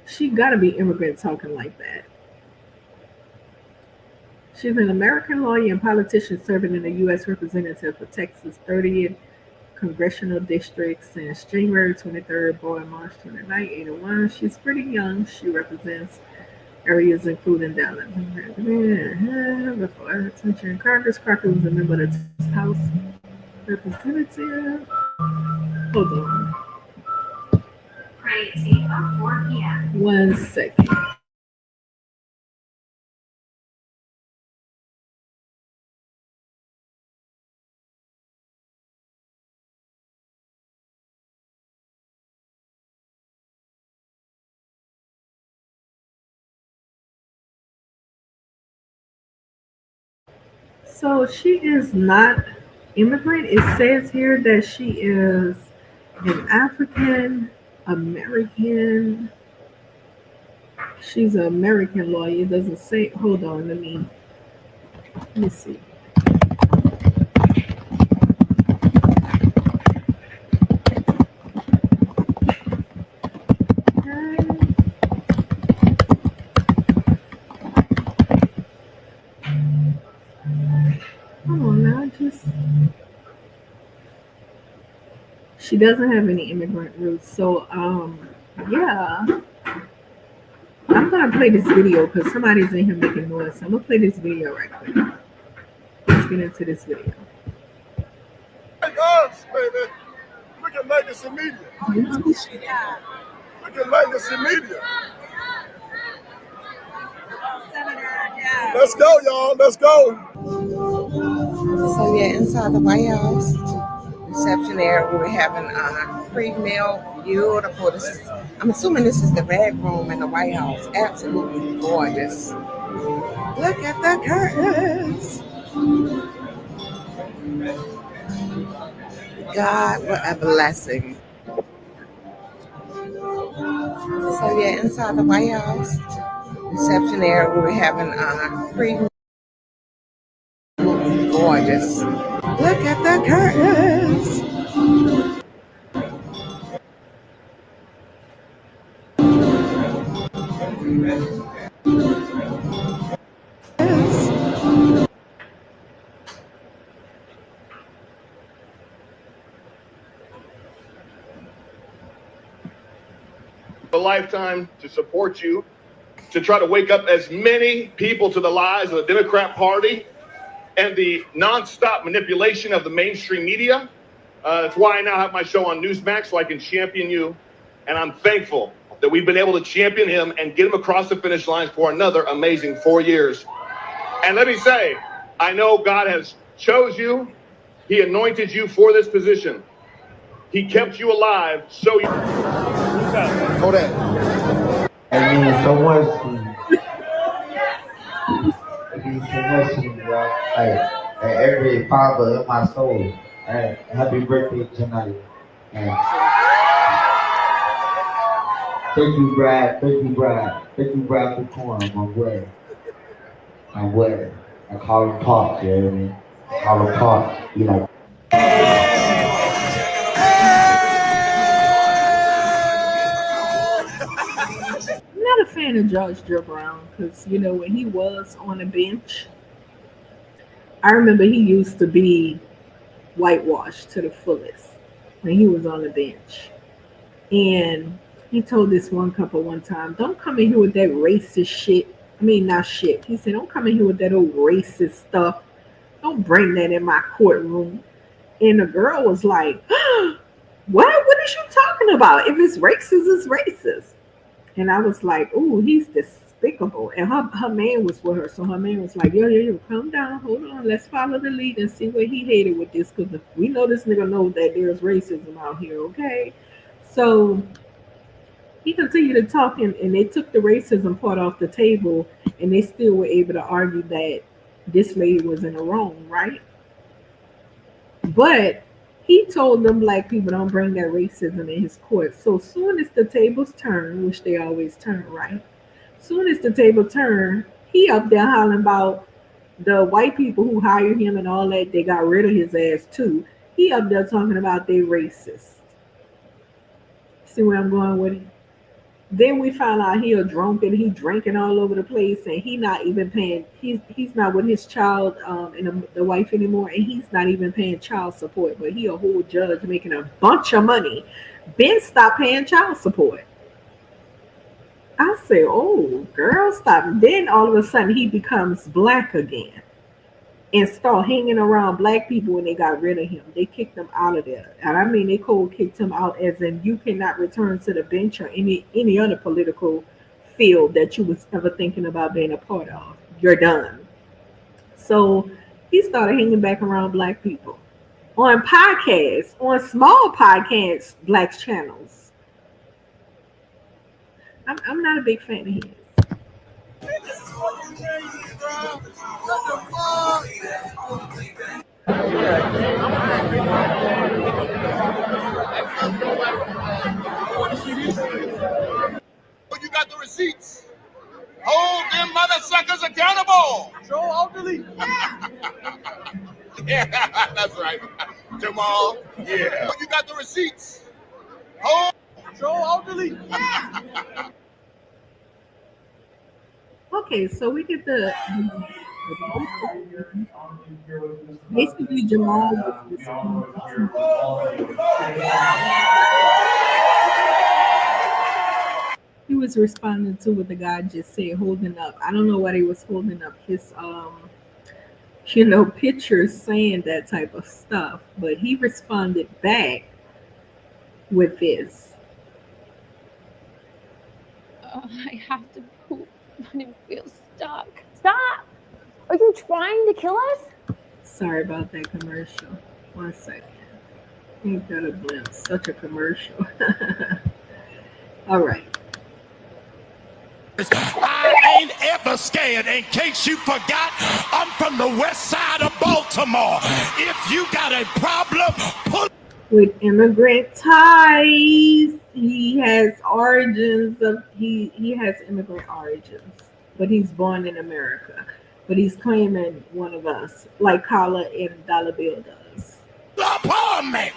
She gotta be immigrant talking like that. She's an American lawyer and politician serving in the U.S. Representative for Texas 30th Congressional District since January 23rd, born March 29, 81. She's pretty young. She represents areas including Dallas. Before her tenure in Congress, Crockett was a member of the Texas House Representative. Hold on. 4 p.m. 1 second. So she is not immigrant. It says here that she is an African American. She's an American lawyer. It doesn't say. Hold on. Let me see. Come on now, she doesn't have any immigrant roots. So yeah. I'm gonna play this video because somebody's in here making noise. So I'm gonna play this video right quick. Let's get into this video. Like us, baby. Look at legacy media. Look at legacy media. Let's go, y'all. Let's go. So yeah, inside the White House, reception area. We were having pre-meal. Beautiful. This is, I'm assuming this is the bedroom in the White House. Absolutely gorgeous. Look at the curtains. God, what a blessing. So yeah, inside the White House reception area, we were having pre-meal. Gorgeous. Look at the curtains. A lifetime to support you, to try to wake up as many people to the lies of the Democrat Party and the nonstop manipulation of the mainstream media. That's why I now have my show on Newsmax, so I can champion you. And I'm thankful that we've been able to champion him and get him across the finish line for another amazing 4 years. And let me say, I know God has chose you. He anointed you for this position. He kept you alive so you... Kodak. It means so much to me. It means so much to me, bro. Like every father in my soul. Happy birthday tonight. And thank you, Brad. Thank you, Brad. Thank you, Brad, for calling. I'm glad. I'm glad. I call him Pop, you know what I mean? I call him Pop. He like, I'm not a fan of George Joe Brown because, you know, when he was on the bench, I remember he used to be whitewashed to the fullest when he was on the bench. And he told this one couple one time, don't come in here with that racist shit. I mean, not shit. He said, don't come in here with that old racist stuff. Don't bring that in my courtroom. And the girl was like, what is you talking about? If it's racist, it's racist. And I was like, ooh, he's despicable. And her man was with her. So her man was like, yo, calm down. Hold on. Let's follow the lead and see what he hated with this. Because we know this nigga knows that there's racism out here, okay? So he continued to talk, and they took the racism part off the table, and they still were able to argue that this lady was in the wrong, right? But he told them black people don't bring that racism in his court. So soon as the tables turn, which they always turn, right? Soon as the table turn, he up there hollering about the white people who hired him and all that. They got rid of his ass too. He up there talking about they racist. See where I'm going with it? Then we found out he a drunk and he drinking all over the place, and he not even paying. He's not with his child and the wife anymore, and he's not even paying child support. But he a whole judge making a bunch of money. Ben stopped paying child support. I say, oh girl, stop. Then all of a sudden he becomes black again and start hanging around black people when they got rid of him. They kicked him out of there. And I mean, they cold kicked him out as in you cannot return to the bench or any other political field that you was ever thinking about being a part of. You're done. So he started hanging back around black people on podcasts, on small podcasts, black channels. I'm not a big fan of his. You got the receipts. Hold them mother suckers accountable. Show all delete. Yeah, that's right. Jamal. Yeah. You got the receipts. Hold. Show all delete. Okay, so we get the basically Jamal was responding to what the guy just said, holding up. I don't know why he was holding up his pictures saying that type of stuff, but he responded back with this. I have to poop. I feel stuck. Stop! Are you trying to kill us? Sorry about that commercial. 1 second. Ain't that a blimp? Such a commercial. All right. I ain't ever scared. In case you forgot, I'm from the west side of Baltimore. If you got a problem, pull. With immigrant ties, he has origins of he has immigrant origins, but he's born in America. But he's claiming one of us, like Kala and Dollar Bill does. Upon me.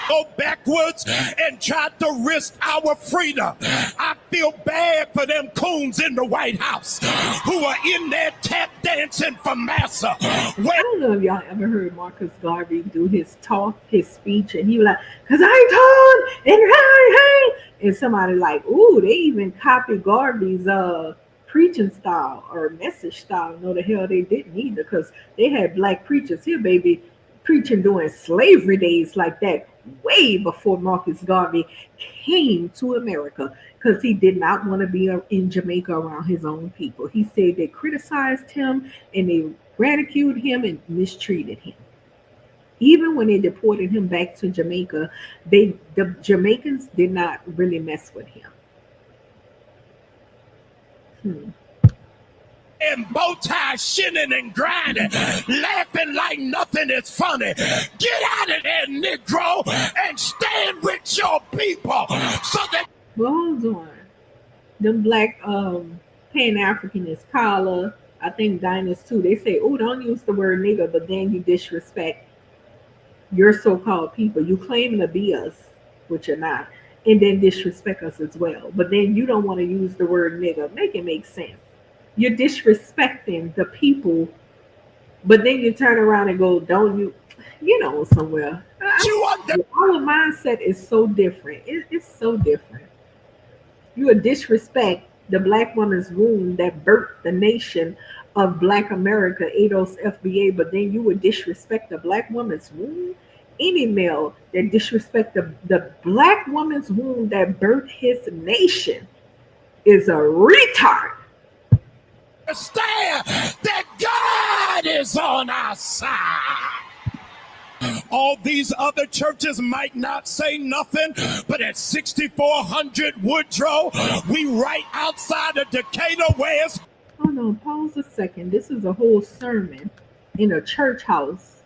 Go backwards and tried to risk our freedom. I feel bad for them coons in the White House who are in there tap dancing for massa. I don't know if y'all ever heard Marcus Garvey do his talk, his speech, and he was like, "Cause I told and hey," and somebody like, "Ooh, they even copied Garvey's preaching style or message style." No, the hell they didn't either, because they had black preachers here, baby, preaching during slavery days like that, way before Marcus Garvey came to America, because he did not want to be in Jamaica around his own people. He said they criticized him and they ridiculed him and mistreated him. Even when they deported him back to Jamaica, the Jamaicans did not really mess with him. And bow tie shinning and grinding, laughing like nothing is funny. Get out of there, Negro, and stand with your people. So that. Well, hold on. Them black Pan-Africanists, Kala, I think Diners too, they say, "Oh, don't use the word nigger," but then you disrespect your so-called people. You claim to be us, which you're not, and then disrespect us as well. But then you don't want to use the word nigger. Make it make sense. You're disrespecting the people, but then you turn around and go, "Don't you?" You know, somewhere. Our mindset is so different. It's so different. You would disrespect the black woman's womb that birthed the nation of Black America, ADOS FBA, but then you would disrespect the black woman's womb. Any male that disrespect the black woman's womb that birthed his nation is a retard. Understand that God is on our side. All these other churches might not say nothing, but at 6400 Woodrow, we right outside of Decatur, where it's. Hold on, pause a second. This is a whole sermon in a church house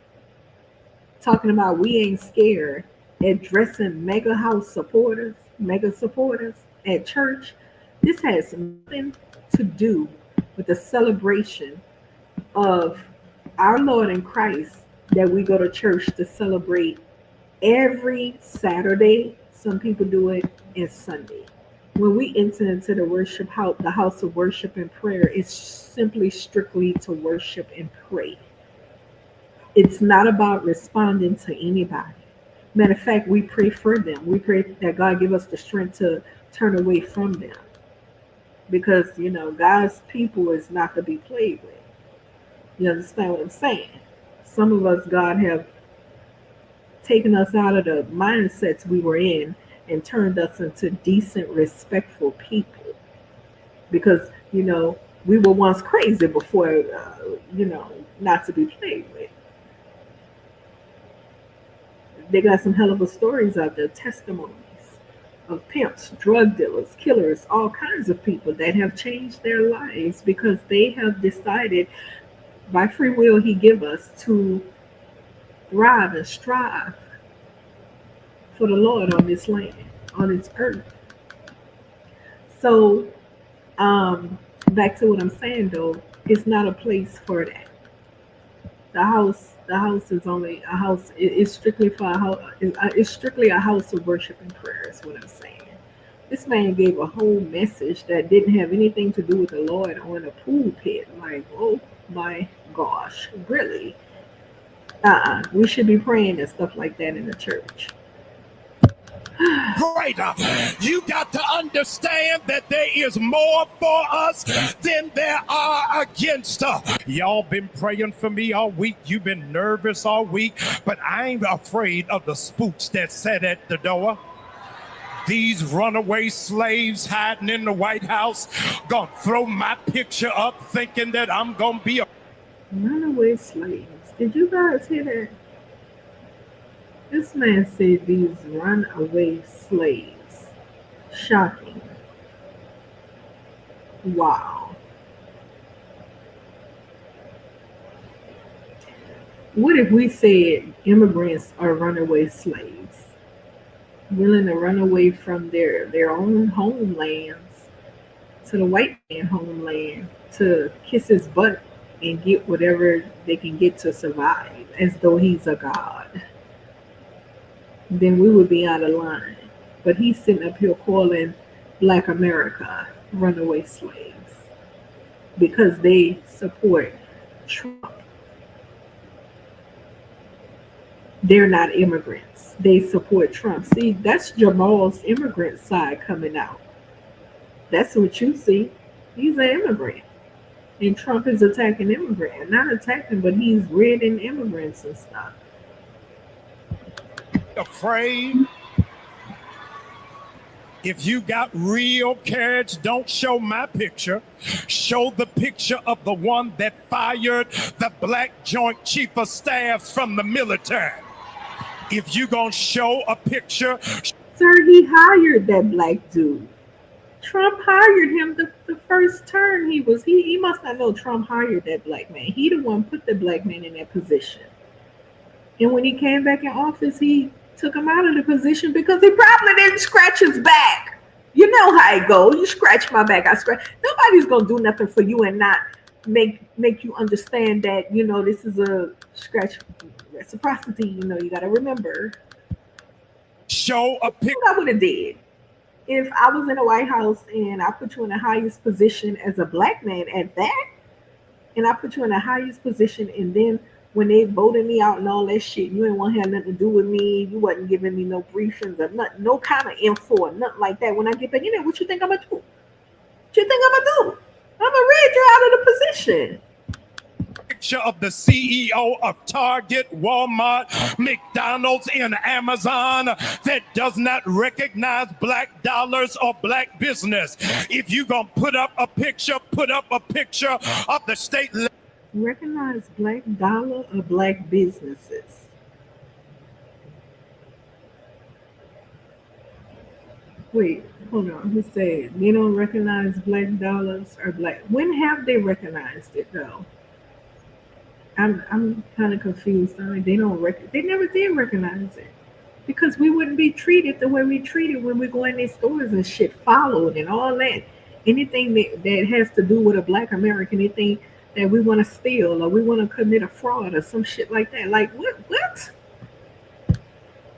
talking about we ain't scared, addressing mega supporters at church. This has nothing to do with the celebration of our Lord in Christ that we go to church to celebrate every Saturday. Some people do it, and Sunday. When we enter into the worship house, the house of worship and prayer, it's simply strictly to worship and pray. It's not about responding to anybody. Matter of fact, we pray for them. We pray that God give us the strength to turn away from them. Because, God's people is not to be played with. You understand what I'm saying? Some of us, God have taken us out of the mindsets we were in and turned us into decent, respectful people. Because, we were once crazy before, not to be played with. They got some hell of a stories out there, testimonies of pimps, drug dealers, killers, all kinds of people that have changed their lives because they have decided by free will he give us to thrive and strive for the Lord on this land, on this earth. So, back to what I'm saying though, it's not a place for that. The house is only a house. It's strictly for a house. It's strictly a house of worship and prayer. Is what I'm saying. This man gave a whole message that didn't have anything to do with the Lord on a pulpit. Like, oh my gosh, really? We should be praying and stuff like that in the church. Greater. You got to understand that there is more for us than there are against us. Y'all been praying for me all week. You've been nervous all week, but I ain't afraid of the spooks that sat at the door. These runaway slaves hiding in the White House gonna throw my picture up thinking that I'm gonna be a runaway slaves. Did you guys hear that? This man said these runaway slaves. Shocking. Wow. What if we said immigrants are runaway slaves, willing to run away from their own homelands to the white man homeland to kiss his butt and get whatever they can get to survive as though he's a god? Then we would be out of line. But he's sitting up here calling Black America runaway slaves because they support Trump. They're not immigrants. They support Trump. See, that's Jamal's immigrant side coming out. That's what you see. He's an immigrant. And Trump is attacking immigrants. Not attacking, but he's ridding immigrants and stuff. Afraid. If you got real courage, don't show my picture. Show the picture of the one that fired the Black Joint Chief of Staff from the military. If you gonna show a picture. Sir, he hired that black dude. Trump hired him the first term he must not know Trump hired that black man. He the one put the black man in that position. And when he came back in office, he took him out of the position because he probably didn't scratch his back. You know how it goes. You scratch my back, I scratch. Nobody's gonna do nothing for you and not make you understand that, this is a scratch reciprocity. You gotta remember. Show a picture. What I would have did if I was in the White House and I put you in the highest position as a black man at that, and I put you in the highest position, and then when they voted me out and all that shit, you didn't want to have nothing to do with me. You wasn't giving me no briefings or nothing, no kind of info or nothing like that. When I get back in there, what you think I'm gonna do? What you think I'm gonna do? I'm gonna read you out of the position. Picture of the CEO of Target, Walmart, McDonald's, and Amazon that does not recognize black dollars or black business. If you gonna put up a picture of the state. Recognize black dollar or black businesses. Wait, hold on. He said they don't recognize black dollars or black. When have they recognized it though? I'm kind of confused. They never did recognize it because we wouldn't be treated the way we treated when we go in these stores and shit followed and all that. Anything that has to do with a black American, anything that we want to steal or we want to commit a fraud or some shit like that. Like what?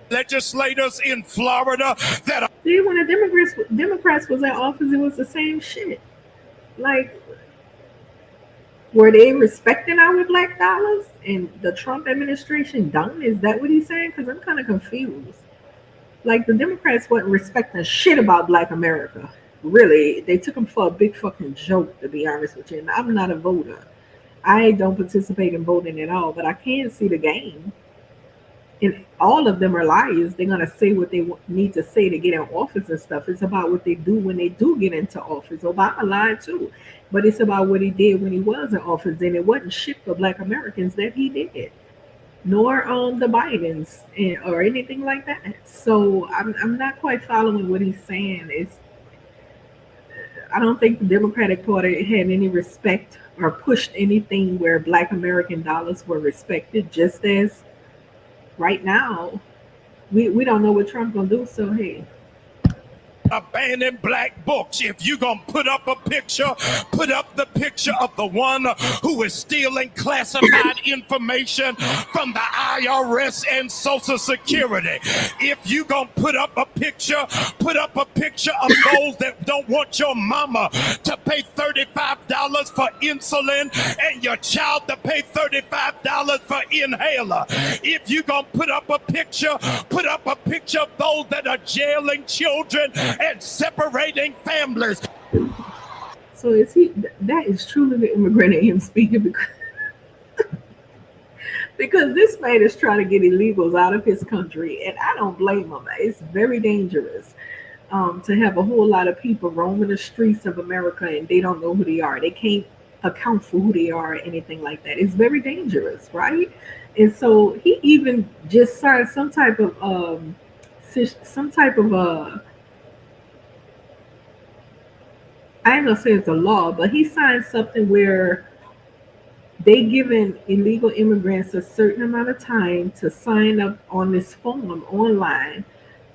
Legislators in Florida that see, when the Democrats was in office, it was the same shit. Like, were they respecting our black dollars and the Trump administration don't? Is that what he's saying? Because I'm kind of confused. Like, the Democrats wasn't respecting shit about black America. Really, they took them for a big fucking joke, to be honest with you. And I'm not a voter. I don't participate in voting at all, but I can see the game. And all of them are liars. They're going to say what they need to say to get in office and stuff. It's about what they do when they do get into office. Obama lied too. But it's about what he did when he was in office. And it wasn't shit for black Americans that he did. Nor the Bidens or anything like that. So I'm not quite following what he's saying. I don't think the Democratic Party had any respect or pushed anything where black American dollars were respected, just as right now we don't know what Trump's gonna do. So hey, abandoning black books. If you gonna put up a picture, put up the picture of the one who is stealing classified information from the IRS and Social Security. If you gonna put up a picture of those that don't want your mama to pay $35 for insulin and your child to pay $35 for inhaler. If you gonna put up a picture of those that are jailing children and separating families. So that is truly the immigrant in him speaking, because this man is trying to get illegals out of his country, and I don't blame him. It's very dangerous to have a whole lot of people roaming the streets of America and they don't know who they are. They can't account for who they are or anything like that. It's very dangerous, right? And so he even just signed some type of some type of I ain't gonna say it's a law, but he signed something where they given illegal immigrants a certain amount of time to sign up on this form online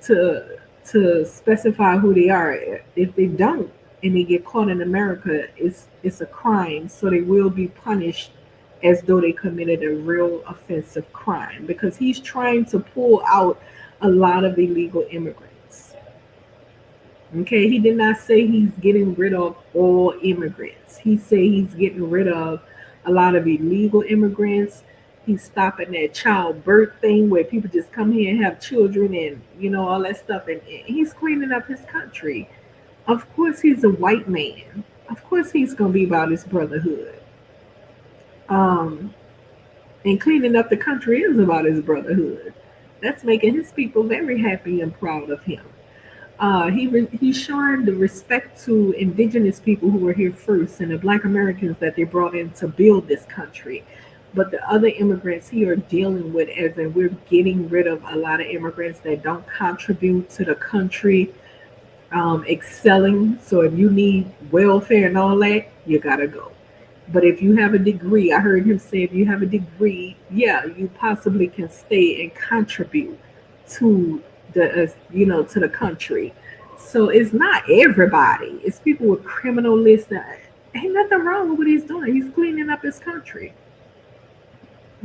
to specify who they are. If they don't and they get caught in America, it's a crime. So they will be punished as though they committed a real offensive crime because he's trying to pull out a lot of illegal immigrants. Okay, he did not say he's getting rid of all immigrants. He said he's getting rid of a lot of illegal immigrants. He's stopping that childbirth thing where people just come here and have children and all that stuff. And he's cleaning up his country. Of course, he's a white man. Of course, he's gonna be about his brotherhood. Um, and cleaning up the country is about his brotherhood. That's making his people very happy and proud of him. He's showing the respect to indigenous people who were here first and the black Americans that they brought in to build this country. But the other immigrants he are dealing with, as in we're getting rid of a lot of immigrants that don't contribute to the country excelling. So if you need welfare and all that, you gotta go. But if you have a degree, I heard him say if you have a degree, yeah, you possibly can stay and contribute to to the country. So it's not everybody. It's people with criminal lists. That ain't nothing wrong with what he's doing. He's cleaning up his country.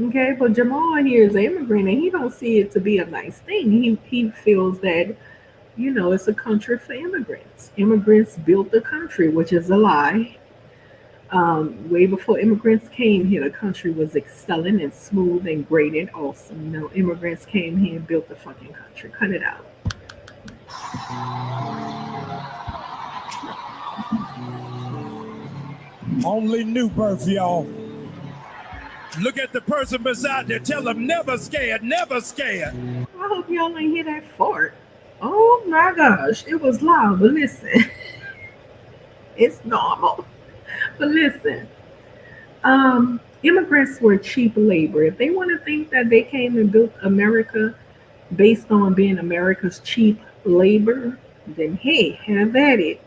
Okay, but Jamal here is an immigrant, and he don't see it to be a nice thing. He feels that it's a country for immigrants. Immigrants built the country, which is a lie. Way before immigrants came here, the country was excelling and smooth and great and awesome. Immigrants came here and built the fucking country. Cut it out. Only new birth, y'all. Look at the person beside you. Tell them never scared, never scared. I hope y'all ain't hear that fart. Oh my gosh, it was loud, but listen, it's normal. But listen, immigrants were cheap labor. If they want to think that they came and built America based on being America's cheap labor, then hey, have at it.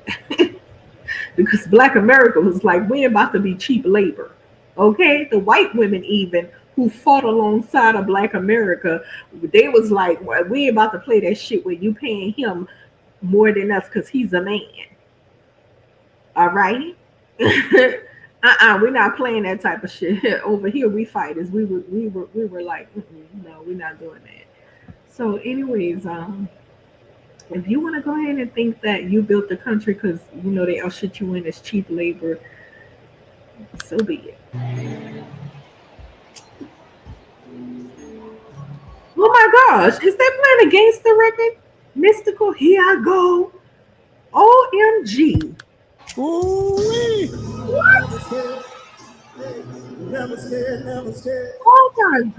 Because Black America was like, we're about to be cheap labor. Okay? The white women even who fought alongside of Black America, they was like, well, we ain't about to play that shit where you paying him more than us because he's a man. All right? We're not playing that type of shit. Over here we fight as we were like, no, we're not doing that. So anyways, if you want to go ahead and think that you built the country because they ushered you in as cheap labor, so be it. Oh my gosh, is that playing against the record? Mystical, here I go. OMG. Ooh-wee. What? Never scared, never scared. Oh my god.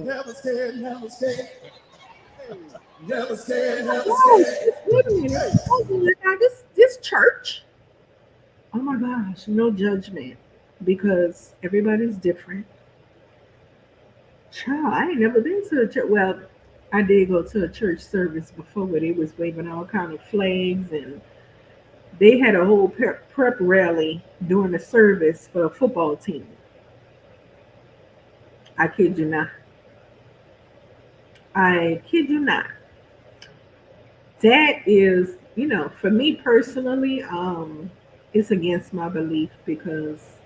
Never scared, never scared. Never scared, never Oh, scared. wait a minute. Oh my god, this church. Oh my gosh, no judgment because everybody's different. Child, I ain't never been to a church. Well, I did go to a church service before where they was waving all kind of flags and they had a whole prep rally during the service for a football team. I kid you not. I kid you not. That is, for me personally, it's against my belief because,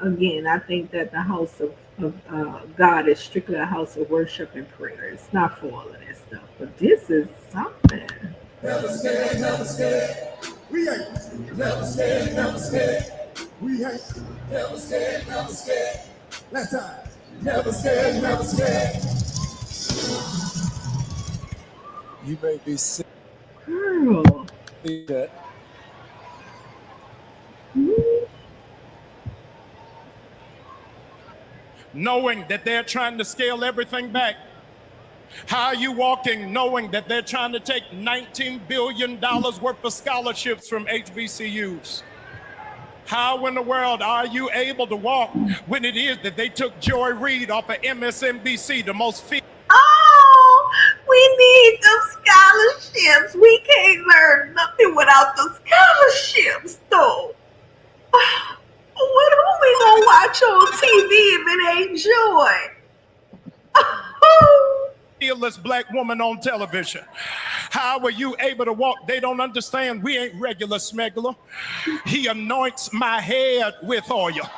again, I think that the house of God is strictly a house of worship and prayer. It's not for all of that stuff. But this is something. Never scared, never scared. We ain't never scared, never scared. We ain't never scared, never scared. Last time. Never scared, never scared. You may be sick. Girl. That. Knowing that they're trying to scale everything back. How are you walking knowing that they're trying to take $19 billion worth of scholarships from HBCUs? How in the world are you able to walk when it is that they took Joy Reid off of MSNBC, the most Oh, we need them scholarships. We can't learn nothing without the scholarships, though. What are we gonna watch on TV if it ain't Joy? fearless black woman on television? How are you able to walk? They don't understand we ain't regular smuggler. He anoints my head with oil.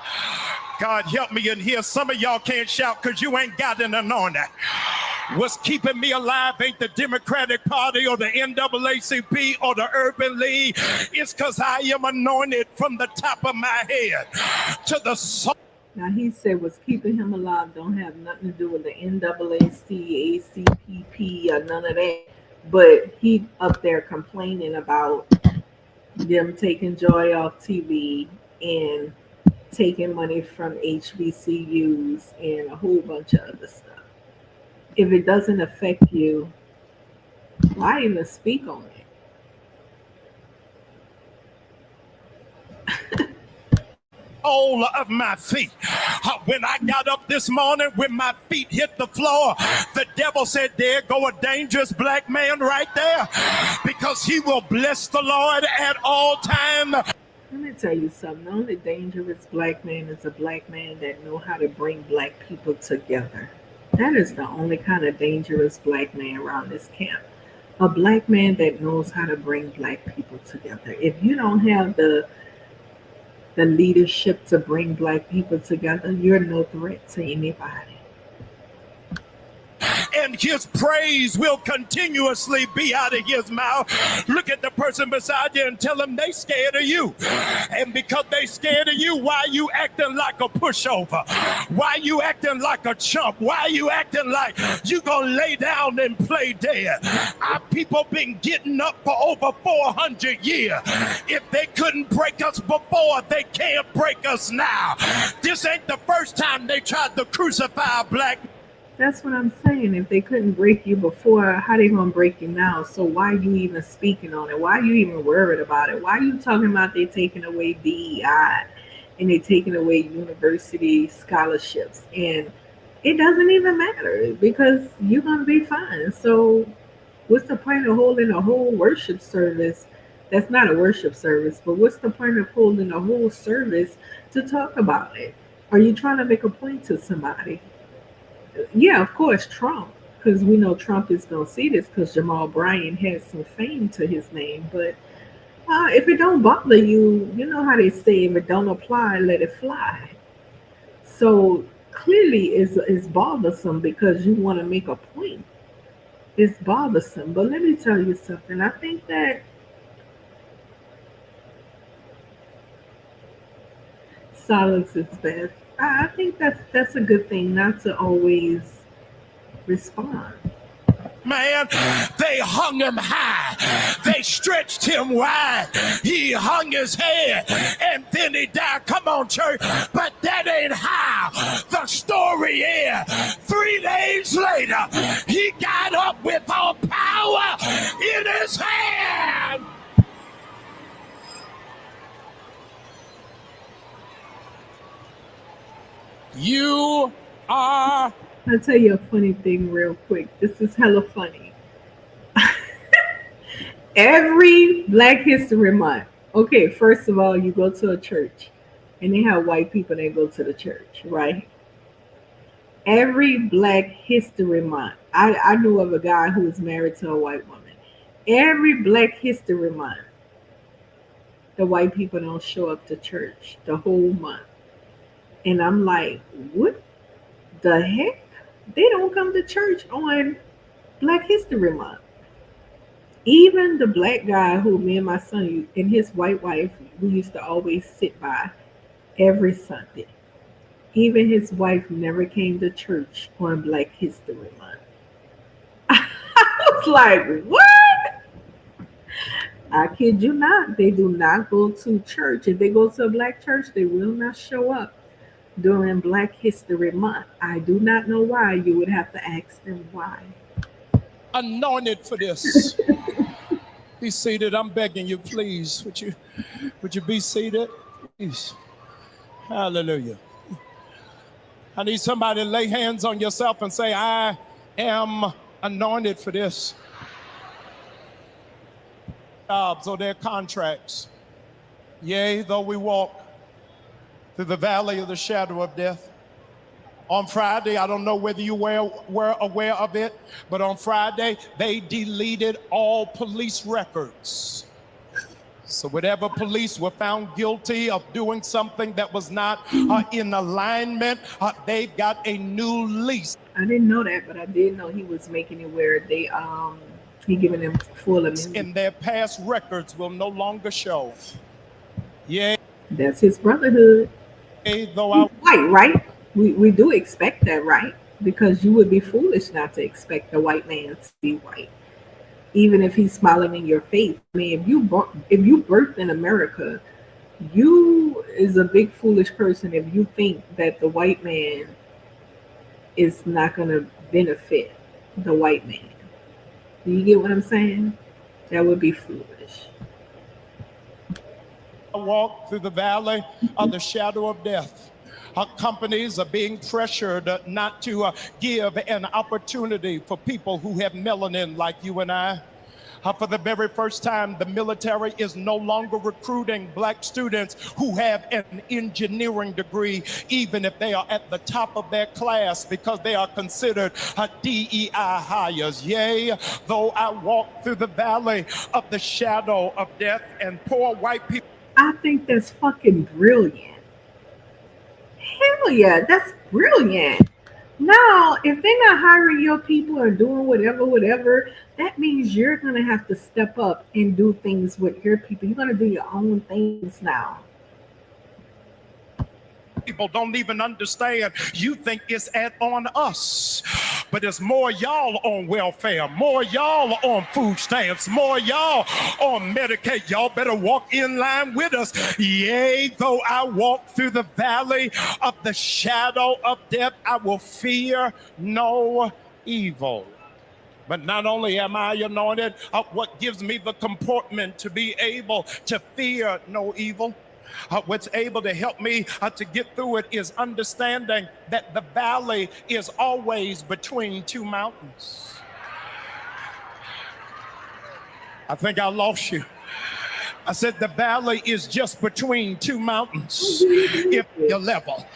God help me in here. Some of y'all can't shout because you ain't got an anointing. What's keeping me alive ain't the Democratic Party or the NAACP or the Urban League. It's because I am anointed from the top of my head to the soul. Now he said what's keeping him alive don't have nothing to do with the NAAC, ACPP, or none of that. But he up there complaining about them taking Joy off TV and taking money from HBCUs and a whole bunch of other stuff. If it doesn't affect you, why even speak on it? All of my feet. When I got up this morning, when my feet hit the floor, the devil said, there go a dangerous black man right there, because he will bless the Lord at all times. Let me tell you something. The only dangerous black man is a black man that know how to bring black people together. That is the only kind of dangerous black man around this camp. A black man that knows how to bring black people together. If you don't have the leadership to bring black people together, you're no threat to anybody. And his praise will continuously be out of his mouth. Look at the person beside you and tell them they scared of you. And because they scared of you, why you acting like a pushover? Why you acting like a chump? Why you acting like you gonna lay down and play dead? Our people been getting up for over 400 years. If they couldn't break us before, they can't break us now. This ain't the first time they tried to crucify black. That's what I'm saying. If they couldn't break you before, how they gonna break you now? So why you even speaking on it? Why you even worried about it? Why you talking about they taking away DEI and they taking away university scholarships? And it doesn't even matter because you're gonna be fine. So what's the point of holding a whole worship service? That's not a worship service, but what's the point of holding a whole service to talk about it? Are you trying to make a point to somebody? Yeah, of course, Trump, because we know Trump is going to see this because Jamal Bryant has some fame to his name. But if it don't bother you, you know how they say, if it don't apply, let it fly. So clearly it's bothersome because you want to make a point. It's bothersome. But let me tell you something. I think that silence is best. I think that's a good thing, not to always respond. Man, they hung him high. They stretched him wide. He hung his head and then he died. Come on, church. But that ain't how the story is. 3 days later, he got up with all power in his hand. You are. I'll tell you a funny thing real quick. This is hella funny. Every Black History Month, okay, first of all, you go to a church and they have white people that go to the church, right? Every Black History Month, I knew of a guy who was married to a white woman. Every Black History Month, the white people don't show up to church the whole month. And I'm like, what the heck? They don't come to church on Black History Month. Even the black guy who me and my son and his white wife, we used to always sit by every Sunday. Even his wife never came to church on Black History Month. I was like, what? I kid you not. They do not go to church. If they go to a black church, they will not show up during Black History Month. I do not know why. You would have to ask them why. Anointed for this. Be seated. I'm begging you, please. Would you be seated? Hallelujah. I need somebody to lay hands on yourself and say, I am anointed for this. Jobs or their contracts. Yea, though we walk through the valley of the shadow of death. On Friday, I don't know whether you were aware of it, but on Friday, they deleted all police records. So whatever police were found guilty of doing something that was not in alignment, they've got a new lease. I didn't know that, but I did know he was making it where he giving them full immunity. And their past records will no longer show. Yeah. That's his brotherhood. Though I white, right? We do expect that, right? Because you would be foolish not to expect the white man to be white, even if he's smiling in your face. I mean, if you birthed in America, you is a big foolish person if you think that the white man is not going to benefit the white man. Do you get what I'm saying? That would be foolish. Walk through the valley of the shadow of death. Companies are being pressured not to give an opportunity for people who have melanin like you and I. For the very first time, the military is no longer recruiting black students who have an engineering degree, even if they are at the top of their class, because they are considered DEI hires. Yea, though I walk through the valley of the shadow of death, and poor white people. I think that's fucking brilliant. Hell yeah, that's brilliant. Now, if they're not hiring your people or doing whatever, that means you're going to have to step up and do things with your people. You're going to do your own things now. People don't even understand. You think it's on us, but it's more y'all on welfare, more y'all on food stamps, more y'all on Medicaid. Y'all better walk in line with us. Yea, though I walk through the valley of the shadow of death, I will fear no evil. But not only am I anointed, what gives me the comportment to be able to fear no evil? What's able to help me to get through it is understanding that the valley is always between two mountains. I think I lost you. I said the valley is just between two mountains. If you're level.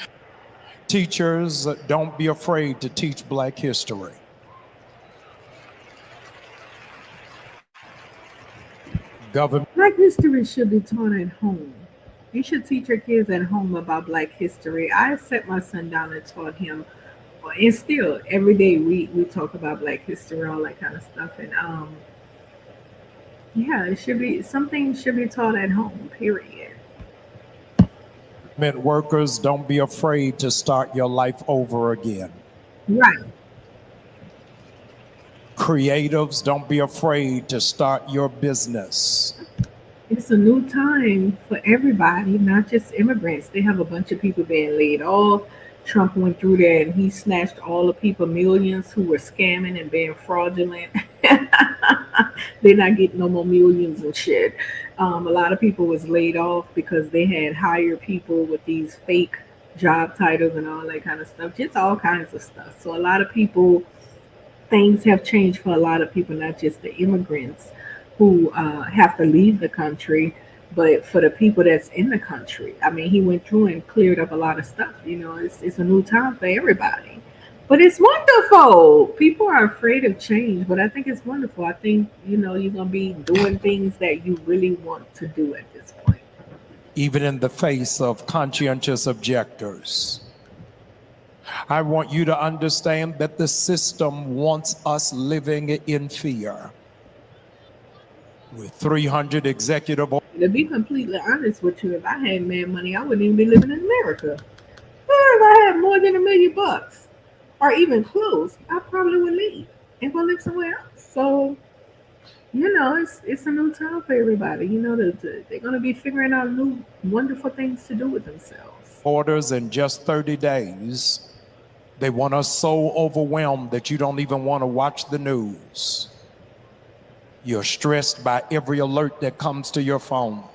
Teachers, don't be afraid to teach Black history. Black history should be taught at home. You should teach your kids at home about Black history. I sat my son down and taught him, and still every day we talk about Black history, all that kind of stuff. And yeah, it should be something should be taught at home. Period. Workers, don't be afraid to start your life over again. Right. Creatives, don't be afraid to start your business. It's a new time for everybody, not just immigrants. They have a bunch of people being laid off. Trump went through there and he snatched all the people, millions who were scamming and being fraudulent. They're not getting no more millions and shit. A lot of people was laid off because they had hired people with these fake job titles and all that kind of stuff. Just all kinds of stuff. So a lot of people, things have changed for a lot of people, not just the immigrants who have to leave the country, but for the people that's in the country. I mean, he went through and cleared up a lot of stuff. You know, it's a new time for everybody. But it's wonderful. People are afraid of change, but I think it's wonderful. I think, you know, you're going to be doing things that you really want to do at this point. Even in the face of conscientious objectors. I want you to understand that the system wants us living in fear. With 300 executive. To be completely honest with you, if I had mad money, I wouldn't even be living in America. Or if I had more than $1 million, or even close, I probably would leave and go live somewhere else. So, you know, it's a new time for everybody. You know, they're going to be figuring out new wonderful things to do with themselves. Orders in just 30 days. They want us so overwhelmed that you don't even want to watch the news. You're stressed by every alert that comes to your phone.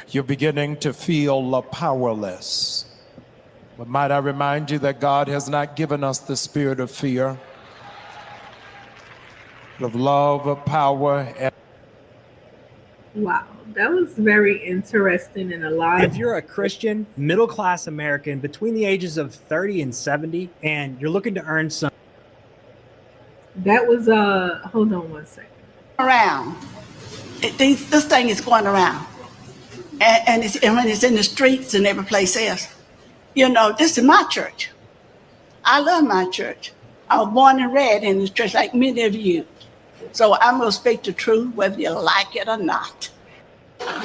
You're beginning to feel powerless. But might I remind you that God has not given us the spirit of fear, but of love, of power, and Wow, that was very interesting and a lot If of. you're a Christian, middle class American between the ages of 30 and 70, and you're looking to earn some. That was hold on one second. Around. This thing is going around. And when it's in the streets and every place else. You know, this is my church. I love my church. I was born and reared in this church like many of you. So I'm going to speak the truth whether you like it or not. Because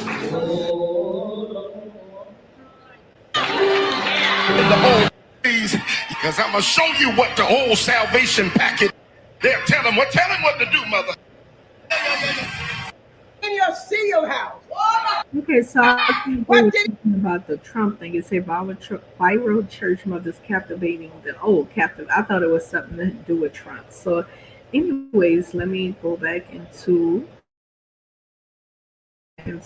I'm going to show you what the old salvation package. They'll tell him what to do, mother. In your seal house. Okay, so I think we were talking about the Trump thing. It said viral church mothers captivating the captive. I thought it was something to do with Trump. So, anyways, let me go back into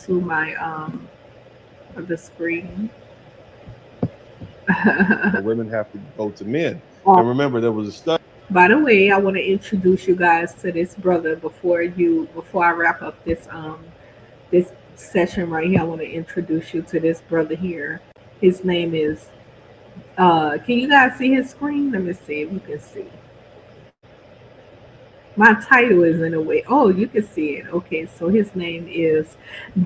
my of the screen. Women have to go to men. And remember, there was a study. By the way, I want to introduce you guys to this brother before I wrap up this this session right here. I want to introduce you to this brother here. His name is can you guys see his screen? Let me see if you can see. My title is in a way. Oh, you can see it. Okay, so his name is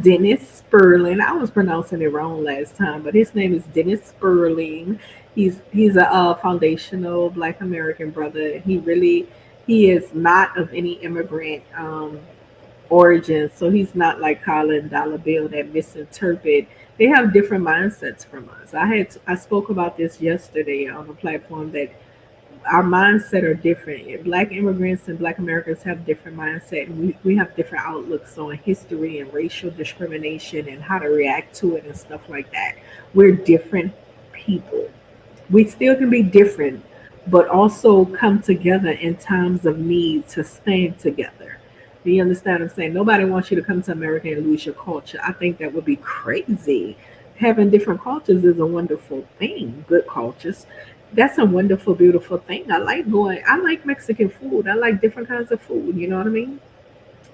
Dennis Sperling. I was pronouncing it wrong last time, but his name is Dennis Sperling. He's a foundational Black American brother. He is not of any immigrant origin, so he's not like Colin Dollar Bill that misinterpret. They have different mindsets from us. I spoke about this yesterday on the platform that our mindset are different. Black immigrants and Black Americans have different mindset. We have different outlooks on history and racial discrimination and how to react to it and stuff like that. We're different people. We still can be different, but also come together in times of need to stand together. Do you understand what I'm saying? Nobody wants you to come to America and lose your culture. I think that would be crazy. Having different cultures is a wonderful thing. Good cultures. That's a wonderful, beautiful thing. I like Mexican food. I like different kinds of food. You know what I mean?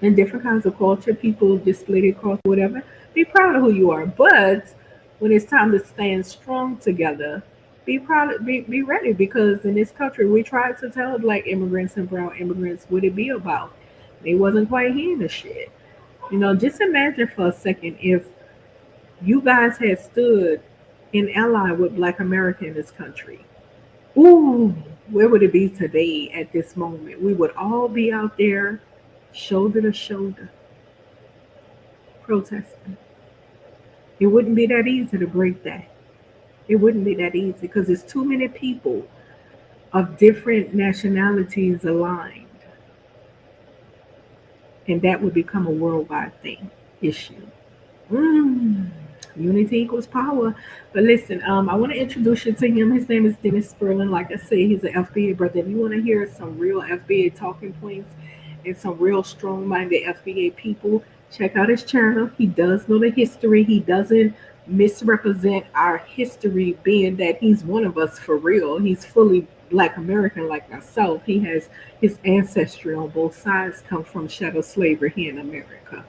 And different kinds of culture. People display their culture, whatever. Be proud of who you are. But when it's time to stand strong together, be proud, be ready, because in this country we tried to tell Black immigrants and brown immigrants what it be about. They wasn't quite hearing the shit. You know, just imagine for a second if you guys had stood in ally with Black America in this country. Ooh, where would it be today at this moment? We would all be out there shoulder to shoulder protesting. It wouldn't be that easy to break that. It wouldn't be that easy because there's too many people of different nationalities aligned. And that would become a worldwide issue. Unity equals power. But listen, I want to introduce you to him. His name is Dennis Sperling. Like I said, he's an FBA brother. If you want to hear some real FBA talking points and some real strong-minded FBA people, check out his channel. He does know the history. He doesn't misrepresent our history, being that he's one of us for real. He's fully Black American like myself. He has his ancestry on both sides come from chattel slavery here in America.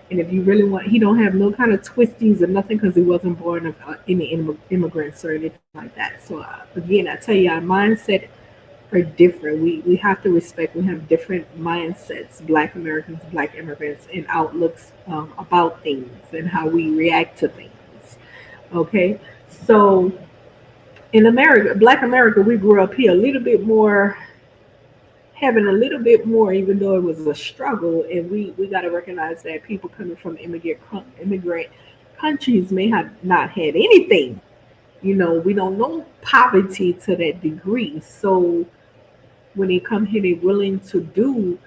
And if you really want, he don't have no kind of twisties or nothing because he wasn't born of any immigrants or anything like that. So again, I tell you, our mindset are different. We have to respect. We have different mindsets, Black Americans, Black immigrants, and outlooks about things and how we react to things. Okay, so in America, Black America, we grew up here a little bit more, having a little bit more, even though it was a struggle. And we got to recognize that people coming from immigrant countries may have not had anything. You know, we don't know poverty to that degree. So when they come here, they're willing to do,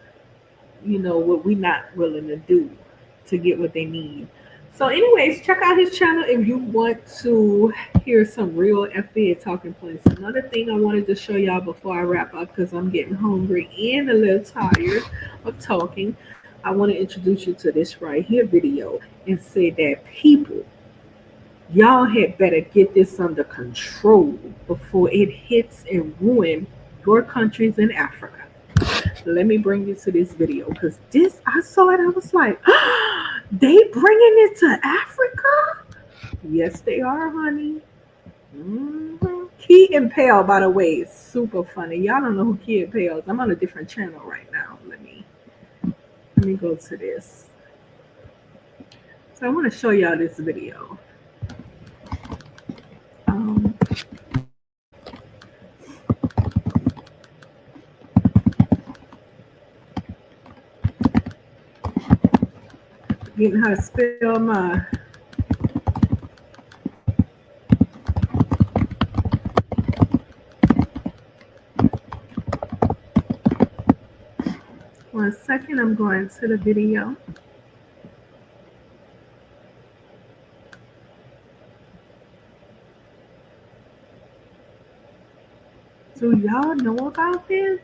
you know, what we're not willing to do to get what they need. So anyways, check out his channel if you want to hear some real FBA talking points. Another thing I wanted to show y'all before I wrap up, because I'm getting hungry and a little tired of talking, I want to introduce you to this right here video and say that people Y'all had better get this under control before it hits and ruin your countries in Africa. Let me bring you to this video because this I saw it. I was like, they bringing it to Africa? Yes, they are, honey. Key and Pale, by the way, is super funny. Y'all don't know who Key and Pale is. I'm on a different channel right now. Let me go to this. So I want to show y'all this video. Getting how to spell my. One second, I'm going to the video. Do y'all know about this?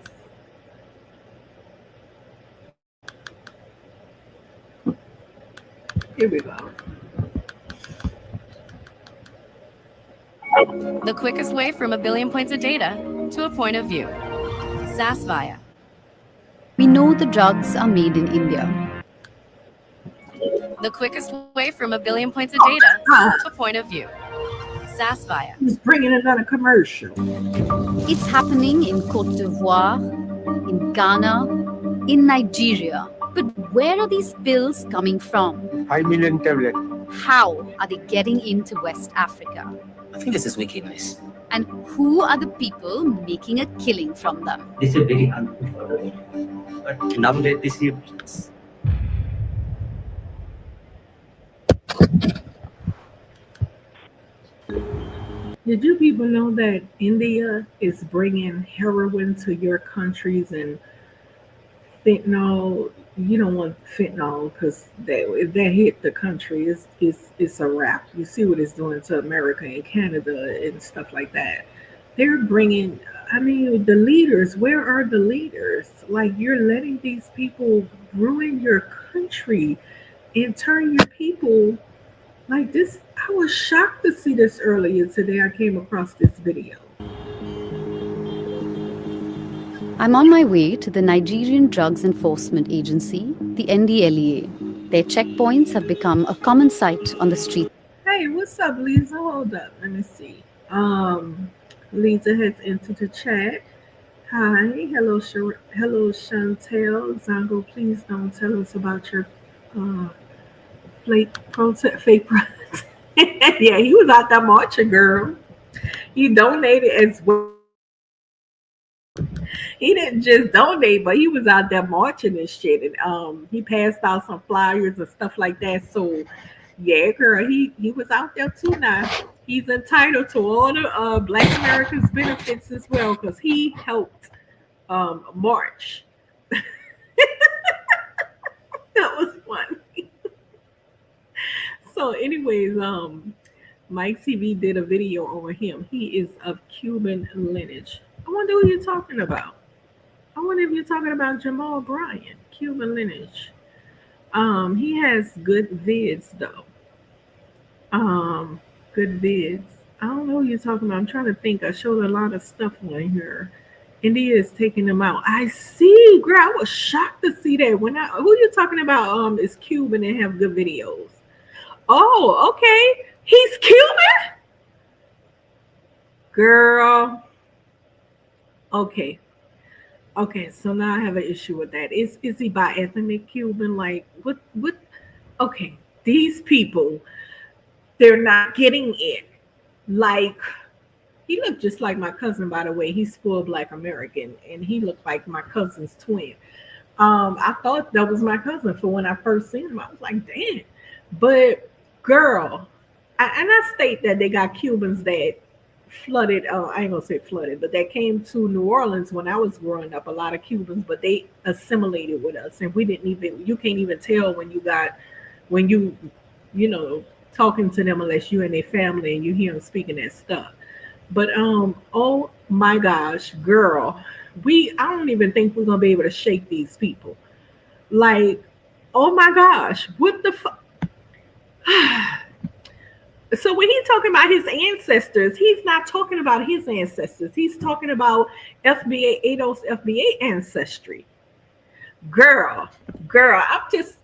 Here we go. The quickest way from a billion points of data to a point of view. Sasvaya. We know the drugs are made in India. The quickest way from a billion points of data to a point of view. Sasvaya. He's bringing another commercial. It's happening in Cote d'Ivoire, in Ghana, in Nigeria. But where are these pills coming from? 5 million tablets. How are they getting into West Africa? I think this is wickedness. And who are the people making a killing from them? This is very unfortunate. But nowadays this is Did you people know that India is bringing heroin to your countries and fentanyl? You don't want fentanyl because if that hit the country, it's a wrap. You see what it's doing to America and Canada and stuff like that. They're bringing. I mean, the leaders. Where are the leaders? Like you're letting these people ruin your country and turn your people like this. I was shocked to see this earlier today. I came across this video. I'm on my way to the Nigerian Drugs Enforcement Agency, the NDLEA. Their checkpoints have become a common sight on the street. Hey, what's up, Lisa? Hold up. Let me see. Lisa has entered the chat. Hi. Hello, hello, Chantel. Zango, please don't tell us about your fake protest. Yeah, he was out there marching, girl. He donated as well. He didn't just donate, but he was out there marching and shit. And he passed out some flyers and stuff like that. So yeah, girl, he was out there too now. He's entitled to all the Black Americans benefits as well because he helped march. That was funny. So anyways, Mike TV did a video on him. He is of Cuban lineage. I wonder who you're talking about. I wonder if you're talking about Jamal Bryant, Cuban lineage. He has good vids though. Good vids. I don't know who you're talking about. I'm trying to think. I showed a lot of stuff on here. India is taking them out. I see, girl. I was shocked to see that. Who you talking about? Is Cuban and have good videos. Oh, okay. He's Cuban, girl. Okay. So now I have an issue with that. Is he by ethnic Cuban? Like what? Okay, these people, they're not getting it. Like he looked just like my cousin, by the way. He's full Black American, and he looked like my cousin's twin. I thought that was my cousin for when I first seen him. I was like, damn. But girl, I state that they got Cubans that flooded. I ain't gonna say flooded, but that came to New Orleans when I was growing up. A lot of Cubans, but they assimilated with us, and we didn't even. You can't even tell when you talking to them unless you and their family and you hear them speaking that stuff. But oh my gosh, girl, I don't even think we're gonna be able to shake these people. Like, oh my gosh, what the fuck? So when he's talking about his ancestors, he's not talking about his ancestors. He's talking about FBA, ADOS FBA ancestry. Girl, I'm just,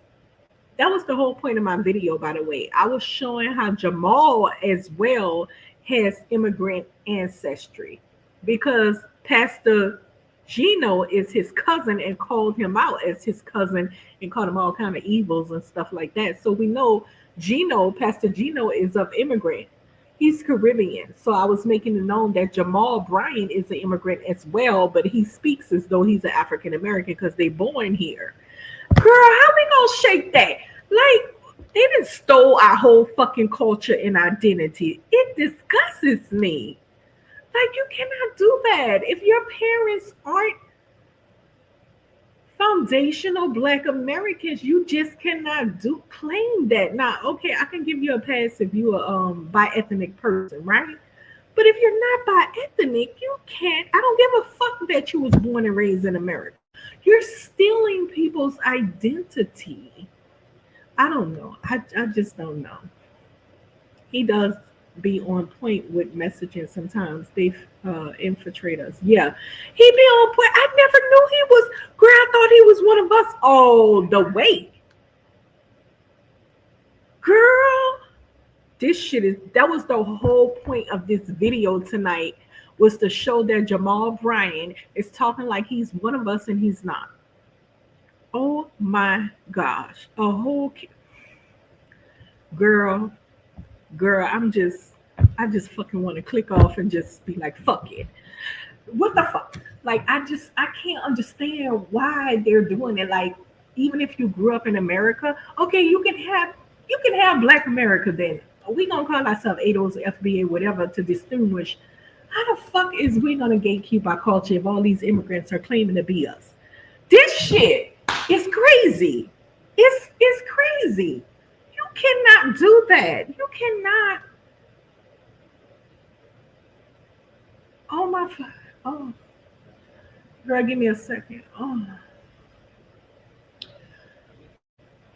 that was the whole point of my video, by the way. I was showing how Jamal as well has immigrant ancestry because Pastor Gino is his cousin and called him out as his cousin and called him all kind of evils and stuff like that. So we know Pastor Gino is of immigrant. He's Caribbean. So I was making it known that Jamal Bryant is an immigrant as well, but he speaks as though he's an African American because they born here. Girl, how we gonna shake that? Like, they done stole our whole fucking culture and identity. It disgusts me. Like, you cannot do that. If your parents aren't foundational Black Americans, you just cannot claim that. Now, okay, I can give you a pass if you're a bi-ethnic person, right? But if you're not bi-ethnic, you can't. I don't give a fuck that you was born and raised in America. You're stealing people's identity. I don't know. I just don't know. He does be on point with messaging sometimes. They infiltrate us. Yeah, he be on point. I never knew he was. Girl, I thought he was one of us all the way. Girl, this shit is. That was the whole point of this video tonight, was to show that Jamal Bryant is talking like he's one of us and he's not. Oh my gosh. A whole girl, I just fucking want to click off and just be like, fuck it. What the fuck? Like, I can't understand why they're doing it. Like, even if you grew up in America, okay, you can have Black America then. We gonna call ourselves ADOS, FBA, whatever, to distinguish. How the fuck is we gonna gatekeep our culture if all these immigrants are claiming to be us? This shit is crazy. It's crazy. You cannot do that. You cannot. Oh my. Oh, girl, give me a second. Oh.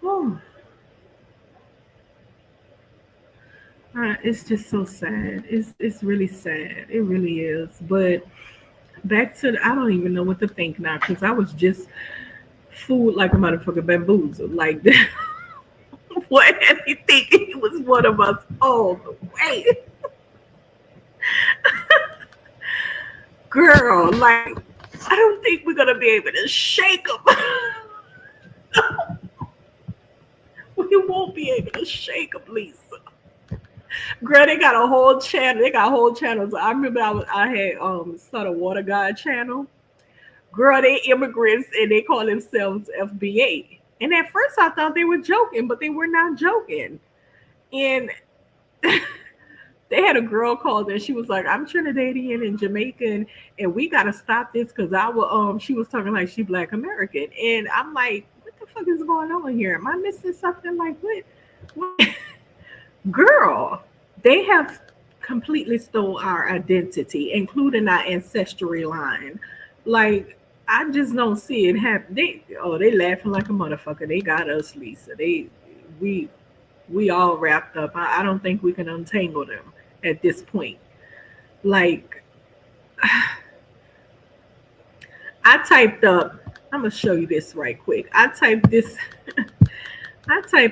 Oh. It's just so sad. It's really sad. It really is. But back to I don't even know what to think now because I was just fooled like a motherfucker bamboozled. Like, what if he thinking he was one of us all the way? Girl, like, I don't think we're gonna be able to shake him. We won't be able to shake him, Lisa. Girl, they got a whole channel. They got whole channels. I remember I had started a Water God channel. Girl, they immigrants and they call themselves FBA. And at first I thought they were joking, but they were not joking. And they had a girl called and she was like, I'm Trinidadian and Jamaican, and we gotta stop this because she was talking like she Black American. And I'm like, what the fuck is going on here? Am I missing something? Like, what? Girl, they have completely stole our identity, including our ancestry line. Like, I just don't see it happen. They laughing like a motherfucker. They got us, Lisa. We all wrapped up. I don't think we can untangle them at this point. Like, I typed up. I'm gonna show you this right quick. I typed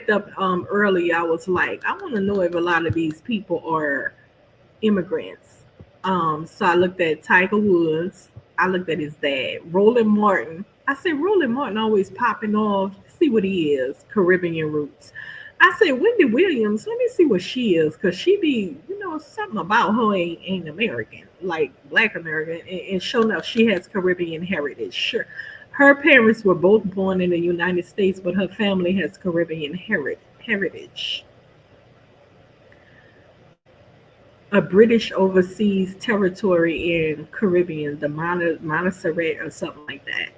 up earlier. I was like, I want to know if a lot of these people are immigrants. So I looked at Tiger Woods. I looked at his dad, Roland Martin. I said, Roland Martin always popping off. See what he is, Caribbean roots. I said, Wendy Williams, let me see what she is, because she be, something about her ain't American, like Black American, and sure enough, she has Caribbean heritage. Sure. Her parents were both born in the United States, but her family has Caribbean heritage. A British overseas territory in Caribbean, the Montserrat or something like that.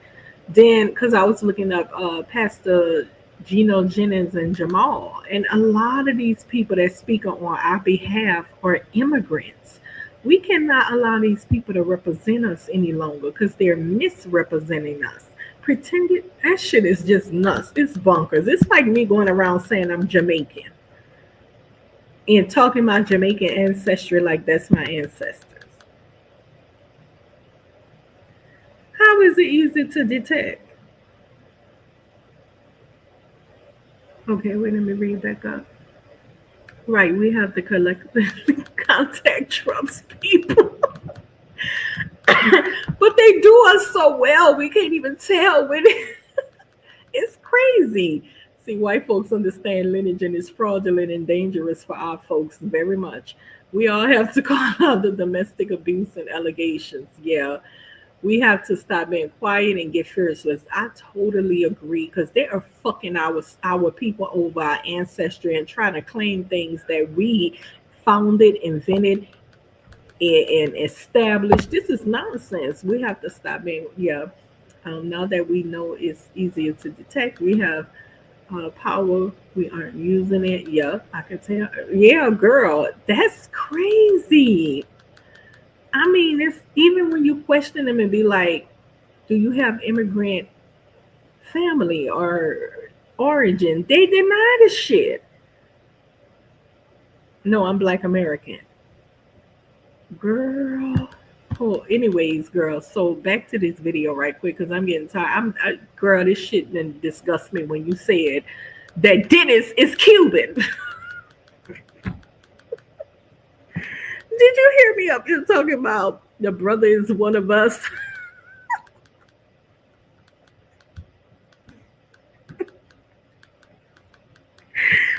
Then, because I was looking up Pastor Gino Jennings and Jamal, and a lot of these people that speak on our behalf are immigrants. We cannot allow these people to represent us any longer because they're misrepresenting us. Pretending, that shit is just nuts. It's bonkers. It's like me going around saying I'm Jamaican. And talking about Jamaican ancestry like that's my ancestors. How is it easy to detect? Okay, wait, let me read back up. Right, we have to collectively contact Trump's people. But they do us so well, we can't even tell when it's crazy. See, white folks understand lineage and is fraudulent and dangerous for our folks very much. We all have to call out the domestic abuse and allegations. Yeah, we have to stop being quiet and get fearless. I totally agree because they are fucking our people over our ancestry and trying to claim things that we founded, invented, and established. This is nonsense. We have to stop being yeah. Now that we know it's easier to detect, we have power. We aren't using it. Yeah, I can tell. Yeah, girl, that's crazy. I mean, it's even when you question them and be like, "Do you have immigrant family or origin?" They deny the shit. No, I'm Black American, girl. Oh, anyways, girl. So back to this video right quick because I'm getting tired. Girl, this shit didn't disgust me when you said that Dennis is Cuban. Did you hear me up here talking about the brother is one of us?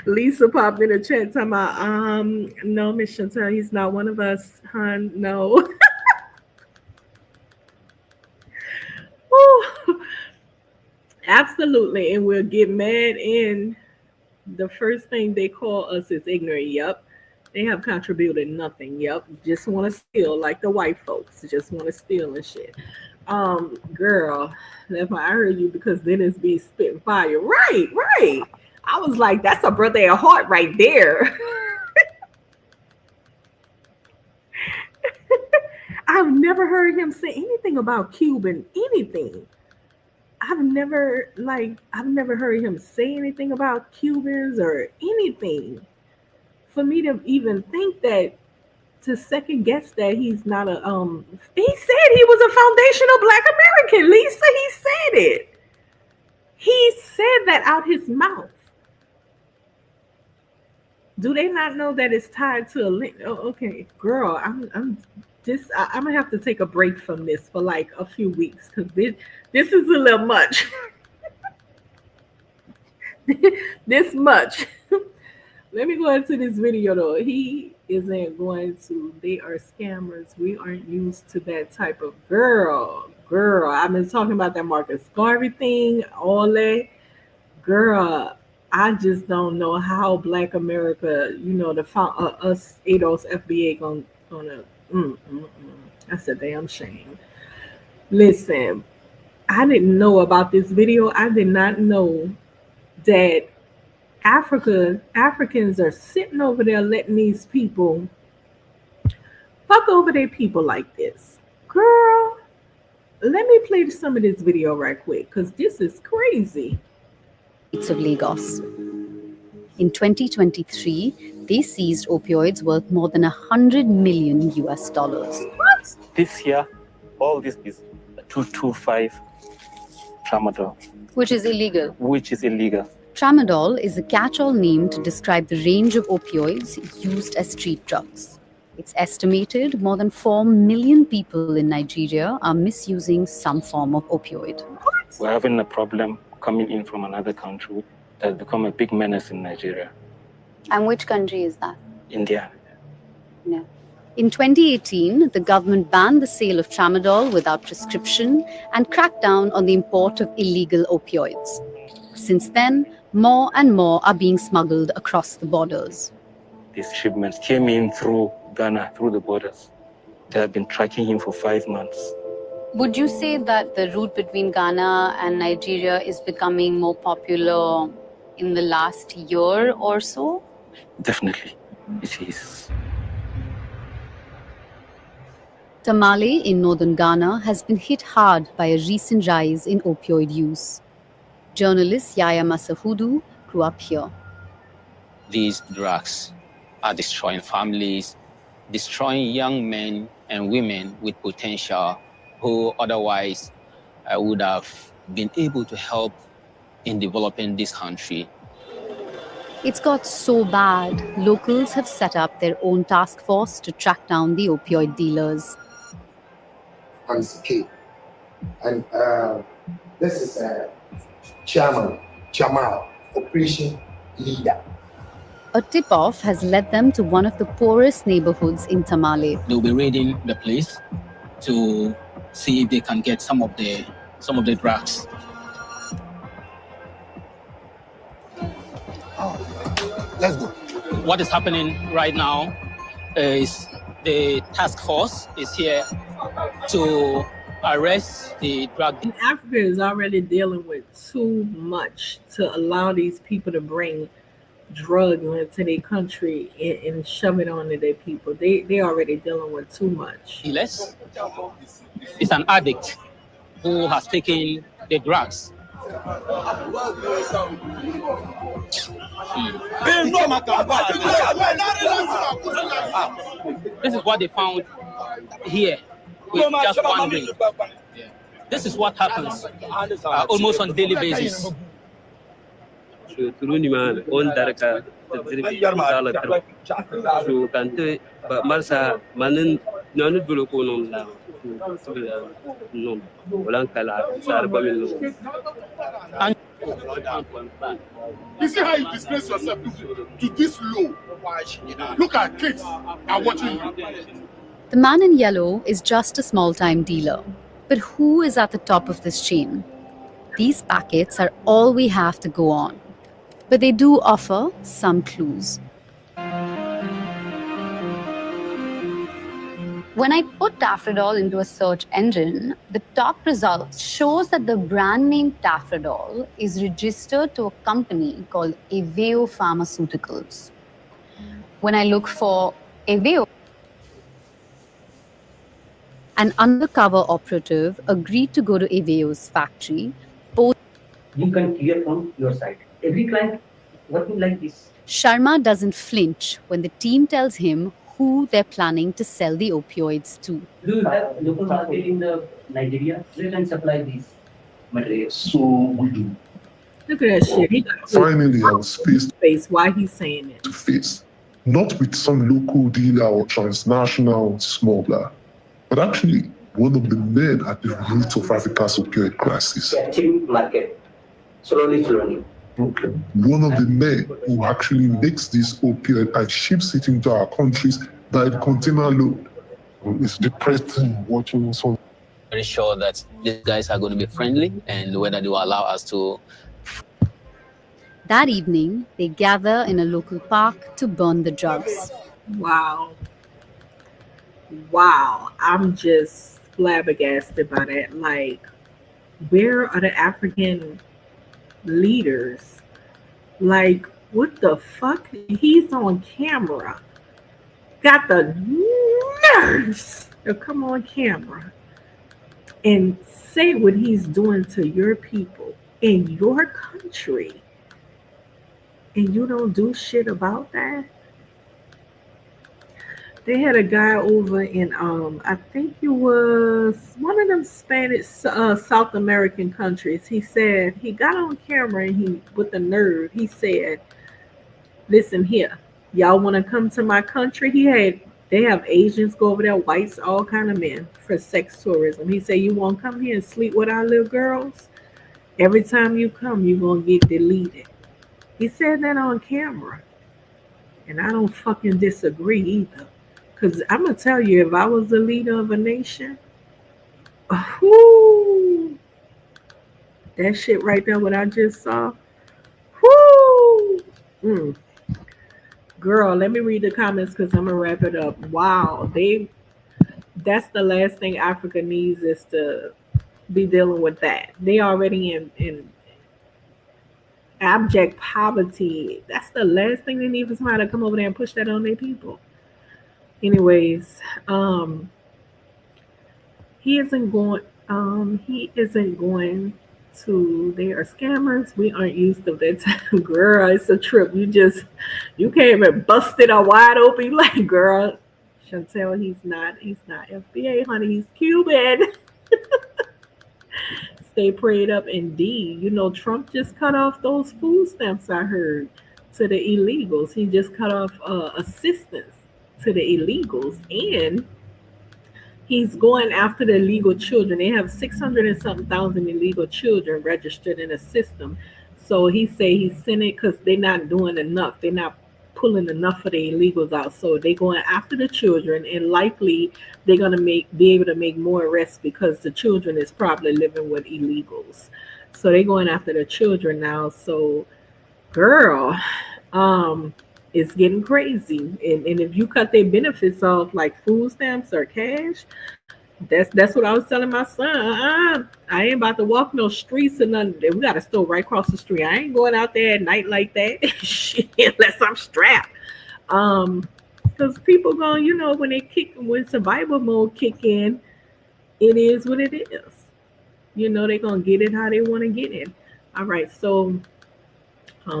Lisa popped in the chat talking about, no, Miss Chantel, he's not one of us, hon. No. Absolutely. And we'll get mad and the first thing they call us is ignorant. Yep. They have contributed nothing. Yep. Just want to steal like the white folks. Just want to steal and shit. Girl, that's why I heard you because Dennis be spitting fire. Right, right. I was like, that's a brother at heart right there. I've never heard him say anything about Cuban anything. I've never heard him say anything about Cubans or anything. For me to even think that to second guess that he's not a he said he was a foundational Black American. Lisa, he said it. He said that out his mouth. Do they not know that it's tied to a link? Oh, okay, girl, I'm gonna have to take a break from this for like a few weeks because this is a little much. This much. Let me go into this video though. He isn't going to. They are scammers. We aren't used to that type of girl. Girl, I've been talking about that Marcus Garvey thing, all that. Girl, I just don't know how Black America, us ADOS FBA gonna. That's a damn shame. Listen, I didn't know about this video. I did not know that Africans are sitting over there letting these people fuck over their people like this. Girl, let me play some of this video right quick because this is crazy. Of Lagos. In 2023, they seized opioids worth more than $100 million. What? This year, all this is 225 tramadol. Which is illegal. Tramadol is a catch-all name to describe the range of opioids used as street drugs. It's estimated more than 4 million people in Nigeria are misusing some form of opioid. We're having a problem coming in from another country that has become a big menace in Nigeria. And which country is that? India. Yeah. In 2018, the government banned the sale of tramadol without prescription and cracked down on the import of illegal opioids. Since then, more and more are being smuggled across the borders. These shipments came in through Ghana, through the borders. They have been tracking him for 5 months. Would you say that the route between Ghana and Nigeria is becoming more popular in the last year or so? Definitely, it is. Tamale in northern Ghana has been hit hard by a recent rise in opioid use. Journalist Yaya Masahudu grew up here. These drugs are destroying families, destroying young men and women with potential who otherwise would have been able to help in developing this country. It's got so bad, locals have set up their own task force to track down the opioid dealers. I'm Kate. And this is Chairman Jamal, Operation Leader. A tip-off has led them to one of the poorest neighborhoods in Tamale. They'll be raiding the place to see if they can get some of the drugs. Let's go. What is happening right now is the task force is here to arrest the drug. And Africa is already dealing with too much to allow these people to bring drugs into their country and shove it onto their people. They already dealing with too much. Dealers is an addict who has taken the drugs. This is what they found here with just one ring. This is what happens almost on a daily basis. You see how you disgrace yourself to this low? Look at kids are watching you. The man in yellow is just a small-time dealer. But who is at the top of this chain? These packets are all we have to go on. But they do offer some clues. When I put Tafrodol into a search engine, the top results shows that the brand name Tafrodol is registered to a company called Aveo Pharmaceuticals. When I look for Aveo, an undercover operative agreed to go to Aveo's factory. You can clear from your side. Every client working like this. Sharma doesn't flinch when the team tells him who they're planning to sell the opioids to. Do you have local market in the Nigeria? We can supply these materials. So we do. Look at that shit. He got Finally, I was faced face. Why he's saying it? to face, not with some local dealer or transnational smuggler, but actually one of the men at the root of Africa's opioid crisis. Catching market. Slowly. Okay. One of the men who actually makes this opioid and ships it into our countries by the container load. It's depressing watching some. Very sure that these guys are going to be friendly and whether they will allow us to. That evening, they gather in a local park to burn the drugs. Wow, I'm just flabbergasted by that. Like, where are the African leaders? Like, what the fuck? He's on camera. Got the nerves to come on camera and say what he's doing to your people in your country, and you don't do shit about that. They had a guy over in I think it was one of them Spanish South American countries. He said he got on camera and he with the nerve he said, "Listen here, y'all want to come to my country?" They have Asians go over there, whites, all kind of men for sex tourism. He said, "You want to come here and sleep with our little girls? Every time you come, you're gonna get deleted." He said that on camera, and I don't fucking disagree either. Because I'm going to tell you, if I was the leader of a nation, whoo, that shit right there, what I just saw, whoo, girl, let me read the comments because I'm going to wrap it up. Wow, that's the last thing Africa needs is to be dealing with that. They already in abject poverty. That's the last thing they need for somebody to come over there and push that on their people. Anyways, he isn't going They are scammers. We aren't used to that time. Girl, it's a trip. You came and busted a wide open. You like, girl, Chantel, he's not FBA, honey. He's Cuban. Stay prayed up indeed. Trump just cut off those food stamps, I heard, to the illegals. He just cut off assistance to the illegals. And he's going after the illegal children. They have 600 and something thousand illegal children registered in the system. So he say he's sending because they're not doing enough. They're not pulling enough of the illegals out. So they're going after the children, and likely they're gonna be able to make more arrests because the children is probably living with illegals. So they're going after the children now. So, girl, it's getting crazy. And if you cut their benefits off like food stamps or cash, that's what I was telling my son. I ain't about to walk no streets or nothing. We got a store right across the street. I ain't going out there at night like that. Shit, unless I'm strapped. Because people going, when survival mode kick in, it is what it is. They're gonna get it how they want to get it. All right, so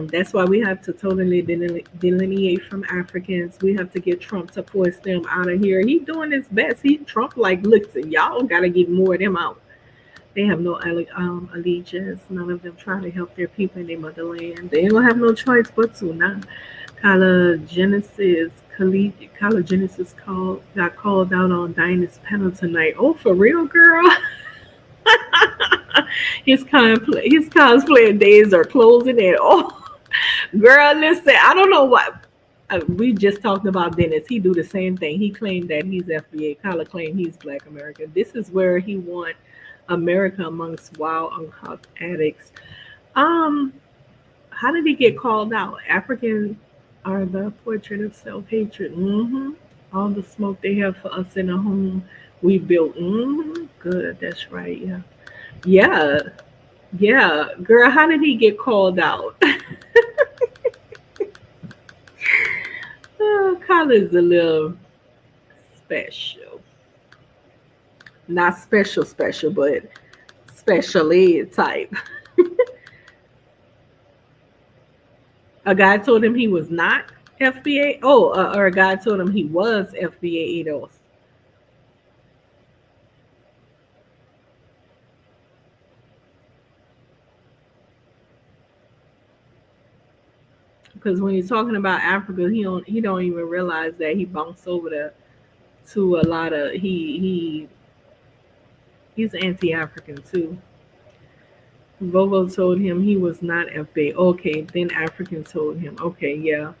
that's why we have to totally delineate from Africans. We have to get Trump to force them out of here. He doing his best. Trump like, listen, y'all got to get more of them out. They have no allegiance. None of them try to help their people in their motherland. They don't have no choice but to now. Genesis got called out on Dinah's panel tonight. Oh, for real, girl? His cosplay days are closing in. Oh, girl, listen, I don't know what. We just talked about Dennis. He do the same thing. He claimed that he's FBA. Kyla claimed he's Black American. This is where he want America amongst wild, uncooked addicts. How did he get called out? Africans are the portrait of self-hatred. All the smoke they have for us in the home we built. Good, that's right. Yeah, girl, how did he get called out? Kyla's a little special. Not special, but special ed type. A guy told him he was not FBA. Or a guy told him he was FBA 80. Because when you're talking about Africa, he don't even realize that he bounced over to a lot of he's anti-African too. Vovo told him he was not FBA. Okay, then African told him. Okay, yeah.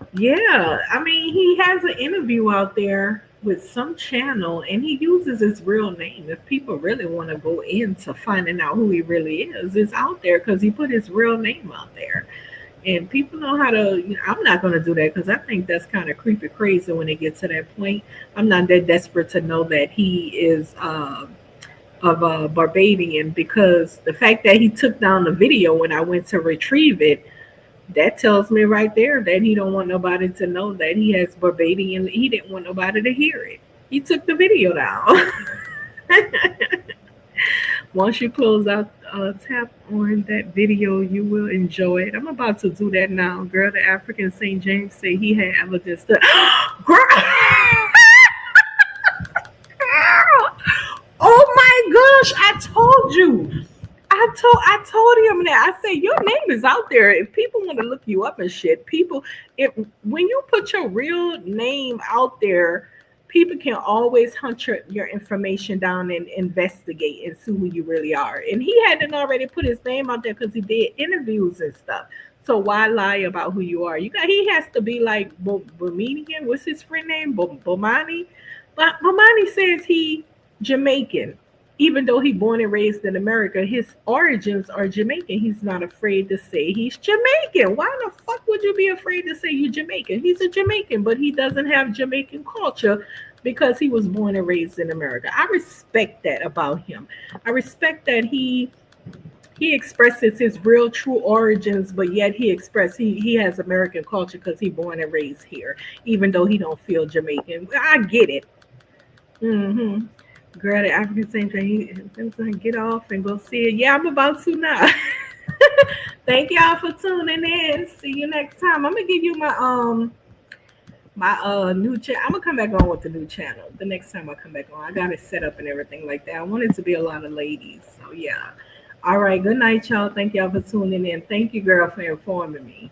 I mean, he has an interview out there with some channel, and he uses his real name. If people really want to go into finding out who he really is, it's out there because he put his real name out there. And people know how to, I'm not going to do that because I think that's kind of creepy crazy when it gets to that point. I'm not that desperate to know that he is of Barbadian, because the fact that he took down the video when I went to retrieve it, that tells me right there that he don't want nobody to know that he has Barbadian. He didn't want nobody to hear it. He took the video down. Once you close out, tap on that video, you will enjoy it. I'm about to do that now. Girl, the African St. James say he had evidence to... Girl! Oh my gosh, I told you. I told him that. I said, your name is out there. If people want to look you up and shit, when you put your real name out there, people can always hunt your information down and investigate and see who you really are. And he hadn't already put his name out there because he did interviews and stuff. So why lie about who you are? He has to be like Bomanian. What's his friend name? Bomani. But Bomani says he Jamaican. Even though he born and raised in America, his origins are Jamaican. He's not afraid to say he's Jamaican. Why the fuck would you be afraid to say you're Jamaican? He's a Jamaican, but he doesn't have Jamaican culture because he was born and raised in America. I respect that about him. I respect that he expresses his real true origins, but yet he has American culture because he born and raised here, even though he don't feel Jamaican. I get it. Girl, the African Sanctuary, get off and go see it. Yeah, I'm about to now. Thank y'all for tuning in. See you next time. I'm gonna give you my new channel. I'm gonna come back on with the new channel the next time I come back on. I got it set up and everything like that. I want it to be a lot of ladies. So yeah. All right. Good night, y'all. Thank y'all for tuning in. Thank you, girl, for informing me.